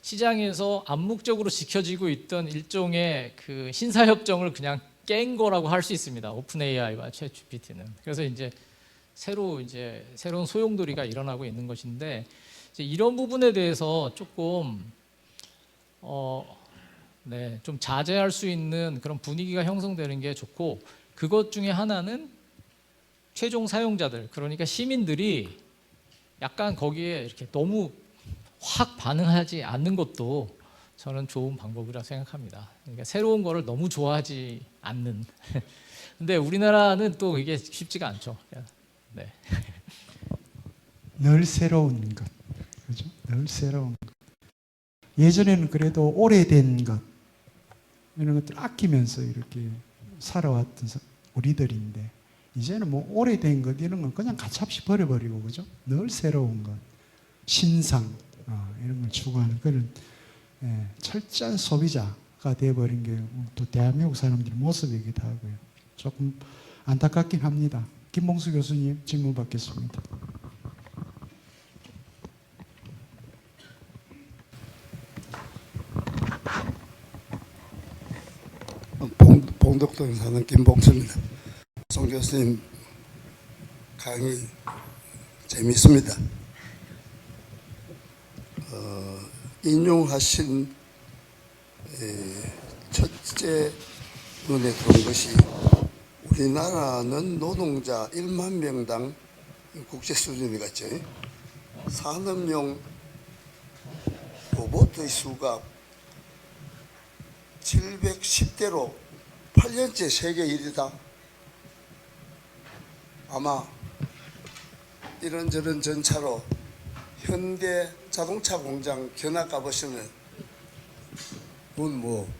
시장에서 암묵적으로 지켜지고 있던 일종의 그 신사협정을 그냥 깬 거라고 할 수 있습니다. 오픈 AI와 챗GPT는. 그래서 이제 새로운 소용돌이가 일어나고 있는 것인데 이제 이런 부분에 대해서 조금 좀 자제할 수 있는 그런 분위기가 형성되는 게 좋고 그것 중에 하나는 최종 사용자들 그러니까 시민들이 약간 거기에 이렇게 너무 확 반응하지 않는 것도 저는 좋은 방법이라고 생각합니다. 그러니까 새로운 거를 너무 좋아하지 않는. 근데 우리나라는 또 이게 쉽지가 않죠. 네. 늘 새로운 것, 그죠? 늘 새로운 것. 예전에는 그래도 오래된 것 이런 것들 아끼면서 이렇게 살아왔던 우리들인데 이제는 뭐 오래된 것 이런 건 그냥 가차없이 버려버리고 그죠? 늘 새로운 것, 신상 이런 걸 추구하는 그런 철저한 소비자가 되어버린 게 또 대한민국 사람들의 모습이기도 하고요. 조금 안타깝긴 합니다. 김봉수 교수님 질문 받겠습니다. 봉덕동에 사는 김봉수입니다. 송 교수님 강의 재미있습니다. 인용하신 첫째 눈에 들어온 것이 우리나라는 노동자 1만 명당 국제 수준이 같죠. 산업용 로봇의 수가 710대로 8년째 세계 1위다. 아마 이런저런 전차로 현대 자동차 공장 견학 가보시면 뭐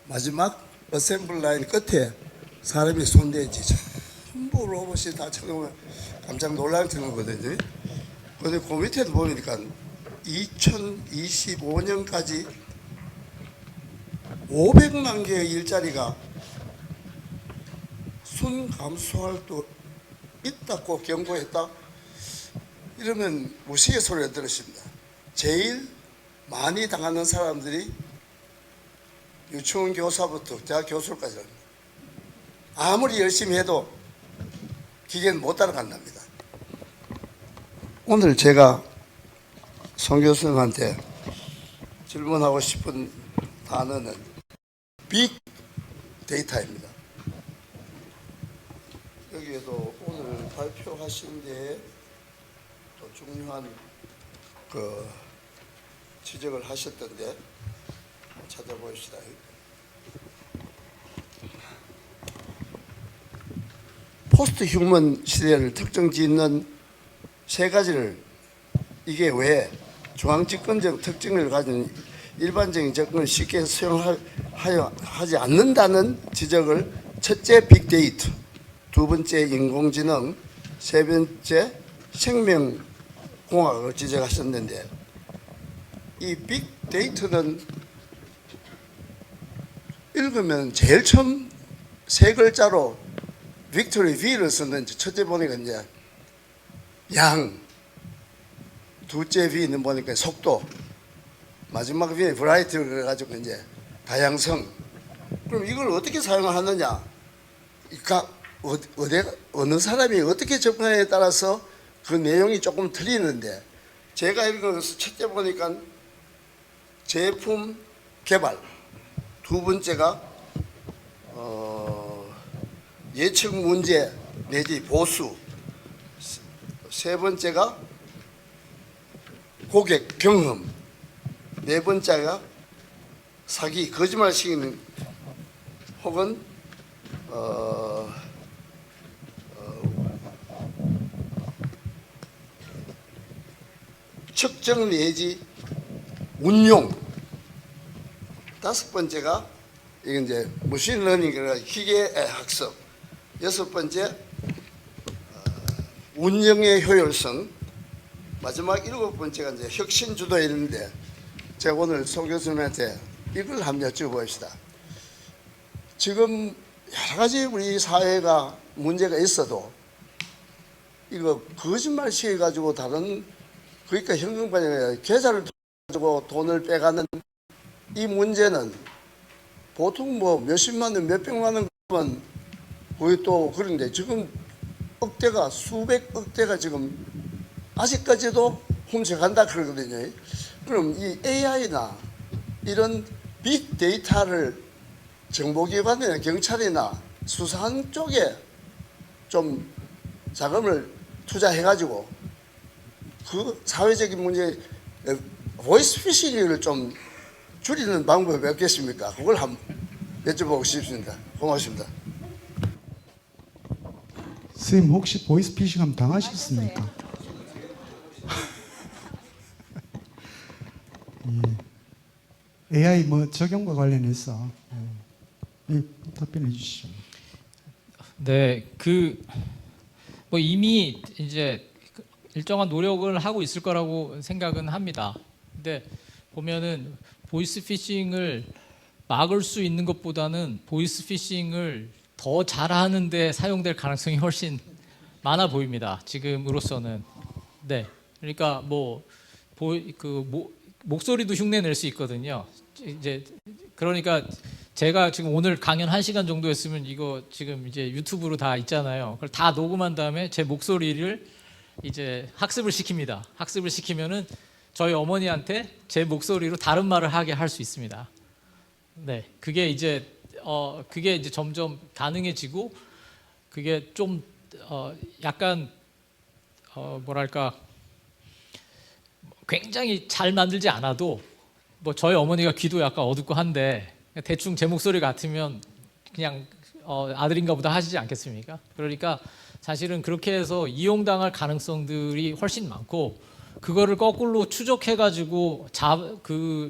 마지막 어셈블 라인 끝에 사람이 손대지 전부 로봇이 다 쳐놓으면 깜짝 놀라는 거거든요. 그런데 그 밑에도 보니까 2025년까지 500만 개의 일자리가 순 감소할 수 있다고 경고했다. 이러면 무시의 소리를 들으십니다. 제일 많이 당하는 사람들이 유치원 교사부터 대학 교수까지 합니다. 아무리 열심히 해도 기계는 못 따라간답니다. 오늘 제가 송 교수님한테 질문하고 싶은 단어는 빅 데이터입니다. 여기에도 오늘 발표하신 데에 또 중요한 지적을 하셨던데 찾아보시다. 포스트 휴먼 시대를 특정 짓는 세 가지를 이게 왜 중앙집권적 특징을 가진 일반적인 접근을 쉽게 수용하지 않는다는 지적을 첫째 빅데이터, 두 번째 인공지능, 세 번째 생명공학을 지적하셨는데 이 빅데이터는 읽으면 제일 처음 세 글자로 빅토리 V를 썼는지 첫째 보니까 이제 양, 둘째 V는 보니까 속도, 마지막 V는 브라이트를 그래가지고 이제 다양성. 그럼 이걸 어떻게 사용하느냐? 어느 사람이 어떻게 접근하느냐에 따라서 그 내용이 조금 틀리는데 제가 읽어서 첫째 보니까 제품 개발, 두 번째가 예측 문제 내지 보수, 세 번째가 고객 경험, 네 번째가 사기, 거짓말 시키는 혹은 측정 내지 운용, 다섯 번째가 이게 이제 머신러닝이라 기계 학습, 여섯 번째 운영의 효율성, 마지막 일곱 번째가 이제 혁신 주도였는데 제가 오늘 송 교수님한테 이걸 한번 여쭤봅시다. 지금 여러 가지 우리 사회가 문제가 있어도 이거 거짓말 시켜가지고 다른 그러니까 현금관이 아니라 계좌를 가지고 돈을 빼가는 이 문제는 보통 뭐 몇십만 원, 몇백만 원은 거의 또 그런데 지금 억대가 수백억대가 지금 아직까지도 훔쳐간다 그러거든요. 그럼 이 AI나 이런 빅데이터를 정보기관이나 경찰이나 수사한 쪽에 좀 자금을 투자해가지고 그 사회적인 문제 보이스피싱을 좀 줄이는 방법이 없겠습니까? 그걸 한번 여쭤보고 싶습니다. 고맙습니다. 선생님 혹시 보이스피싱 당하셨습니까? 예. AI 뭐 적용과 관련해서 답변해 주시죠. 네, 뭐 이미 이제 일정한 노력을 하고 있을 거라고 생각은 합니다. 근데 보면은 보이스피싱을 막을 수 있는 것보다는 보이스피싱을 더 잘하는데 사용될 가능성이 훨씬 많아 보입니다. 지금으로서는. 네, 그러니까 목소리도 흉내 낼 수 있거든요. 이제 그러니까 제가 지금 오늘 강연 1시간 정도 했으면 이거 지금 이제 유튜브로 다 있잖아요. 그걸 다 녹음한 다음에 제 목소리를 이제 학습을 시킵니다. 학습을 시키면은 저희 어머니한테 제 목소리로 다른 말을 하게 할 수 있습니다. 네, 그게 이제 점점 가능해지고 그게 좀 약간 뭐랄까 굉장히 잘 만들지 않아도 뭐 저희 어머니가 귀도 약간 어둡고 한데 대충 제 목소리 같으면 그냥 아들인가 보다 하시지 않겠습니까? 그러니까 사실은 그렇게 해서 이용당할 가능성들이 훨씬 많고 그거를 거꾸로 추적해가지고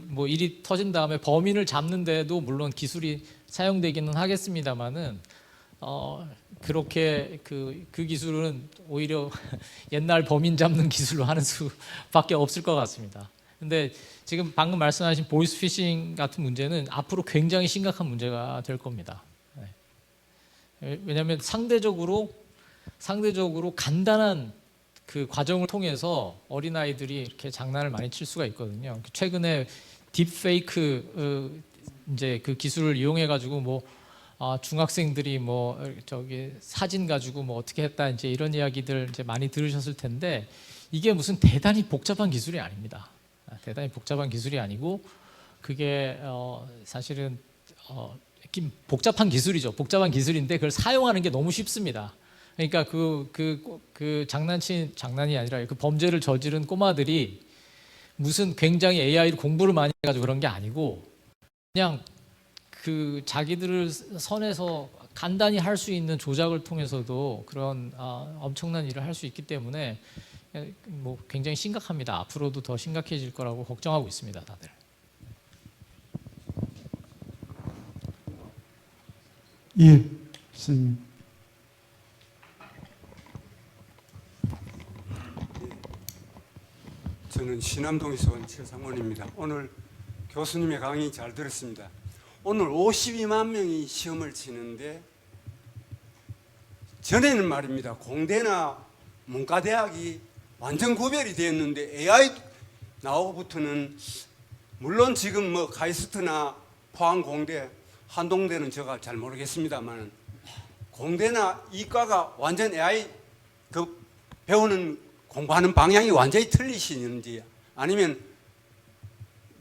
뭐 일이 터진 다음에 범인을 잡는 데도 물론 기술이 사용되기는 하겠습니다만은 그렇게 그 기술은 오히려 옛날 범인 잡는 기술로 하는 수밖에 없을 것 같습니다. 근데 지금 방금 말씀하신 보이스피싱 같은 문제는 앞으로 굉장히 심각한 문제가 될 겁니다. 네. 왜냐하면 상대적으로 간단한 그 과정을 통해서 어린아이들이 이렇게 장난을 많이 칠 수가 있거든요. 최근에 딥페이크 이제 그 기술을 이용해 가지고 뭐 중학생들이 뭐 저기 사진 가지고 뭐 어떻게 했다 이제 이런 이야기들 이제 많이 들으셨을 텐데 이게 무슨 대단히 복잡한 기술이 아닙니다. 대단히 복잡한 기술이 아니고 그게 사실은 복잡한 기술이죠. 복잡한 기술인데 그걸 사용하는 게 너무 쉽습니다. 그러니까 그 장난이 아니라 그 범죄를 저지른 꼬마들이 무슨 굉장히 AI로 공부를 많이 해가지고 그런 게 아니고 그냥 그 자기들을 선에서 간단히 할 수 있는 조작을 통해서도 그런 엄청난 일을 할 수 있기 때문에 뭐 굉장히 심각합니다. 앞으로도 더 심각해질 거라고 걱정하고 있습니다, 다들. 예, 선생님. 저는 신암동에서 온 최상원입니다. 오늘 교수님의 강의 잘 들었습니다. 오늘 52만 명이 시험을 치는데 전에는 말입니다. 공대나 문과대학이 완전 구별이 되었는데 AI 나오고부터는 물론 지금 뭐 카이스트나 포항공대, 한동대는 제가 잘 모르겠습니다만 공대나 이과가 완전 AI 그 배우는 공부하는 방향이 완전히 틀리시는지 아니면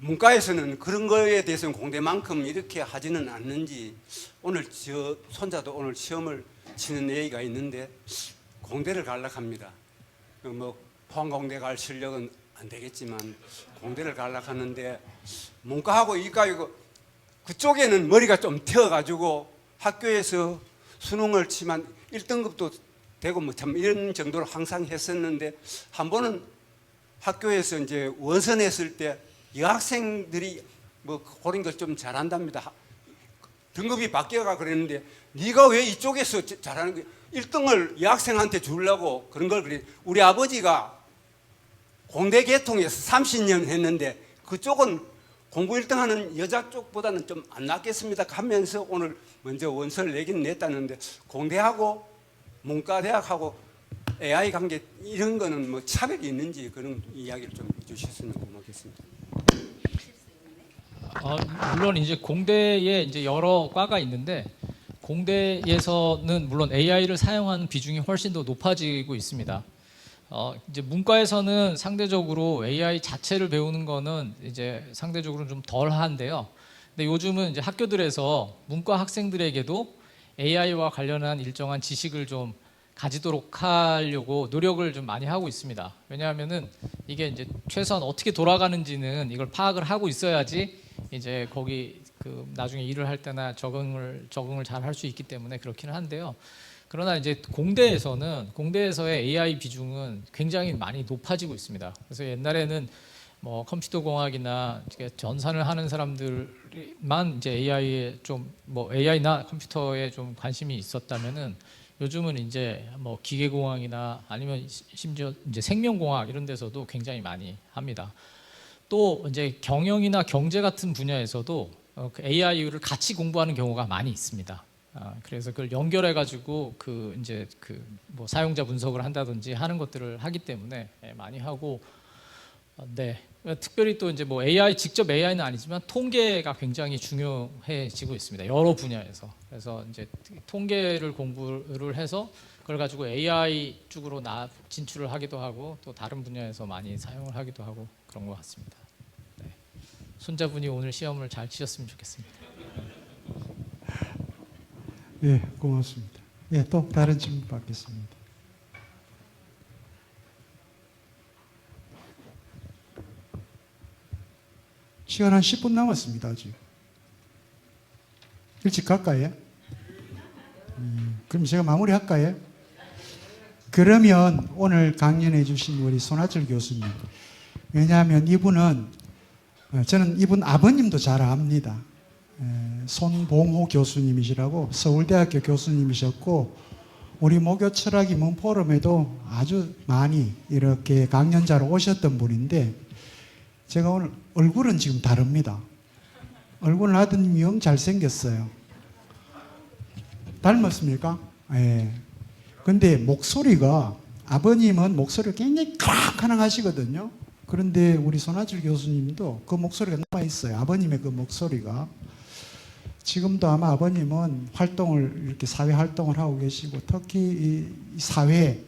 문과에서는 그런 거에 대해서는 공대만큼 이렇게 하지는 않는지 오늘 저 손자도 오늘 시험을 치는 얘기가 있는데 공대를 가려고 합니다. 뭐 포항공대 갈 실력은 안 되겠지만 공대를 가려고 하는데 문과하고 이과이고 그쪽에는 머리가 좀 튀어가지고 학교에서 수능을 치면 1등급도 되고 뭐 참 이런 정도로 항상 했었는데 한 번은 학교에서 이제 원서냈을 때 여학생들이 뭐 그런 걸 좀 잘한답니다. 등급이 바뀌어가 그랬는데 네가 왜 이쪽에서 잘하는 거야? 1등을 여학생한테 주려고 그런 걸 그래. 우리 아버지가 공대 계통에서 30년 했는데 그쪽은 공부 1등 하는 여자 쪽보다는 좀 안 낫겠습니다 하면서 오늘 먼저 원서를 내긴 냈다는데 공대하고 문과대학하고 AI 관계 이런 거는 뭐 차별이 있는지 그런 이야기를 좀 해주셨으면 고맙겠습니다. 물론 이제 공대에 이제 여러 과가 있는데 공대에서는 물론 AI를 사용하는 비중이 훨씬 더 높아지고 있습니다. 이제 문과에서는 상대적으로 AI 자체를 배우는 거는 이제 상대적으로 좀 덜한데요. 근데 요즘은 이제 학교들에서 문과 학생들에게도 AI와 관련한 일정한 지식을 좀 가지도록 하려고 노력을 좀 많이 하고 있습니다. 왜냐하면은 이게 이제 최소한 어떻게 돌아가는지는 이걸 파악을 하고 있어야지 이제 거기 그 나중에 일을 할 때나 적응을 잘 할 수 있기 때문에 그렇기는 한데요. 그러나 이제 공대에서의 AI 비중은 굉장히 많이 높아지고 있습니다. 그래서 옛날에는 뭐 컴퓨터 공학이나 전산을 하는 사람들만 이제 AI에 좀 뭐 AI나 컴퓨터에 좀 관심이 있었다면은 요즘은 이제 뭐 기계공학이나 아니면 심지어 이제 생명공학 이런 데서도 굉장히 많이 합니다. 또 이제 경영이나 경제 같은 분야에서도 그 AI를 같이 공부하는 경우가 많이 있습니다. 그래서 그걸 연결해 가지고 그 이제 그 뭐 사용자 분석을 한다든지 하는 것들을 하기 때문에 많이 하고 네. 특별히 또 이제 뭐 직접 AI는 아니지만 통계가 굉장히 중요해지고 있습니다. 여러 분야에서. 그래서 이제 통계를 공부를 해서 그걸 가지고 AI 쪽으로 진출을 하기도 하고 또 다른 분야에서 많이 사용을 하기도 하고 그런 것 같습니다. 네. 손자분이 오늘 시험을 잘 치셨으면 좋겠습니다. 예, 고맙습니다. 예, 또 다른 질문 받겠습니다. 시간 한 10분 남았습니다, 아직. 일찍 갈까요? 그럼 제가 마무리할까요? 그러면 오늘 강연해 주신 우리 손아철 교수님, 왜냐하면 저는 이분 아버님도 잘 압니다. 손봉호 교수님이시라고 서울대학교 교수님이셨고 우리 모교 철학 입문 포럼에도 아주 많이 이렇게 강연자로 오셨던 분인데 제가 오늘 얼굴은 지금 다릅니다. 얼굴은 아드님이 영 잘생겼어요. 닮았습니까? 예. 근데 목소리가 아버님은 목소리가 굉장히 크락하락 하시거든요. 그런데 우리 손아철 교수님도 그 목소리가 남아 있어요. 아버님의 그 목소리가. 지금도 아마 아버님은 이렇게 사회 활동을 하고 계시고 특히 이 사회에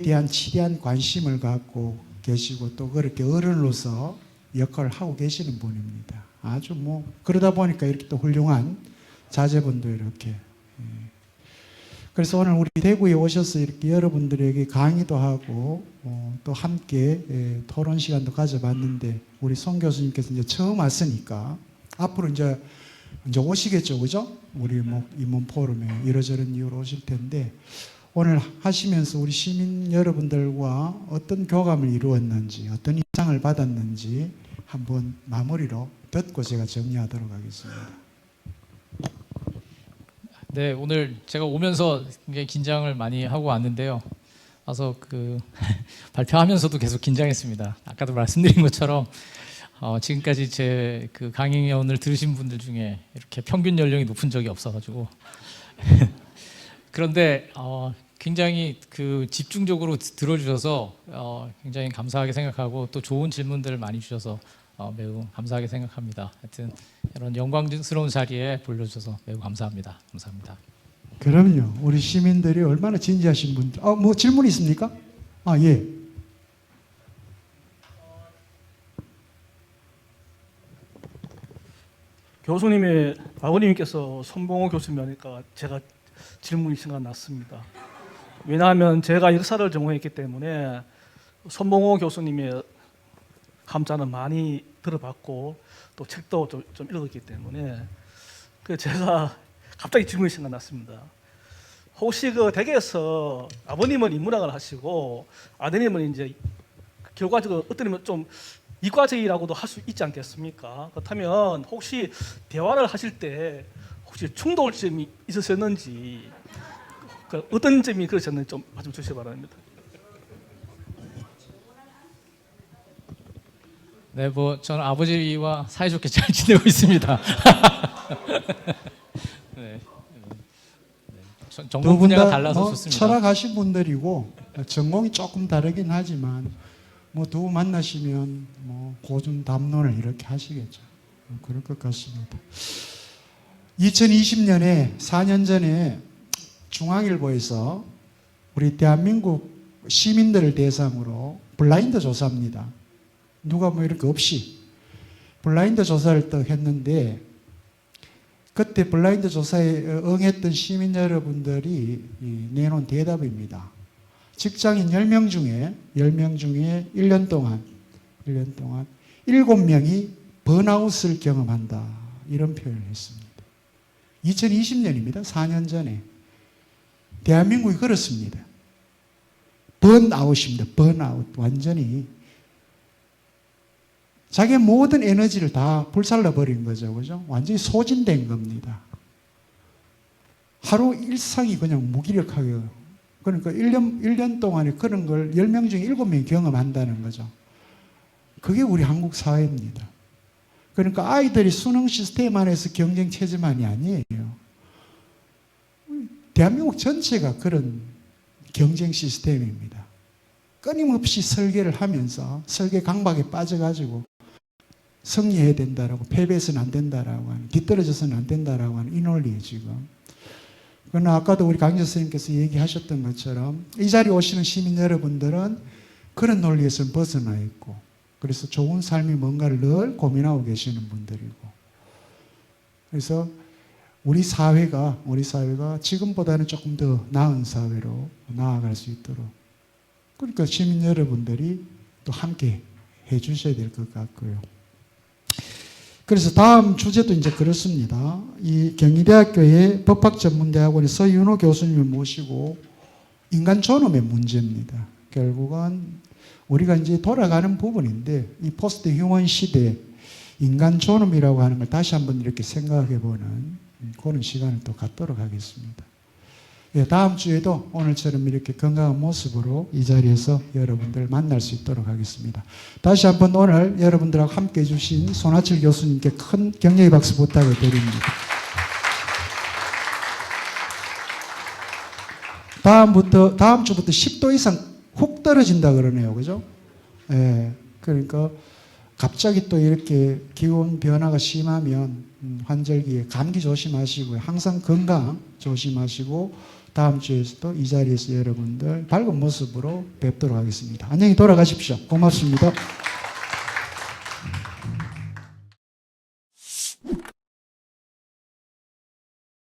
대한 지대한 관심을 갖고 계시고 또 그렇게 어른으로서 역할을 하고 계시는 분입니다. 아주 뭐 그러다 보니까 이렇게 또 훌륭한 자제분도 이렇게. 그래서 오늘 우리 대구에 오셔서 이렇게 여러분들에게 강의도 하고 또 함께 토론 시간도 가져봤는데 우리 송 교수님께서 이제 처음 왔으니까 앞으로 이제 이제 오시겠죠, 그죠? 우리 뭐 임원 포럼에 이러저런 이유로 오실 텐데 오늘 하시면서 우리 시민 여러분들과 어떤 교감을 이루었는지, 어떤 인상을 받았는지 한번 마무리로 듣고 제가 정리하도록 하겠습니다. 네, 오늘 제가 오면서 굉장히 긴장을 많이 하고 왔는데요. 와서 발표하면서도 계속 긴장했습니다. 아까도 말씀드린 것처럼 지금까지 제 그 강의원을 들으신 분들 중에 이렇게 평균 연령이 높은 적이 없어가지고 그런데 굉장히 집중적으로 들어주셔서 굉장히 감사하게 생각하고 또 좋은 질문들을 많이 주셔서 매우 감사하게 생각합니다. 하여튼 이런 영광스러운 자리에 불러주셔서 매우 감사합니다. 감사합니다. 그럼요. 우리 시민들이 얼마나 진지하신 분들. 뭐 질문 있습니까? 예. 교수님의 아버님께서 손봉호 교수님 하니까 제가 질문이 생각났습니다. 왜냐하면 제가 역사를 전공했기 때문에 손봉호 교수님의 함자는 많이 들어봤고 또 책도 좀 읽었기 때문에 제가 갑자기 질문이 생각났습니다. 혹시 댁에서 아버님은 인문학을 하시고 아드님은 이제 결과적으로 어떤 좀 이과적이라고도 할 수 있지 않겠습니까? 그렇다면 혹시 대화를 하실 때 혹시 충돌점이 있으셨는지 어떤 점이 그러셨는지 좀 말씀 주시기 바랍니다. 네, 저는 아버지와 사이좋게 잘 지내고 있습니다. 네. 전공 분야가 달라서 좋습니다. 철학하신 분들이고 전공이 조금 다르긴 하지만 두 분 만나시면 고준 담론을 이렇게 하시겠죠. 그럴 것 같습니다. 2020년에 4년 전에 중앙일보에서 우리 대한민국 시민들을 대상으로 블라인드 조사입니다. 누가 이렇게 없이 블라인드 조사를 또 했는데 그때 블라인드 조사에 응했던 시민 여러분들이 내놓은 대답입니다. 직장인 10명 중에 1년 동안 7명이 번아웃을 경험한다. 이런 표현을 했습니다. 2020년입니다. 4년 전에. 대한민국이 그렇습니다. 번아웃입니다. 번아웃. 완전히 자기의 모든 에너지를 다 불살라 버린 거죠. 그죠? 완전히 소진된 겁니다. 하루 일상이 그냥 무기력하게. 그러니까 1년 동안에 그런 걸 10명 중에 7명이 경험한다는 거죠. 그게 우리 한국 사회입니다. 그러니까 아이들이 수능 시스템 안에서 경쟁 체제만이 아니에요. 대한민국 전체가 그런 경쟁 시스템입니다. 끊임없이 설계를 하면서 설계 강박에 빠져가지고 승리해야 된다라고, 패배해서는 안 된다라고 하는, 뒤떨어져서는 안 된다라고 하는 이 논리예요, 지금. 그러나 아까도 우리 강의자 선생님께서 얘기하셨던 것처럼 이 자리에 오시는 시민 여러분들은 그런 논리에서 벗어나 있고, 그래서 좋은 삶이 뭔가를 늘 고민하고 계시는 분들이고, 그래서 우리 사회가 지금보다는 조금 더 나은 사회로 나아갈 수 있도록, 그러니까 시민 여러분들이 또 함께 해 주셔야 될 것 같고요. 그래서 다음 주제도 이제 그렇습니다. 이 경희대학교의 법학전문대학원의 서윤호 교수님을 모시고 인간 존엄의 문제입니다. 결국은 우리가 이제 돌아가는 부분인데 이 포스트 휴먼 시대 인간 존엄이라고 하는 걸 다시 한번 이렇게 생각해 보는 그런 시간을 또 갖도록 하겠습니다. 예, 다음 주에도 오늘처럼 이렇게 건강한 모습으로 이 자리에서 여러분들 만날 수 있도록 하겠습니다. 다시 한번 오늘 여러분들하고 함께 해주신 손아철 교수님께 큰 격려의 박수 부탁을 드립니다. 다음 주부터 10도 이상 훅 떨어진다 그러네요. 그죠? 예, 그러니까 갑자기 또 이렇게 기온 변화가 심하면 환절기에 감기 조심하시고요. 항상 건강 조심하시고 다음 주에서도 이 자리에서 여러분들 밝은 모습으로 뵙도록 하겠습니다. 안녕히 돌아가십시오. 고맙습니다.